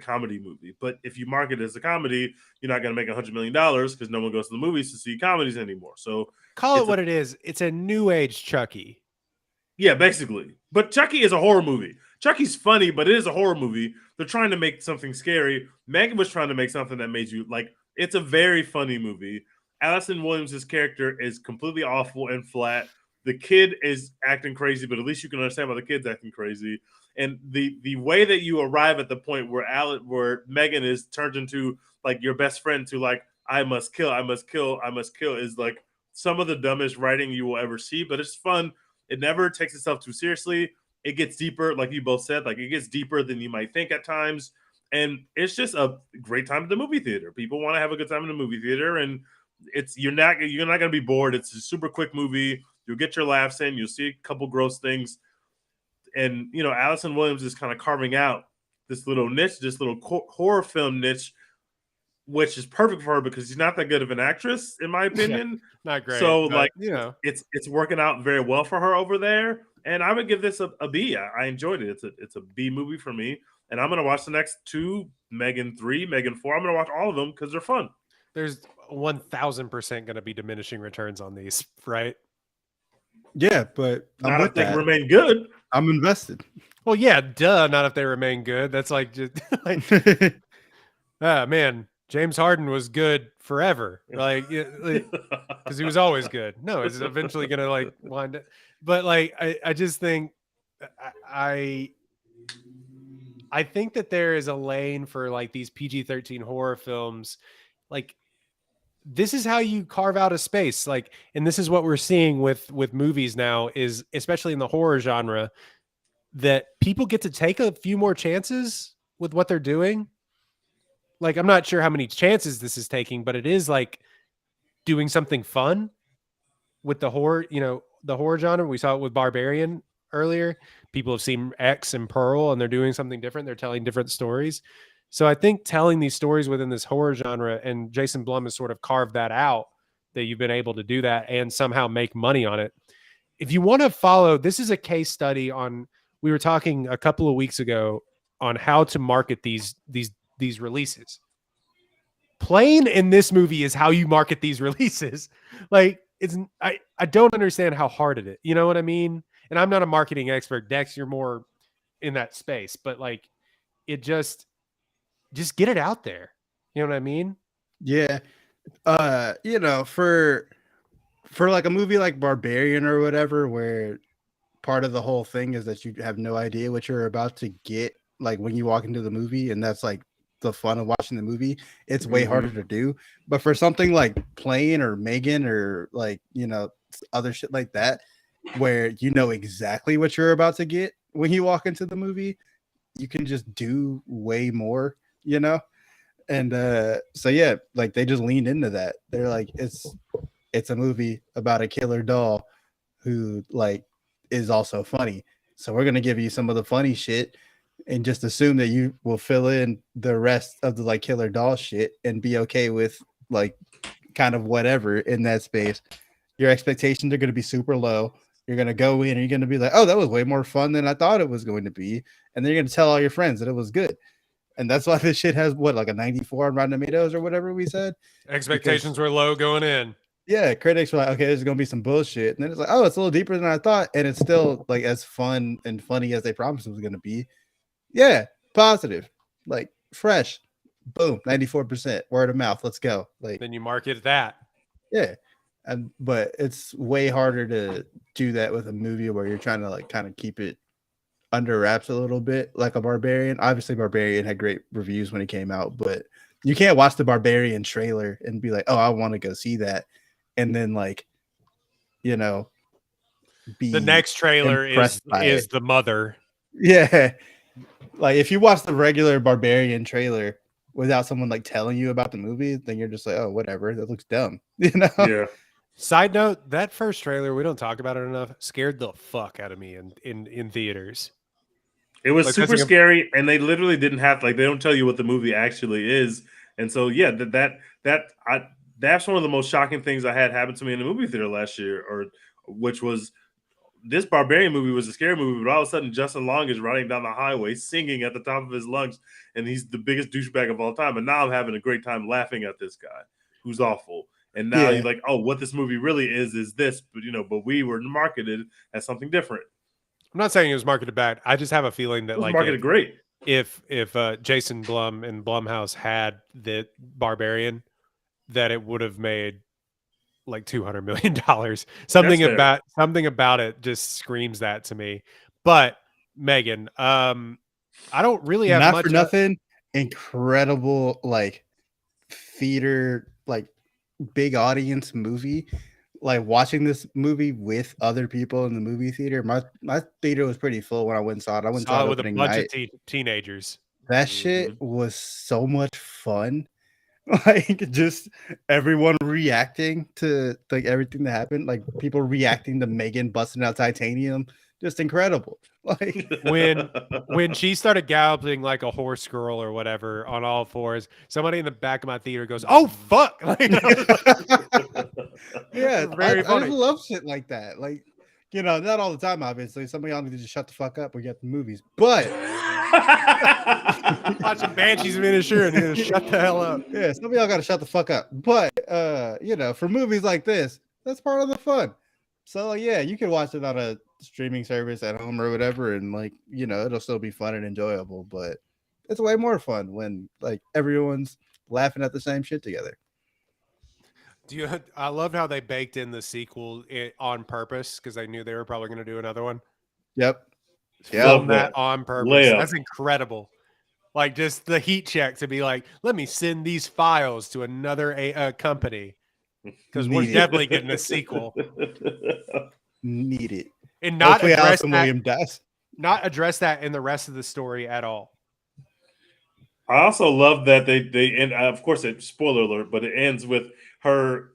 comedy movie. But if you market it as a comedy, you're not going to make $100 million because no one goes to the movies to see comedies anymore. So call it what it is. It's a new age Chucky. Yeah, basically. But Chucky is a horror movie. Chucky's funny, but it is a horror movie. They're trying to make something scary. M3GAN was trying to make something that made you like. It's a very funny movie. Allison Williams' character is completely awful and flat. The kid is acting crazy, but at least you can understand why the kid's acting crazy. And the way that you arrive at the point where M3GAN is turned into like your best friend to like I must kill is like some of the dumbest writing you will ever see, but it's fun. It never takes itself too seriously. It gets deeper, like you both said, like it gets deeper than you might think at times. And it's just a great time at the movie theater. People want to have a good time in the movie theater, and you're not going to be bored. It's a super quick movie. You'll get your laughs in. You'll see a couple gross things. And, Allison Williams is kind of carving out this little niche, this little horror film niche, which is perfect for her because she's not that good of an actress, in my opinion. Yeah, not great. So, it's working out very well for her over there. And I would give this a B. I enjoyed it. It's a B movie for me. And I'm going to watch the next two, M3GAN 3, M3GAN 4. I'm going to watch all of them because they're fun. There's 1,000% going to be diminishing returns on these, right? Yeah, but not if they remain good. I'm invested. Well, yeah, duh. Not if they remain good. That's like just like, man. James Harden was good forever, like because he was always good. No, it's eventually gonna like wind up. But like, I just think I think that there is a lane for like these PG-13 horror films. Like, this is how you carve out a space. Like, and this is what we're seeing with movies now, is especially in the horror genre, that people get to take a few more chances with what they're doing. Like, I'm not sure how many chances this is taking, but it is like doing something fun with the horror, the horror genre. We saw it with Barbarian earlier. People have seen X and Pearl, and they're doing something different. They're telling different stories. So I think telling these stories within this horror genre, and Jason Blum has sort of carved that out, that you've been able to do that and somehow make money on it. If you want to follow, this is a case study on, we were talking a couple of weeks ago on how to market these releases. Playing in this movie is how you market these releases. Like, I don't understand how hard it is. You know what I mean? And I'm not a marketing expert. Dex, you're more in that space, but like, it just get it out there. You know what I mean? Yeah. For like a movie like Barbarian or whatever, where part of the whole thing is that you have no idea what you're about to get, like when you walk into the movie, and that's like the fun of watching the movie. It's way harder to do. But for something like Plane or M3GAN or like, other shit like that, where you know exactly what you're about to get when you walk into the movie, you can just do way more, And so yeah, like they just leaned into that. They're like, it's a movie about a killer doll who like is also funny. So we're gonna give you some of the funny shit and just assume that you will fill in the rest of the like killer doll shit and be okay with like kind of whatever in that space. Your expectations are going to be super low. You're going to go in and you're going to be like, oh, that was way more fun than I thought it was going to be. And then you're going to tell all your friends that it was good. And that's why this shit has what, like a 94 on Rotten Tomatoes or whatever we said. Expectations were low going in. Yeah, critics were like, okay, this is gonna be some bullshit. And then it's like, oh, it's a little deeper than I thought, and it's still like as fun and funny as they promised it was gonna be. Yeah, positive, like fresh. Boom, 94%. Word of mouth. Let's go. Like then you market that. Yeah. But it's way harder to do that with a movie where you're trying to like kind of keep it under wraps a little bit, like a Barbarian. Obviously, Barbarian had great reviews when it came out, but you can't watch the Barbarian trailer and be like, "Oh, I want to go see that," and then like, be the next trailer is the Mother. Yeah, like if you watch the regular Barbarian trailer without someone like telling you about the movie, then you're just like, "Oh, whatever. That looks dumb," Yeah. Side note, that first trailer, we don't talk about it enough, scared the fuck out of me in theaters. It was super scary, and they literally didn't have they don't tell you what the movie actually is. And so yeah, that's one of the most shocking things I had happen to me in the movie theater last year, which was this Barbarian movie was a scary movie, but all of a sudden Justin Long is riding down the highway singing at the top of his lungs, and he's the biggest douchebag of all time. And now I'm having a great time laughing at this guy who's awful. And now you're like, oh, what this movie really is this, but we were marketed as something different. I'm not saying it was marketed bad. I just have a feeling that it was marketed great. If Jason Blum and Blumhouse had the Barbarian, that it would have made like $200 million. Something about it just screams that to me. But Megan, I don't really have not for nothing. Incredible, like theater, like big audience movie. Like watching this movie with other people in the movie theater. My theater was pretty full when I went and saw it. I went and saw it with a bunch of teenagers. That shit was so much fun. Like just everyone reacting to like everything that happened, like people reacting to Megan busting out titanium, just incredible. Like when she started galloping like a horse girl or whatever on all fours, somebody in the back of my theater goes, "Oh fuck!" Yeah, I just love shit like that. Like, not all the time, obviously. Some of y'all need to just shut the fuck up. We get the movies, but watching Banshees of Inisherin, you gotta shut the hell up. Yeah, some of y'all gotta shut the fuck up. But for movies like this, that's part of the fun. So yeah, you can watch it on a streaming service at home or whatever, and it'll still be fun and enjoyable. But it's way more fun when like everyone's laughing at the same shit together. I loved how they baked in the sequel on purpose because they knew they were probably going to do another one. Yep. Film that on purpose. That's incredible. Like just the heat check to be like, let me send these files to another company because we're definitely getting a sequel. Need it. And not address that in the rest of the story at all. I also love that they end. Of course, spoiler alert, but it ends with her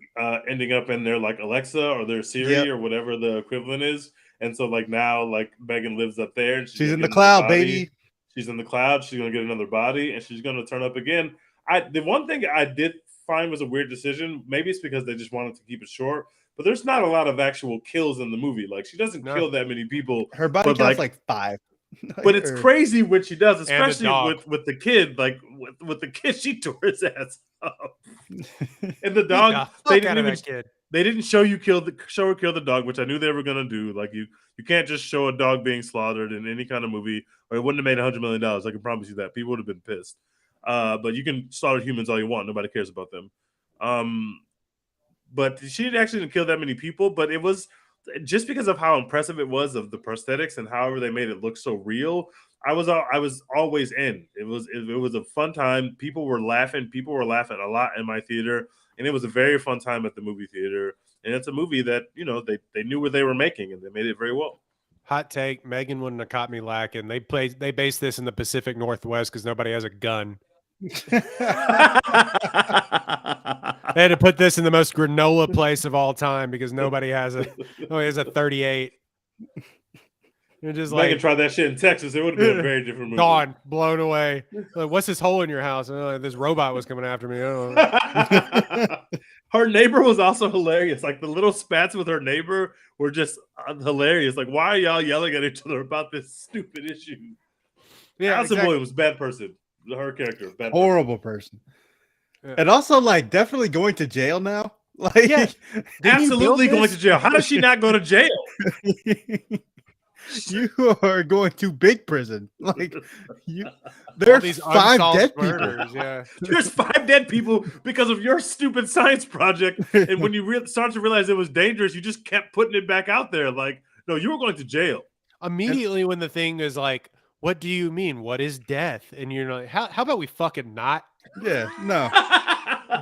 ending up in their like Alexa or their Siri or whatever the equivalent is. And so like now like Megan lives up there. And she's in the cloud, baby. She's in the cloud. She's gonna get another body, and she's gonna turn up again. The one thing I did find was a weird decision. Maybe it's because they just wanted to keep it short. But there's not a lot of actual kills in the movie. Like she doesn't kill that many people. Her body count's like 5. But it's crazy what she does, especially with the kid. Like with the kid, she tore his ass up. And the dog, they didn't show her kill the dog, which I knew they were gonna do. Like you can't just show a dog being slaughtered in any kind of movie, or it wouldn't have made $100 million. I can promise you that. People would have been pissed. But you can slaughter humans all you want. Nobody cares about them. But she actually didn't kill that many people. But it was just because of how impressive it was of the prosthetics and however they made it look so real. I was always in. It was a fun time. People were laughing. People were laughing a lot in my theater, and it was a very fun time at the movie theater. And it's a movie that they knew what they were making, and they made it very well. Hot take: Megan wouldn't have caught me lacking. They based this in the Pacific Northwest because nobody has a gun. They had to put this in the most granola place of all time because nobody has a 38. You're just Megan tried that shit in Texas. It would have been a very different movie. Gone, blown away. Like, what's this hole in your house? This robot was coming after me. Her neighbor was also hilarious. Like the little spats with her neighbor were just hilarious. Like, why are y'all yelling at each other about this stupid issue? Yeah, Allison Williams, bad person. her character. Bad horrible person. And also, like, definitely going to jail now. Like, Yeah. Absolutely going to jail. How does she not go to jail? You are going to big prison. Like, there's 5 dead murders, people. Yeah, there's 5 dead people because of your stupid science project. And when you start to realize it was dangerous, you just kept putting it back out there. Like, no, you were going to jail. Immediately when the thing is like, what do you mean? What is death? And you're like, how about we fucking not? Yeah, no.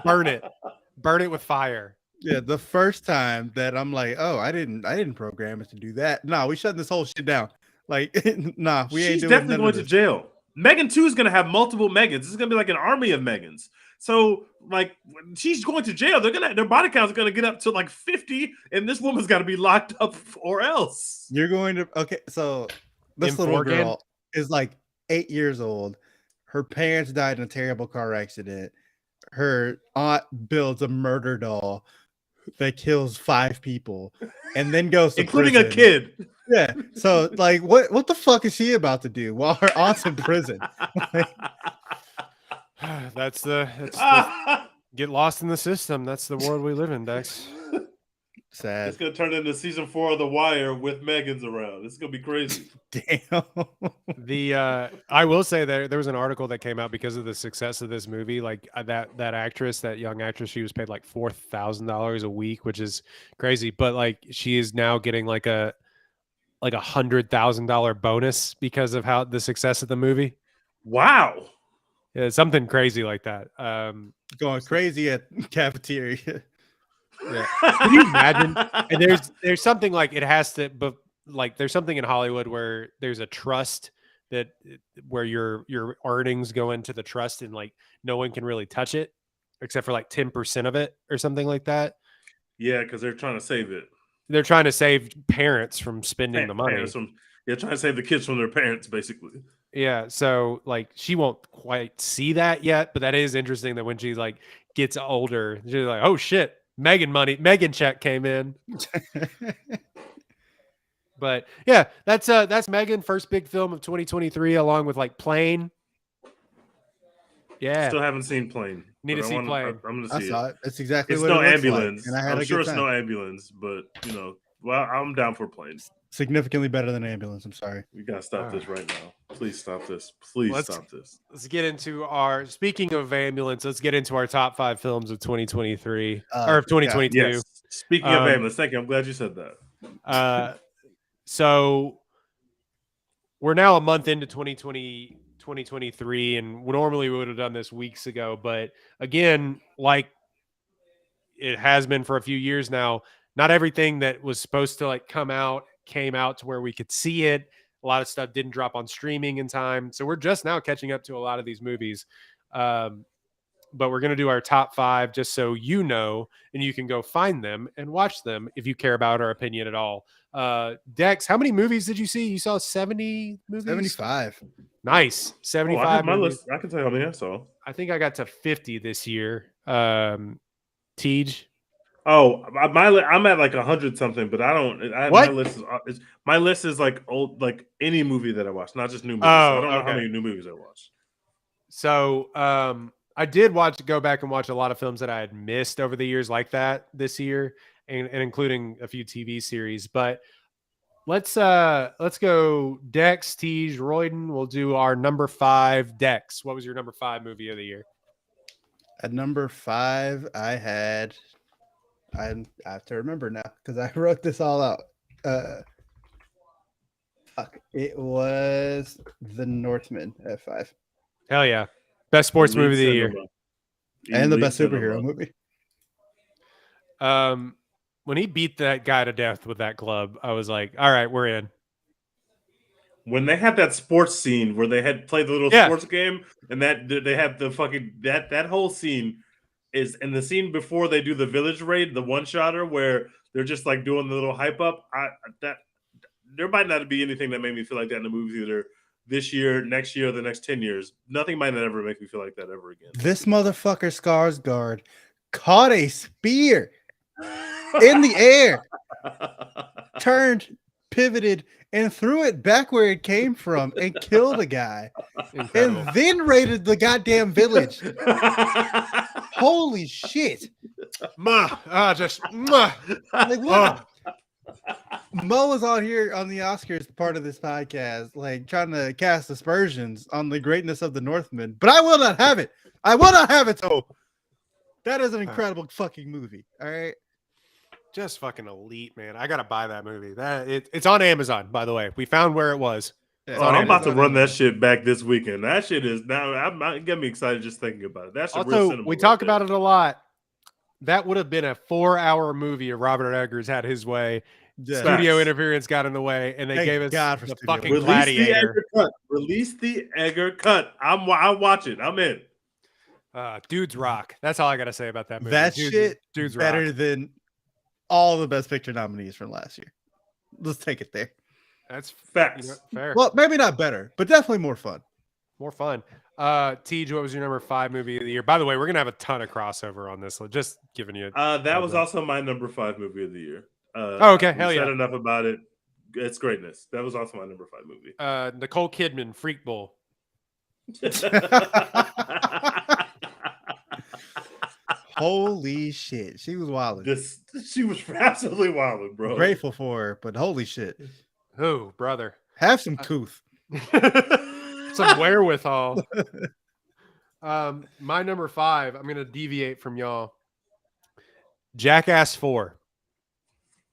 Burn it with fire. Yeah, the first time that I'm like, oh, I didn't program it to do that. No, we shutting this whole shit down. Like, nah, we ain't She's doing definitely none going of to this. jail. Megan 2 is going to have multiple Megans. This is going to be like an army of Megans. So, like, when she's going to jail, their body counts are going to get up to like 50, and this woman's got to be locked up or else. You're going to so this little girl is like 8 years old. Her parents died in a terrible car accident. Her aunt builds a murder doll that kills 5 people and then goes to including prison. A kid. Yeah. So, like, what the fuck is she about to do while her aunt's in prison? That's the get lost in the system. That's the world we live in, Dex. Sad. It's gonna turn into season 4 of The Wire with Megan's around. It's gonna be crazy. Damn. I will say there was an article that came out because of the success of this movie. Like that actress, that young actress, she was paid like $4,000 a week, which is crazy. But like she is now getting like a $100,000 bonus because of how the success of the movie. Wow. Yeah, something crazy like that. Going crazy at cafeteria. Yeah. Can you imagine? And there's something like it has to, but like there's something in Hollywood where there's a trust where your earnings go into the trust and like no one can really touch it except for like 10% of it or something like that. Yeah, because they're trying to save it. They're trying to save parents from spending the money. Trying to save the kids from their parents, basically. Yeah, so like she won't quite see that yet, but that is interesting that when she like gets older, she's like, oh shit. Megan check came in. But yeah, that's Megan, first big film of 2023, along with like Plane. Yeah, still haven't seen Plane. Need to see Plane. I'm gonna see it. It's exactly it's what no it looks ambulance. Like, and I had I'm a sure good it's time. no ambulance, but you know, well, I'm down for Plane. Significantly better than ambulance. I'm sorry. We gotta stop this right now. Please stop this. Please stop this. Let's get into speaking of ambulance, let's get into our top 5 films of 2023 or of 2022. Yes. Speaking of ambulance, thank you. I'm glad you said that. So we're now a month into 2023, and normally we would have done this weeks ago, but again, like it has been for a few years now, not everything that was supposed to like come out came out to where we could see it. A lot of stuff didn't drop on streaming in time. So we're just now catching up to a lot of these movies. But we're going to do our top 5 just so you know, and you can go find them and watch them if you care about our opinion at all. Dex, how many movies did you see? You saw 70 movies? 75. Nice. 75. I have my list. I can tell you how many I saw. I think I got to 50 this year. Tej? Oh, I'm at like 100 something, but I don't. My list is like old, like any movie that I watch, not just new movies. So I don't know how many new movies I watched. So I did go back and watch a lot of films that I had missed over the years like that this year, and including a few TV series. But let's go Dex, Tej, Royden. We'll do our number 5. Dex, what was your number 5 movie of the year? At number 5, I have to remember now because I wrote this all out. It was The Northman at 5. Hell yeah. Best sports movie of the year. And the best superhero movie. When he beat that guy to death with that club, I was like, all right, we're in. When they had that sports scene where they had played the little sports game, and that they have the fucking that whole scene is in the scene before they do the village raid, the one-shotter where they're just like doing the little hype up. There might not be anything that made me feel like that in the movie theater this year, next year, the next 10 years. Nothing might not ever make me feel like that ever again. This motherfucker Skarsgård caught a spear in the air, turned, pivoted, and threw it back where it came from and killed a guy. Incredible. And then raided the goddamn village. Holy shit. Just like, what? Mo was on here on the Oscars part of this podcast, like trying to cast aspersions on the greatness of the Northman, but I will not have it. I will not have it. So that is an incredible fucking movie. All right. Just fucking elite, man. I gotta buy that movie. It's on Amazon, by the way. We found where it was. I'm about to run that shit back this weekend. That shit is now. It got me excited just thinking about it. That's real cinema. We talk about it a lot. That would have been a 4-hour movie if Robert Eggers had his way. Yeah. Studio interference got in the way, and they gave us the fucking Gladiator. Release the Egger cut. I'll watch it. I'm in. Dudes rock. That's all I gotta say about that movie. That dudes better rock. Than all the Best Picture nominees from last year. Let's take it there. That's facts. Fair. Well, maybe not better, but definitely more fun. More fun. Tej, what was your number 5 movie of the year? By the way, we're gonna have a ton of crossover on this. Just giving you. That was also my number 5 movie of the year. Okay, hell yeah. Said enough about it. It's greatness. That was also my number 5 movie. Nicole Kidman, Freak Bowl. Holy shit, she was wilding. She was absolutely wilding, bro. Grateful for her, but holy shit. Oh, brother, have some couth, some wherewithal. My number 5. I'm gonna deviate from y'all. Jackass 4.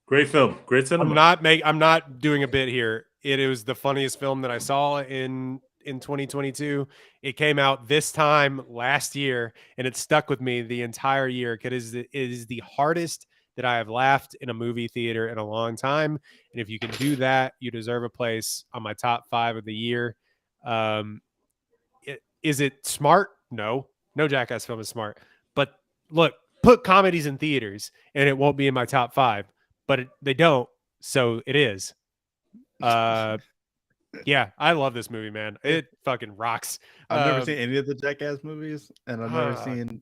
Great film, great cinema. I'm not doing a bit here. It was the funniest film that I saw in 2022. It came out this time last year, and it stuck with me the entire year. It is the hardest that I have laughed in a movie theater in a long time. And if you can do that, you deserve a place on my top 5 of the year. Is it smart? No Jackass film is smart. But look, put comedies in theaters, and it won't be in my top 5. But they don't, so it is. Yeah, I love this movie, man. It fucking rocks. I've never seen any of the Jackass movies, and I've never seen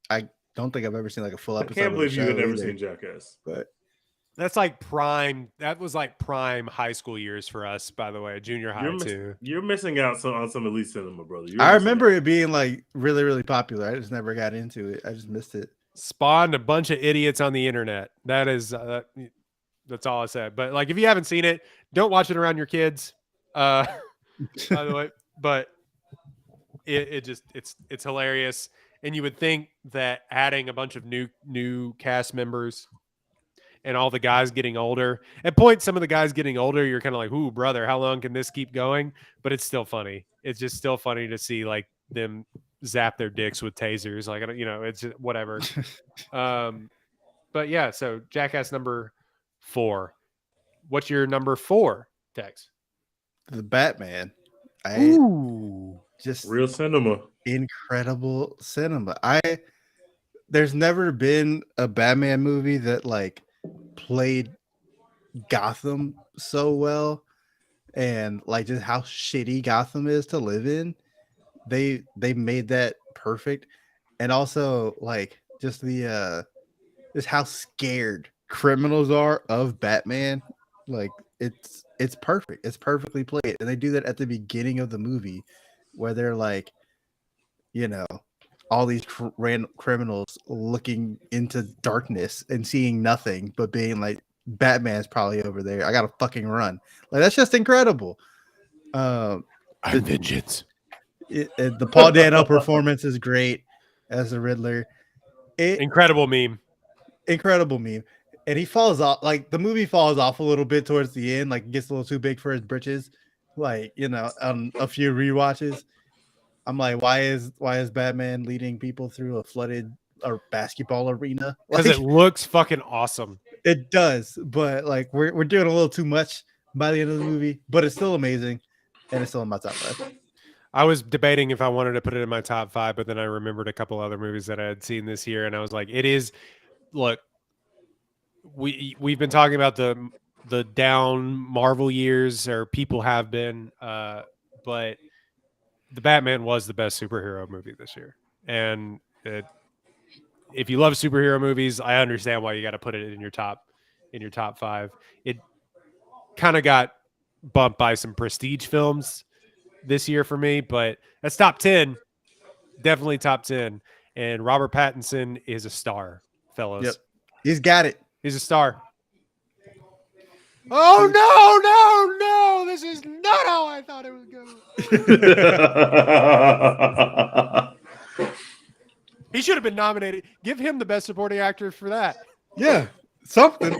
I don't think I've ever seen like a full episode. I can't believe you had never seen Jackass. But that's like prime. That was like prime high school years for us, by the way. Junior high too. You're missing out on some elite cinema, brother. I remember it being like really, really popular. I just never got into it. I just missed it. Spawned a bunch of idiots on the internet. That is that's all I said. But like, if you haven't seen it, don't watch it around your kids. By the way, but it's hilarious. And you would think that adding a bunch of new cast members and all the guys getting older, at points some of the guys getting older, you're kind of like, ooh, brother, how long can this keep going? But it's still funny. It's just still funny to see like them zap their dicks with tasers, like, you know, it's just whatever. But yeah, so Jackass number 4. What's your number 4, Tex? The Batman. Just real cinema. Incredible cinema. There's never been a Batman movie that like played Gotham so well, and like just how shitty Gotham is to live in. They made that perfect. And also like just just how scared criminals are of Batman. Like it's perfect. It's perfectly played. And they do that at the beginning of the movie where they're like, you know, all these random criminals looking into darkness and seeing nothing, but being like, Batman's probably over there. I gotta fucking run. Like, that's just incredible. I'm vengeance. The Paul Dano performance is great as the Riddler. Incredible meme. And he falls off, like the movie falls off a little bit towards the end, like gets a little too big for his britches. Like, you know, a few rewatches, I'm like, why is Batman leading people through a flooded basketball arena? Because it looks fucking awesome. It does, but like we're doing a little too much by the end of the movie, but it's still amazing, and it's still in my top 5. I was debating if I wanted to put it in my top 5, but then I remembered a couple other movies that I had seen this year, and I was like, it is. Look, we've been talking about the down Marvel years, or people have been, but the Batman was the best superhero movie this year. And if you love superhero movies, I understand why you got to put it in your top 5. It kind of got bumped by some prestige films this year for me, but that's top 10. Definitely top 10. And Robert Pattinson is a star, fellas. Yep. He's got it. He's a star. Oh, no. This is not how I thought it would go. He should have been nominated. Give him the best supporting actor for that. Yeah, something.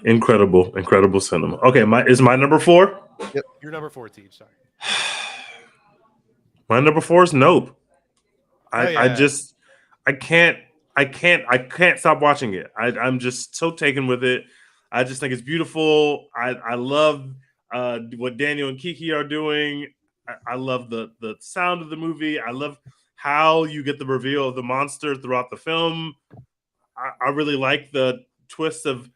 Incredible cinema. Okay, is my number 4? Yep. Your number 4, Teach. Sorry. My number 4 is Nope. I can't stop watching it. I'm just so taken with it. I just think it's beautiful. I love what Daniel and Kiki are doing. I love the sound of the movie. I love how you get the reveal of the monster throughout the film. I really like the twist of,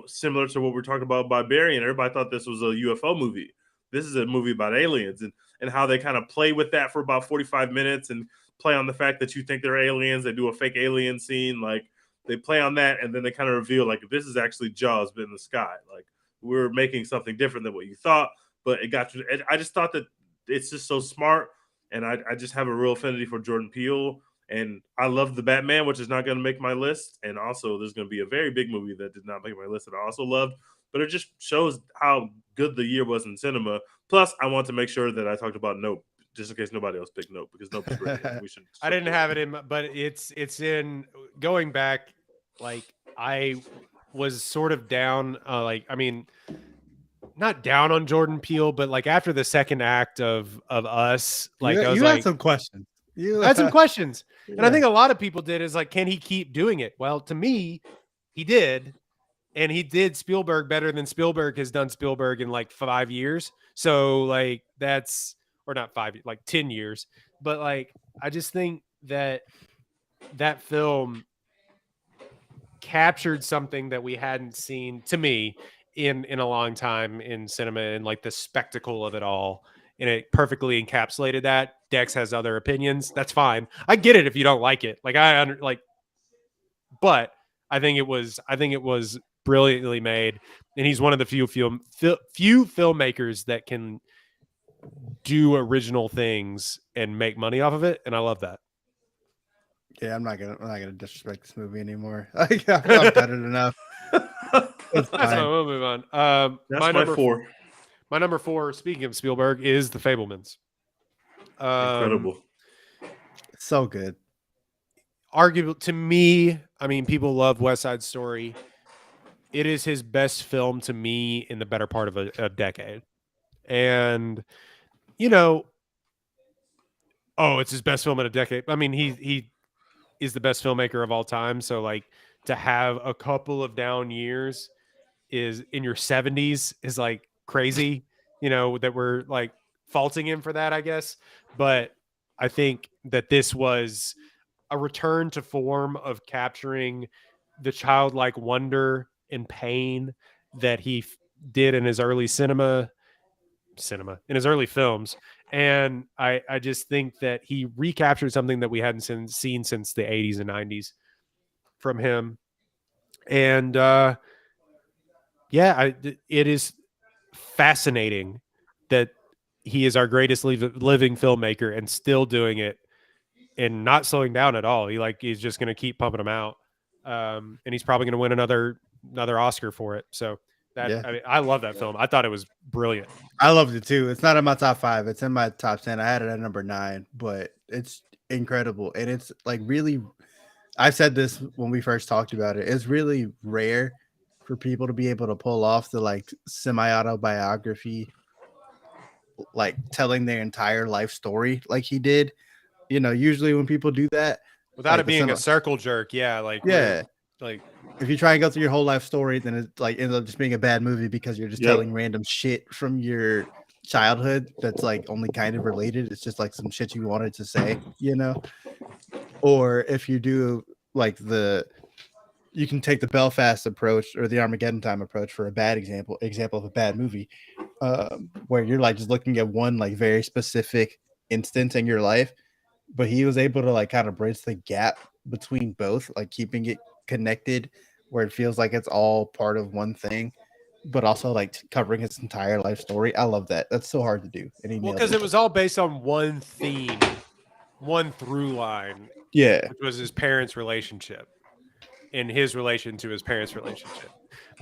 similar to what we're talking about Barbarian. Everybody thought this was a UFO movie. This is a movie about aliens and how they kind of play with that for about 45 minutes and play on the fact that you think they're aliens. They do a fake alien scene. Like, they play on that, and then they kind of reveal, like, this is actually Jaws, but in the sky. Like, we're making something different than what you thought, but it got you. I just thought that it's just so smart, and I just have a real affinity for Jordan Peele, and I love The Batman, which is not going to make my list, and also there's going to be a very big movie that did not make my list that I also loved, but it just shows how good the year was in cinema. Plus, I want to make sure that I talked about Nope, just in case nobody else picked Nope, because Nope is great. We should. I didn't have it in, but it's in going back. Like, I was sort of down, not down on Jordan Peele, but like after the second act of Us, like I was had some questions. I had some questions, and I think a lot of people did. Is like, can he keep doing it? Well, to me, he did, and he did Spielberg better than Spielberg has done Spielberg in like 5 years. So like that's, or not 5, like 10 years. But like, I just think that film captured something that we hadn't seen, to me, in a long time in cinema, and like the spectacle of it all, and it perfectly encapsulated that. Dex has other opinions. That's fine. I get it if you don't like it. Like, but I think it was brilliantly made, and he's one of the few filmmakers that can do original things and make money off of it, and I love that. Yeah, I'm not gonna disrespect this movie anymore. I've done it enough. That's fine. We'll move on. That's my number 4. My number 4, speaking of Spielberg, is The Fabelmans. Incredible. So good. Arguable to me. I mean, people love West Side Story. It is his best film to me in the better part of a decade. And, it's his best film in a decade. I mean, he is the best filmmaker of all time. So like, to have a couple of down years is in your 70s is like crazy, that we're like faulting him for that, I guess. But I think that this was a return to form of capturing the childlike wonder and pain that he did in his early in his early films. And I just think that he recaptured something that we hadn't seen since the 80s and 90s from him. And it is fascinating that he is our greatest living filmmaker and still doing it and not slowing down at all. He's just going to keep pumping them out. And he's probably going to win another Oscar for it. So I love that film. I thought it was brilliant. I loved it too. It's not in my top 5. It's in my top 10. I had it at number 9, but it's incredible. And it's like really, I said this when we first talked about it. It's really rare for people to be able to pull off the like semi-autobiography, like telling their entire life story like he did. Usually when people do that without it being a circle jerk, like if you try and go through your whole life story, then it like ends up just being a bad movie because you're just telling random shit from your childhood that's like only kind of related. It's just like some shit you wanted to say, or if you do like you can take the Belfast approach or the Armageddon Time approach for a bad example of a bad movie, where you're like just looking at one like very specific instance in your life, but he was able to like kind of bridge the gap between both, like keeping it connected where it feels like it's all part of one thing, but also like covering his entire life story. I love that. That's so hard to do. Well, because it was all based on one theme, one through line. Yeah, which was his parents' relationship and his relation to his parents' relationship.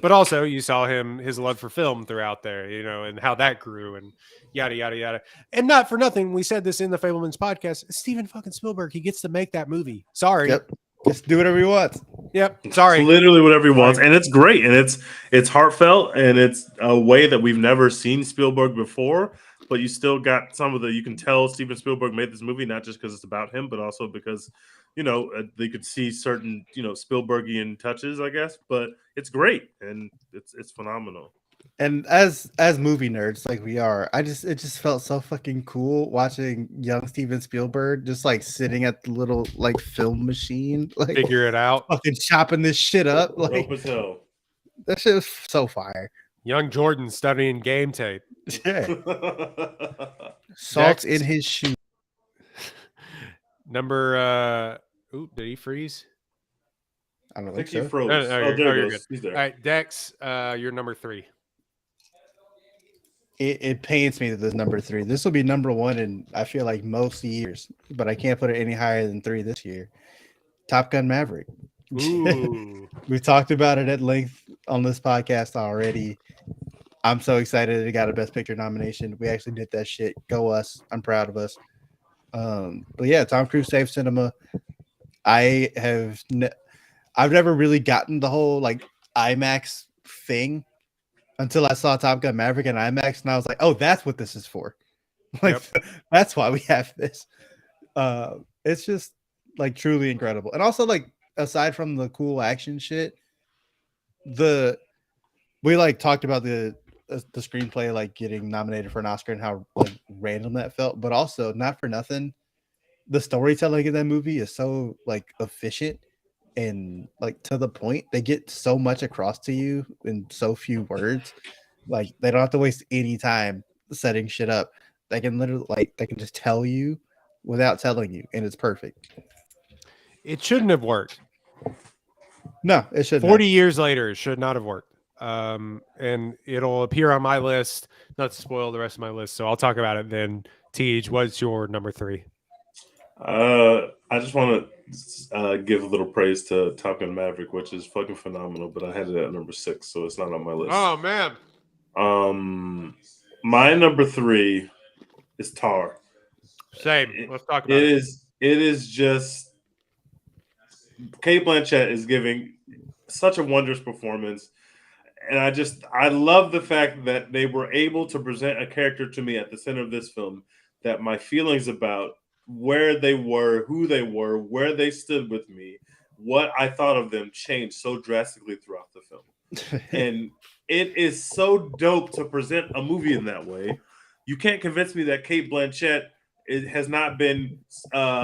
But also you saw his love for film throughout there, and how that grew and yada, yada, yada. And not for nothing, we said this in the Fablemans podcast, Steven fucking Spielberg, he gets to make that movie. Sorry. Yep. Just do whatever he wants. Yep. Sorry. It's literally whatever he wants. And it's great. And it's heartfelt. And it's a way that we've never seen Spielberg before. But you still got you can tell Steven Spielberg made this movie, not just because it's about him, but also because, they could see certain, Spielbergian touches, I guess. But it's great. And it's phenomenal. And as movie nerds like we are, it just felt so fucking cool watching young Steven Spielberg just like sitting at the little like film machine, like figure it out, fucking chopping this shit up. Like Dope as hell. That shit was so fire. Young Jordan studying game tape. Yeah. Salt in his shoe. Number did he freeze? I don't think so. he froze. You're good. He's there. All right, Dex, you're number 3. It pains me that this number 3. This will be number 1 in I feel like most years, but I can't put it any higher than 3 this year. Top Gun Maverick. Ooh. We've talked about it at length on this podcast already. I'm so excited it got a Best Picture nomination. We actually did that shit. Go us. I'm proud of us. But yeah, Tom Cruise saved cinema. I've never really gotten the whole like IMAX thing until I saw Top Gun Maverick in IMAX, and I was like, "Oh, that's what this is for." Like, that's why we have this. It's just like truly incredible, and also like aside from the cool action shit, we like talked about the screenplay like getting nominated for an Oscar and how like random that felt, but also not for nothing, the storytelling in that movie is so like efficient and like to the point. They get so much across to you in so few words. Like they don't have to waste any time setting shit up. They can literally they can just tell you without telling you, and it's perfect. It shouldn't have worked. No, it should. 40 years later, it should not have worked. And it'll appear on my list. Not to spoil the rest of my list, so I'll talk about it then. Tej, what's your number 3? I just want to give a little praise to Top Gun Maverick, which is fucking phenomenal. But I had it at number 6, so it's not on my list. Oh man. My number 3 is Tar. Same. Let's talk about it. It is just Cate Blanchett is giving such a wondrous performance. And I love the fact that they were able to present a character to me at the center of this film that my feelings about where they were, who they were, where they stood with me, what I thought of them changed so drastically throughout the film. And it is so dope to present a movie in that way. You can't convince me that Cate Blanchett has not been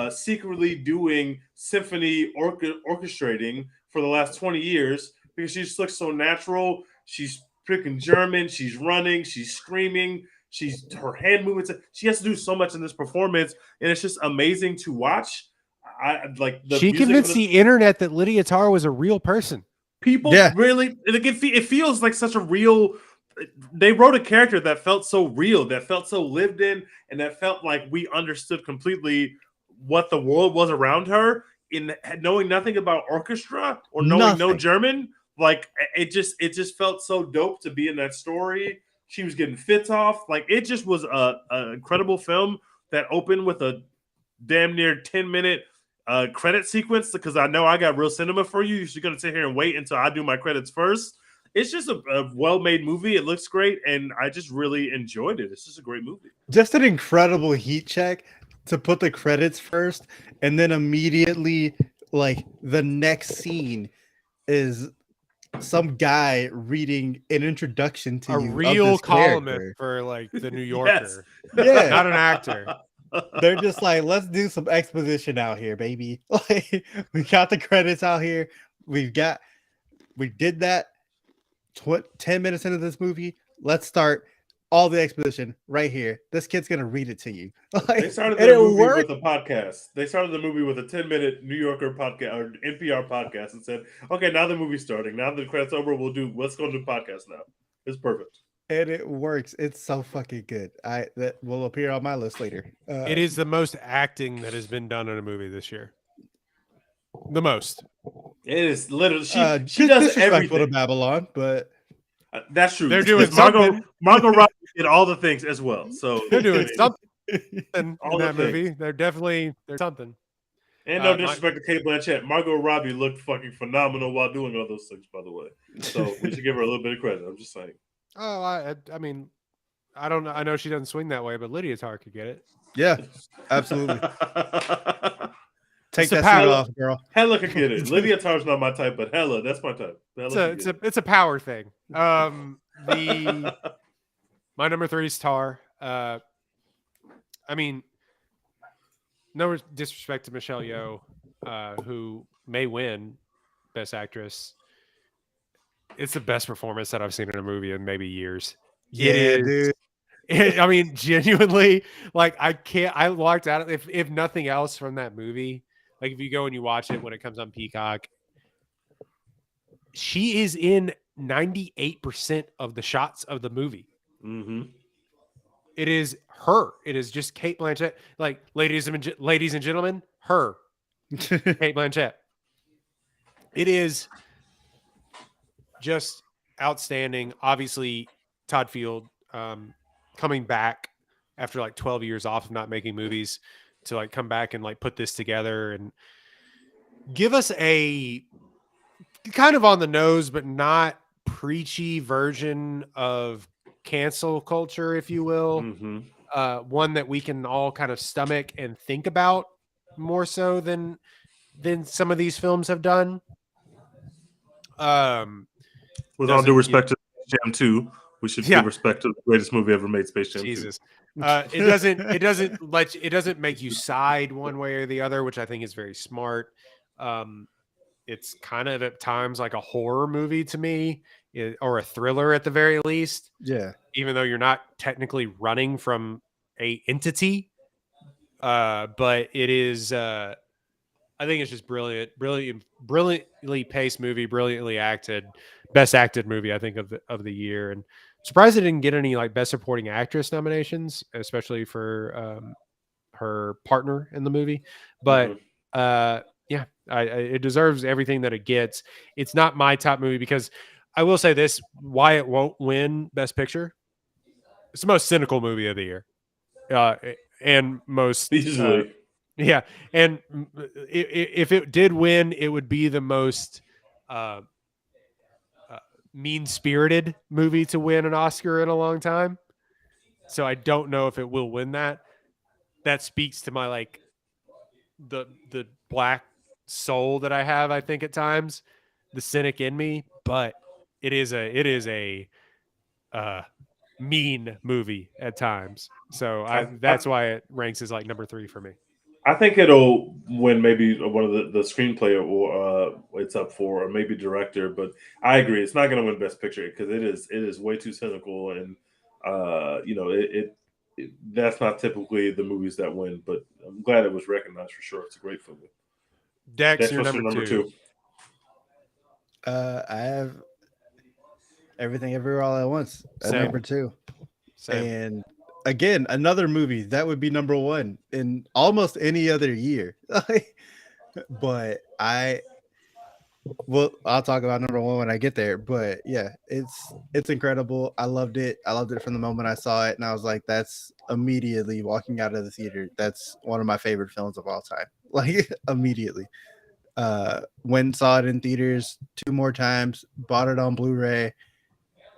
secretly doing symphony orchestrating for the last 20 years because she just looks so natural. She's freaking German. She's running. She's screaming. Her hand movements. She has to do so much in this performance, and it's just amazing to watch. She convinced the internet that Lydia Tarr was a real person. People really, it feels like such a real. They wrote a character that felt so real, that felt so lived in, and that felt like we understood completely what the world was around her. In knowing nothing about orchestra or knowing no German, like it just felt so dope to be in that story. She was getting fits off. Like it just was an incredible film that opened with a damn near 10-minute credit sequence because I know I got real cinema for you. You're going to sit here and wait until I do my credits first. It's just a well-made movie. It looks great, and I just really enjoyed it. It's just a great movie. Just an incredible heat check to put the credits first, and then immediately, like, the next scene is some guy reading an introduction to a you. A real columnist for, like, the New Yorker. Yeah. Not an actor. They're just like, let's do some exposition out here, baby. Like, we got the credits out here. We did that 10 minutes into this movie. Let's start all the exposition right here. This kid's gonna read it to you. Like, they started the movie with a podcast. They started the movie with a 10-minute New Yorker podcast or NPR podcast and said, okay, now the movie's starting. Now the credits over, let's go do podcast now. It's perfect. And it works. It's so fucking good. That will appear on my list later. It is the most acting that has been done in a movie this year. The most. It is literally she does does everything to Babylon, but that's true. They're doing something. Margot Robbie did all the things as well. So they're doing something in all that the movie. There's something. And no disrespect to Kate Blanchett, Margot Robbie looked fucking phenomenal while doing all those things, by the way. So we should give her a little bit of credit. I'm just saying. Oh, I mean, I don't know. I know she doesn't swing that way, but Lydia Tarr could get it. Yeah, absolutely. Take a that suit off, girl. Hella could get it. Lydia Tarr's not my type, but hella, that's my type. It's a power thing. My number 3 is Tar. I mean, no disrespect to Michelle Yeoh, who may win Best Actress. It's the best performance that I've seen in a movie in maybe years. Yeah, dude. I mean, genuinely, like I walked out if nothing else from that movie. Like if you go and you watch it when it comes on Peacock, she is in 98% of the shots of the movie. Mm-hmm. It is her. It is just Kate Blanchett. Like ladies and gentlemen, her Kate Blanchett. It is just outstanding. Obviously, Todd Field coming back after like 12 years off of not making movies to like come back and like put this together and give us a kind of on the nose, but not preachy version of cancel culture, if you will. Mm-hmm. One that we can all kind of stomach and think about more so than some of these films have done. With all due respect to Jam 2, we should give respect to the greatest movie ever made, Space Jam 2. It doesn't make you side one way or the other, which I think is very smart. It's kind of at times like a horror movie to me, or a thriller at the very least. Yeah. Even though you're not technically running from a entity, but it is. I think it's just brilliantly paced movie, brilliantly acted, best acted movie I think of the year, and surprised it didn't get any like best supporting actress nominations, especially for her partner in the movie. But it deserves everything that it gets. It's not my top movie because I will say this: why it won't win Best Picture. It's the most cynical movie of the year, and most easily. And if it did win, it would be the most mean-spirited movie to win an Oscar in a long time. So I don't know if it will win that. That speaks to my like the black soul that I have, I think at times, the cynic in me, but it is a mean movie at times. So that's why it ranks as like number 3 for me. I think it'll win maybe one of the screenplay or it's up for, or maybe director. But I agree, it's not going to win Best Picture because it is way too cynical, and that's not typically the movies that win. But I'm glad it was recognized for sure. It's a great film. Dex, you're number 2. I have Everything Everywhere All at Once at number 2. Same. And again, another movie that would be number 1 in almost any other year. But I'll talk about number 1 when I get there. But yeah, it's incredible. I loved it. I loved it from the moment I saw it, and I was like, that's immediately walking out of the theater. That's one of my favorite films of all time. Like immediately. Went and saw it in theaters 2 more times. Bought it on Blu-ray.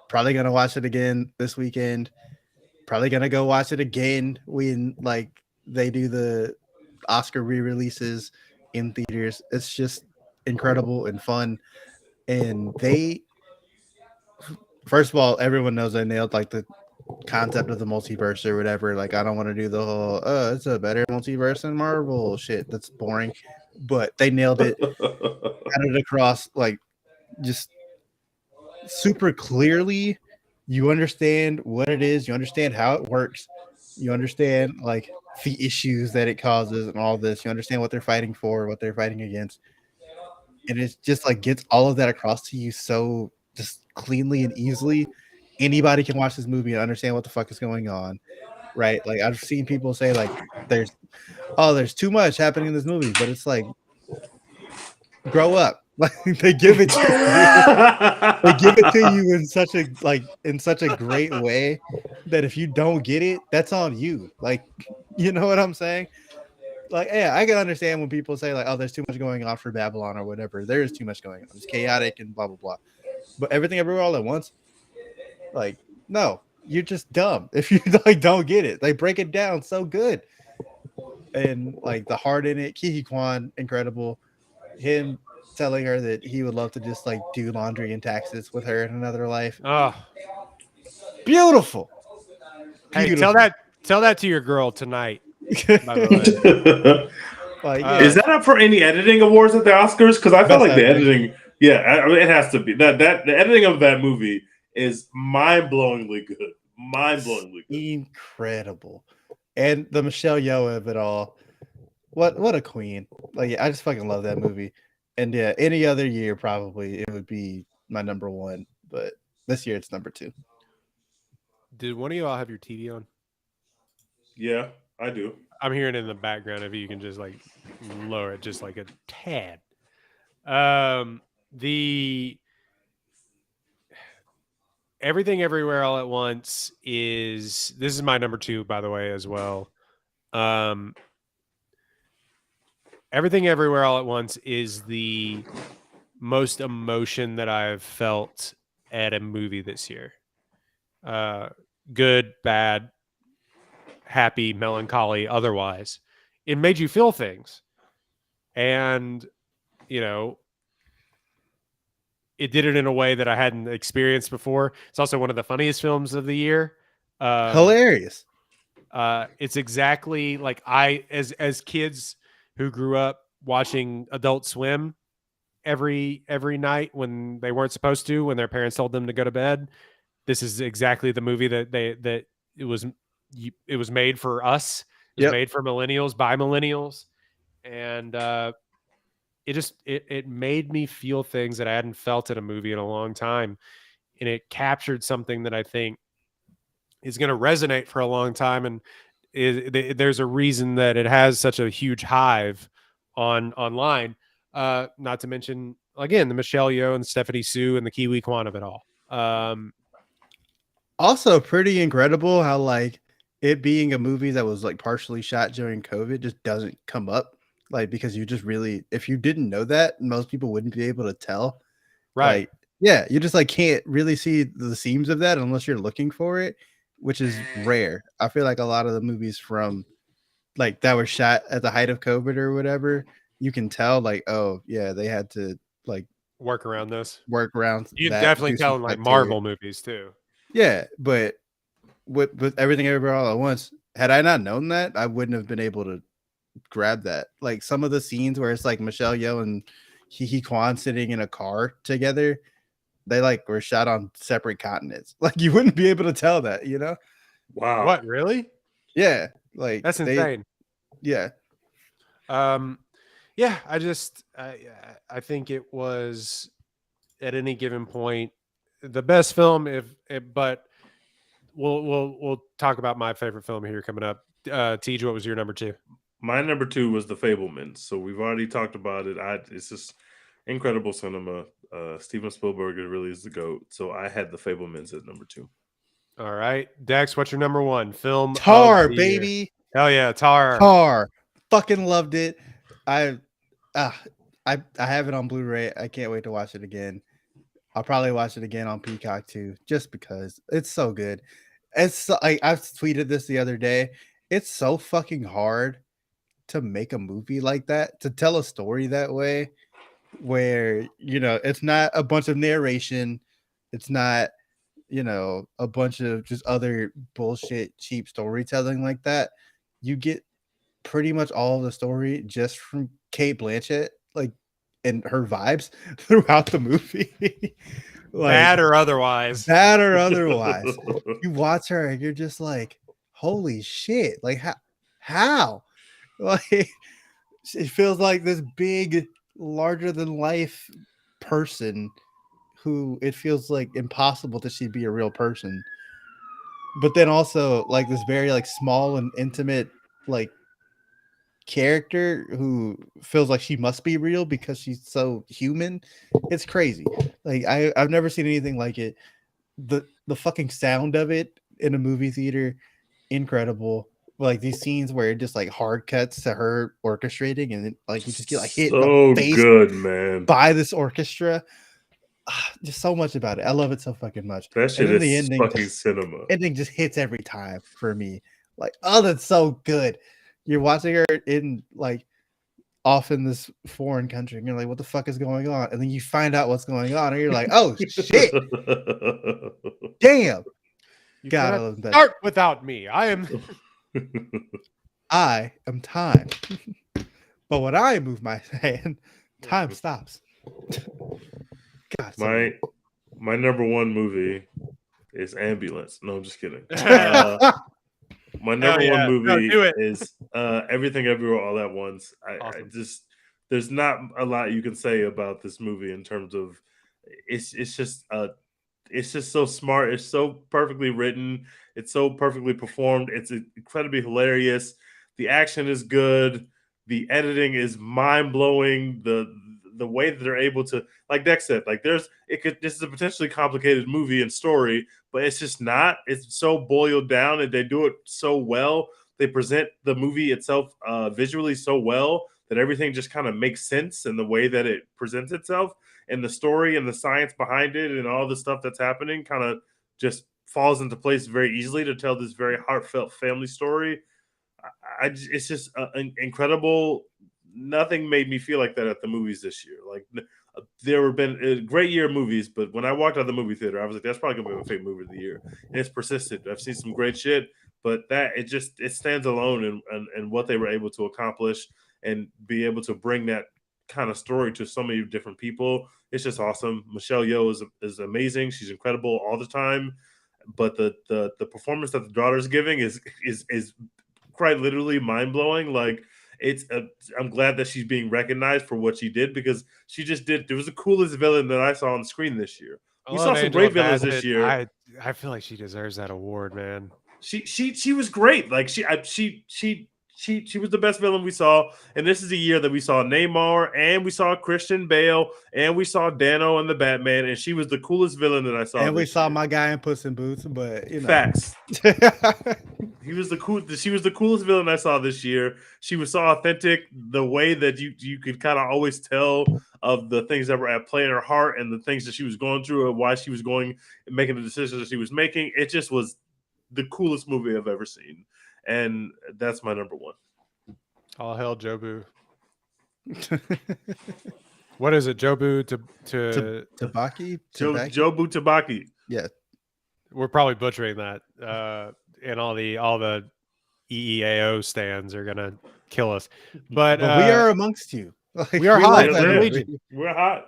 Probably gonna watch it again this weekend. Probably gonna go watch it again when like they do the Oscar re-releases in theaters. It's just incredible and fun. And first of all, everyone knows they nailed like the concept of the multiverse or whatever. Like I don't want to do the whole it's a better multiverse than Marvel shit. That's boring. But they nailed it. Got it across like just super clearly. You understand what it is, you understand how it works, you understand like the issues that it causes and all this, you understand what they're fighting for, what they're fighting against, and it's just like gets all of that across to you so just cleanly and easily. anybody can watch this movie and understand what the fuck is going on, right? Like I've seen people say like there's too much happening in this movie, but it's like grow up. Like they give it to you. They give it to you in such a great way that if you don't get it, that's on you. Like, you know what I'm saying? Like, yeah, I can understand when people say like, oh, there's too much going on for Babylon or whatever. There is too much going on. It's chaotic and blah blah blah. But everything everywhere all at once, like, no, you're just dumb if you like don't get it. They break it down so good. And like the heart in it, Kiki Kwan, incredible. Him telling her that he would love to just like do laundry and taxes with her in another life. Oh, beautiful. Hey, tell that to your girl tonight. By the way, like, yeah. Is that up for any editing awards at the Oscars? Because I felt like the editing, I mean, it has to be that the editing of that movie is mind-blowingly good. Mind-blowingly good. Incredible. And the Michelle Yeoh of it all. What a queen. Like, yeah, I just fucking love that movie. And yeah, any other year probably it would be my number one, but this year it's number 2. Did one of you all have your TV on? Yeah, I do. I'm hearing it in the background. If you can just like lower it just like a tad. The Everything Everywhere All at Once this is my number 2, by the way, as well. Everything Everywhere All at Once is the most emotion that I've felt at a movie this year. Good, bad, happy, melancholy, otherwise. It made you feel things. And, you know, it did it in a way that I hadn't experienced before. It's also one of the funniest films of the year. Hilarious. It's exactly like as kids who grew up watching Adult Swim every night when they weren't supposed to, when their parents told them to go to bed. This is exactly the movie that it was made for us. It was made for millennials by millennials, and it made me feel things that I hadn't felt in a movie in a long time, and it captured something that I think is going to resonate for a long time. And there's a reason that it has such a huge hive online. Not to mention, again, the Michelle Yeoh and Stephanie Sue and the Kiwi Kwan of it all. Also pretty incredible how like it being a movie that was like partially shot during COVID just doesn't come up, like, because you just really, if you didn't know that, most people wouldn't be able to tell. Right. Like, yeah, you just like can't really see the seams of that unless you're looking for it, which is rare. I feel like a lot of the movies from like that were shot at the height of COVID or whatever, you can tell like, oh yeah, they had to like work around this. Work around. You can definitely tell in like Marvel movies too. Yeah, but with Everything Everywhere All at Once, had I not known that, I wouldn't have been able to grab that. Like some of the scenes where it's like Michelle Yeoh and Kiki Kwan sitting in a car together, they like were shot on separate continents. Like you wouldn't be able to tell that, you know? Wow. What, really? Yeah, like that's insane. Yeah. Yeah, I think it was at any given point the best film. But we'll talk about my favorite film here coming up. TJ, what was your number 2? My number 2 was The Fabelmans. So we've already talked about it. It's just incredible cinema. Steven Spielberg really is the GOAT. So I had The Fabelmans at number 2. All right, Dex, what's your number 1 film? Tar, baby. Year? Hell yeah, Tar. Tar. Fucking loved it. I have it on Blu-ray. I can't wait to watch it again. I'll probably watch it again on Peacock too, just because it's so good. It's I tweeted this the other day. It's so fucking hard to make a movie like that, to tell a story that way, where, you know, it's not a bunch of narration. It's not, you know, a bunch of just other bullshit, cheap storytelling like that. You get pretty much all of the story just from Cate Blanchett, like, and her vibes throughout the movie. Like, bad or otherwise. You watch her and you're just like, holy shit. Like how? Like it feels like this big, larger than life person who it feels like impossible that she'd be a real person. But then also like this very like small and intimate like character who feels like she must be real because she's so human. It's crazy. Like I've never seen anything like it. The fucking sound of it in a movie theater, incredible. Like these scenes where it just like hard cuts to her orchestrating and then, like you just get like hit in the face good, man, by this orchestra. Just so much about it. I love it so fucking much. That shit and then is fucking cinema. Ending just hits every time for me. Like, oh, that's so good. You're watching her in like off in this foreign country, and you're like, what the fuck is going on? And then you find out what's going on, and you're like, oh shit, damn. You God, I love that. Start without me. I am time. But when I move my hand, time stops. God, my number one movie is Ambulance. No, I'm just kidding. My number one movie is Everything Everywhere All at Once. I just there's not a lot you can say about this movie in terms of it's just so smart. It's so perfectly written. It's so perfectly performed. It's incredibly hilarious. The action is good. The editing is mind blowing. The way that they're able to, like Dex said, like this is a potentially complicated movie and story, but it's just not. It's so boiled down, and they do it so well. They present the movie itself visually so well that everything just kind of makes sense in the way that it presents itself, and the story and the science behind it and all the stuff that's happening kind of just falls into place very easily to tell this very heartfelt family story. It's just incredible. Nothing made me feel like that at the movies this year. Like there have been a great year of movies, but when I walked out of the movie theater, I was like, that's probably gonna be my favorite movie of the year. And it's persistent. I've seen some great shit, but it stands alone in what they were able to accomplish and be able to bring that kind of story to so many different people. It's just awesome. Michelle Yeoh is amazing. She's incredible all the time. But the performance that the daughter's giving is quite literally mind blowing. Like I'm glad that she's being recognized for what she did, because she just did. It was the coolest villain that I saw on screen this year. We saw some great villains this year. I feel like she deserves that award, man. She was great. Like she was the best villain we saw, and this is a year that we saw Namor, and we saw Christian Bale, and we saw Dano and the Batman, and she was the coolest villain that I saw. And we saw my guy in Puss in Boots, but you know, facts. She was the coolest villain I saw this year. She was so authentic. The way that you could kind of always tell of the things that were at play in her heart and the things that she was going through and why she was going and making the decisions that she was making. It just was the coolest movie I've ever seen. And that's my number one. All hail Jobu. What is it? Jobu Tabaki? Jobu Tabaki. Yeah. We're probably butchering that. And all the EEAO stands are gonna kill us. But we are amongst you. Like, we are hot. We're hot.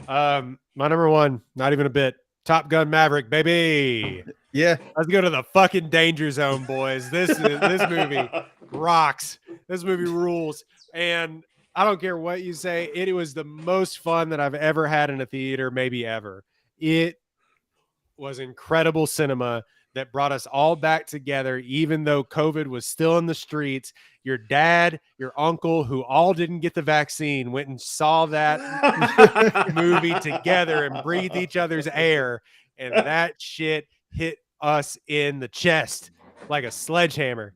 My number one, not even a bit. Top Gun Maverick, baby. Yeah. Let's go to the fucking danger zone, boys. This movie rocks. This movie rules. And I don't care what you say. It was the most fun that I've ever had in a theater, maybe ever. It was incredible cinema that brought us all back together, even though COVID was still in the streets. Your dad, your uncle, who all didn't get the vaccine, went and saw that movie together and breathed each other's air. And that shit hit us in the chest like a sledgehammer.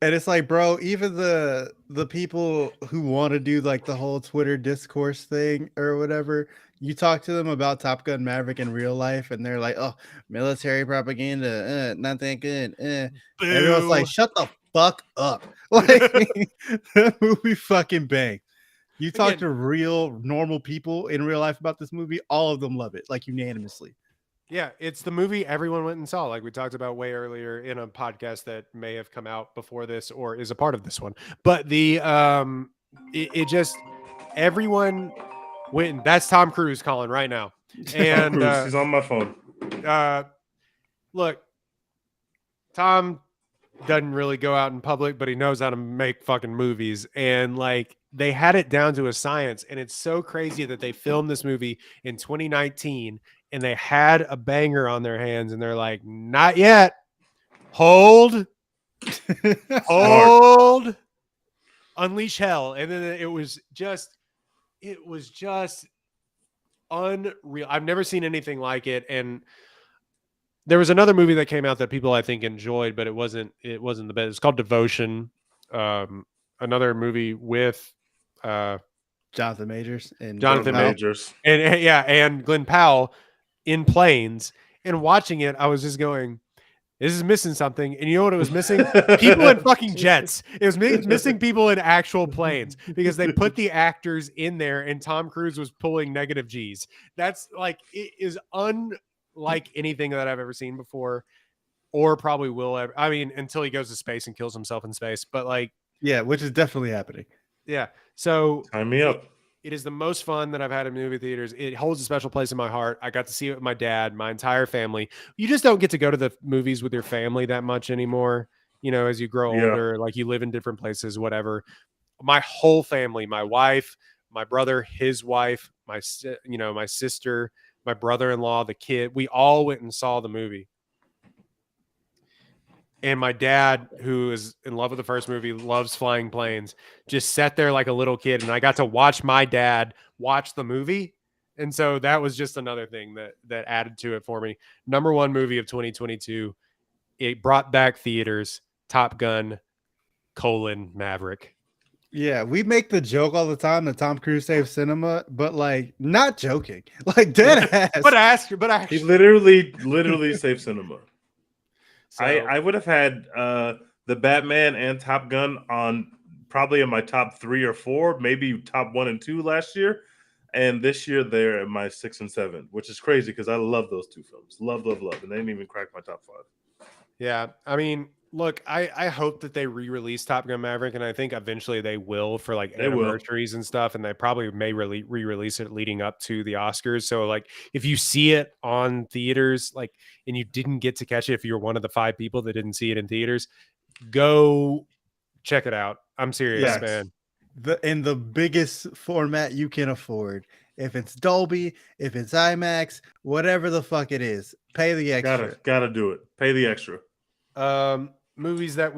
And it's like, bro, even the people who want to do like the whole Twitter discourse thing or whatever, you talk to them about Top Gun Maverick in real life, and they're like, "Oh, military propaganda, not that good." Everyone's like, "Shut the fuck up!" Like that movie fucking bang. You talk to real normal people in real life about this movie, all of them love it, like unanimously. Yeah, it's the movie everyone went and saw, like we talked about way earlier in a podcast that may have come out before this or is a part of this one. But the it just everyone went. And that's Tom Cruise calling right now, and he's on my phone. Look, Tom doesn't really go out in public, but he knows how to make fucking movies, and like they had it down to a science, and it's so crazy that they filmed this movie in 2019 and they had a banger on their hands and they're like, not yet. Hold. Unleash hell. And then it was just unreal. I've never seen anything like it. And there was another movie that came out that people I think enjoyed, but it wasn't the best. It's called Devotion. Another movie with Jonathan Majors and and Glenn Powell in planes. And watching it, I was just going, this is missing something. And you know what it was missing? People in fucking jets. It was missing people in actual planes because they put the actors in there and Tom Cruise was pulling negative G's. That's like, it is unlike anything that I've ever seen before or probably will ever. I mean, until he goes to space and kills himself in space. But like, yeah, which is definitely happening. Yeah. So sign me up. It is the most fun that I've had in movie theaters. It holds a special place in my heart. I got to see it with my dad, my entire family. You just don't get to go to the movies with your family that much anymore. You know, as you grow older, like you live in different places, whatever. My whole family, my wife, my brother, his wife, my sister, my brother-in-law, the kid, we all went and saw the movie. And my dad, who is in love with the first movie, loves flying planes, just sat there like a little kid. And I got to watch my dad watch the movie. And so that was just another thing that added to it for me. Number one movie of 2022. It brought back theaters. Top Gun, Maverick. Yeah, we make the joke all the time that Tom Cruise saved cinema, but like not joking. Like dead ass. but actually. He literally saved cinema. So, I would have had the Batman and Top Gun on probably in my top 3 or 4, maybe top 1 and 2 last year. And this year they're at my 6 and 7, which is crazy because I love those two films. Love. And they didn't even crack my top 5. Yeah. I mean, look, I hope that they re-release Top Gun Maverick, and I think eventually they will for like anniversaries and stuff, and they probably may re-release it leading up to the Oscars. So like if you see it on theaters, like, and you didn't get to catch it, if you're one of the 5 people that didn't see it in theaters, go check it out. I'm serious, man. In the biggest format you can afford. If it's Dolby, if it's IMAX, whatever the fuck it is, pay the extra. Gotta do it. Pay the extra. Movies that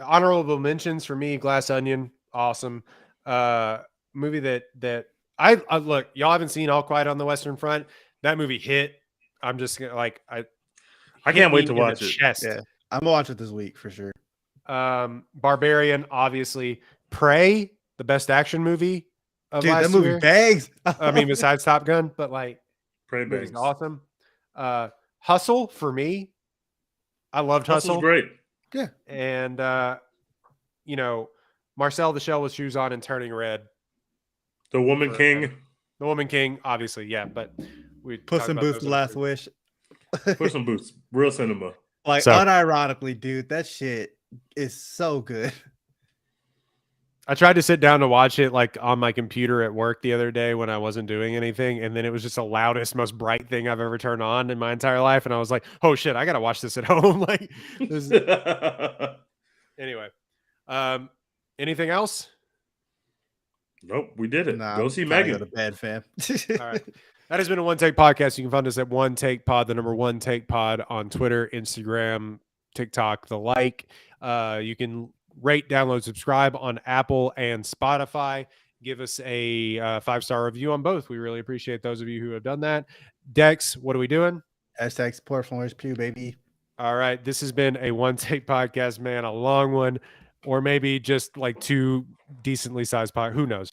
honorable mentions for me, Glass Onion, awesome. Movie that I look, y'all haven't seen All Quiet on the Western Front. That movie hit. I'm just gonna I can't wait to watch it. Chest. Yeah, I'm gonna watch it this week for sure. Barbarian, obviously. Prey, the best action movie of last year. That movie bangs. I mean, besides Top Gun, but like Prey bangs. Awesome. Hustle for me. I loved Hustle. Great. Yeah. And Marcel the Shell with Shoes On and Turning Red. The Woman King, obviously, yeah. But we Puss in Boots, The Last Wish. Puss in Boots, real cinema. Like unironically, dude, that shit is so good. I tried to sit down to watch it like on my computer at work the other day when I wasn't doing anything, and then it was just the loudest, most bright thing I've ever turned on in my entire life, and I was like, "Oh shit, I gotta watch this at home." Like, anyway, anything else? Nope, we did it. Nah, go see Megan. Go to bed, fam. All right. That has been a One Take Podcast. You can find us at One Take Pod, the number One Take Pod on Twitter, Instagram, TikTok, the like. You can rate, download, subscribe on Apple and Spotify. Give us a 5-star review on both. We really appreciate those of you who have done that. Dex, what are we doing? Hashtag support Florence Pugh, baby. All right. This has been a One Take Podcast, man. A long one, or maybe just like 2 decently sized podcasts. Who knows?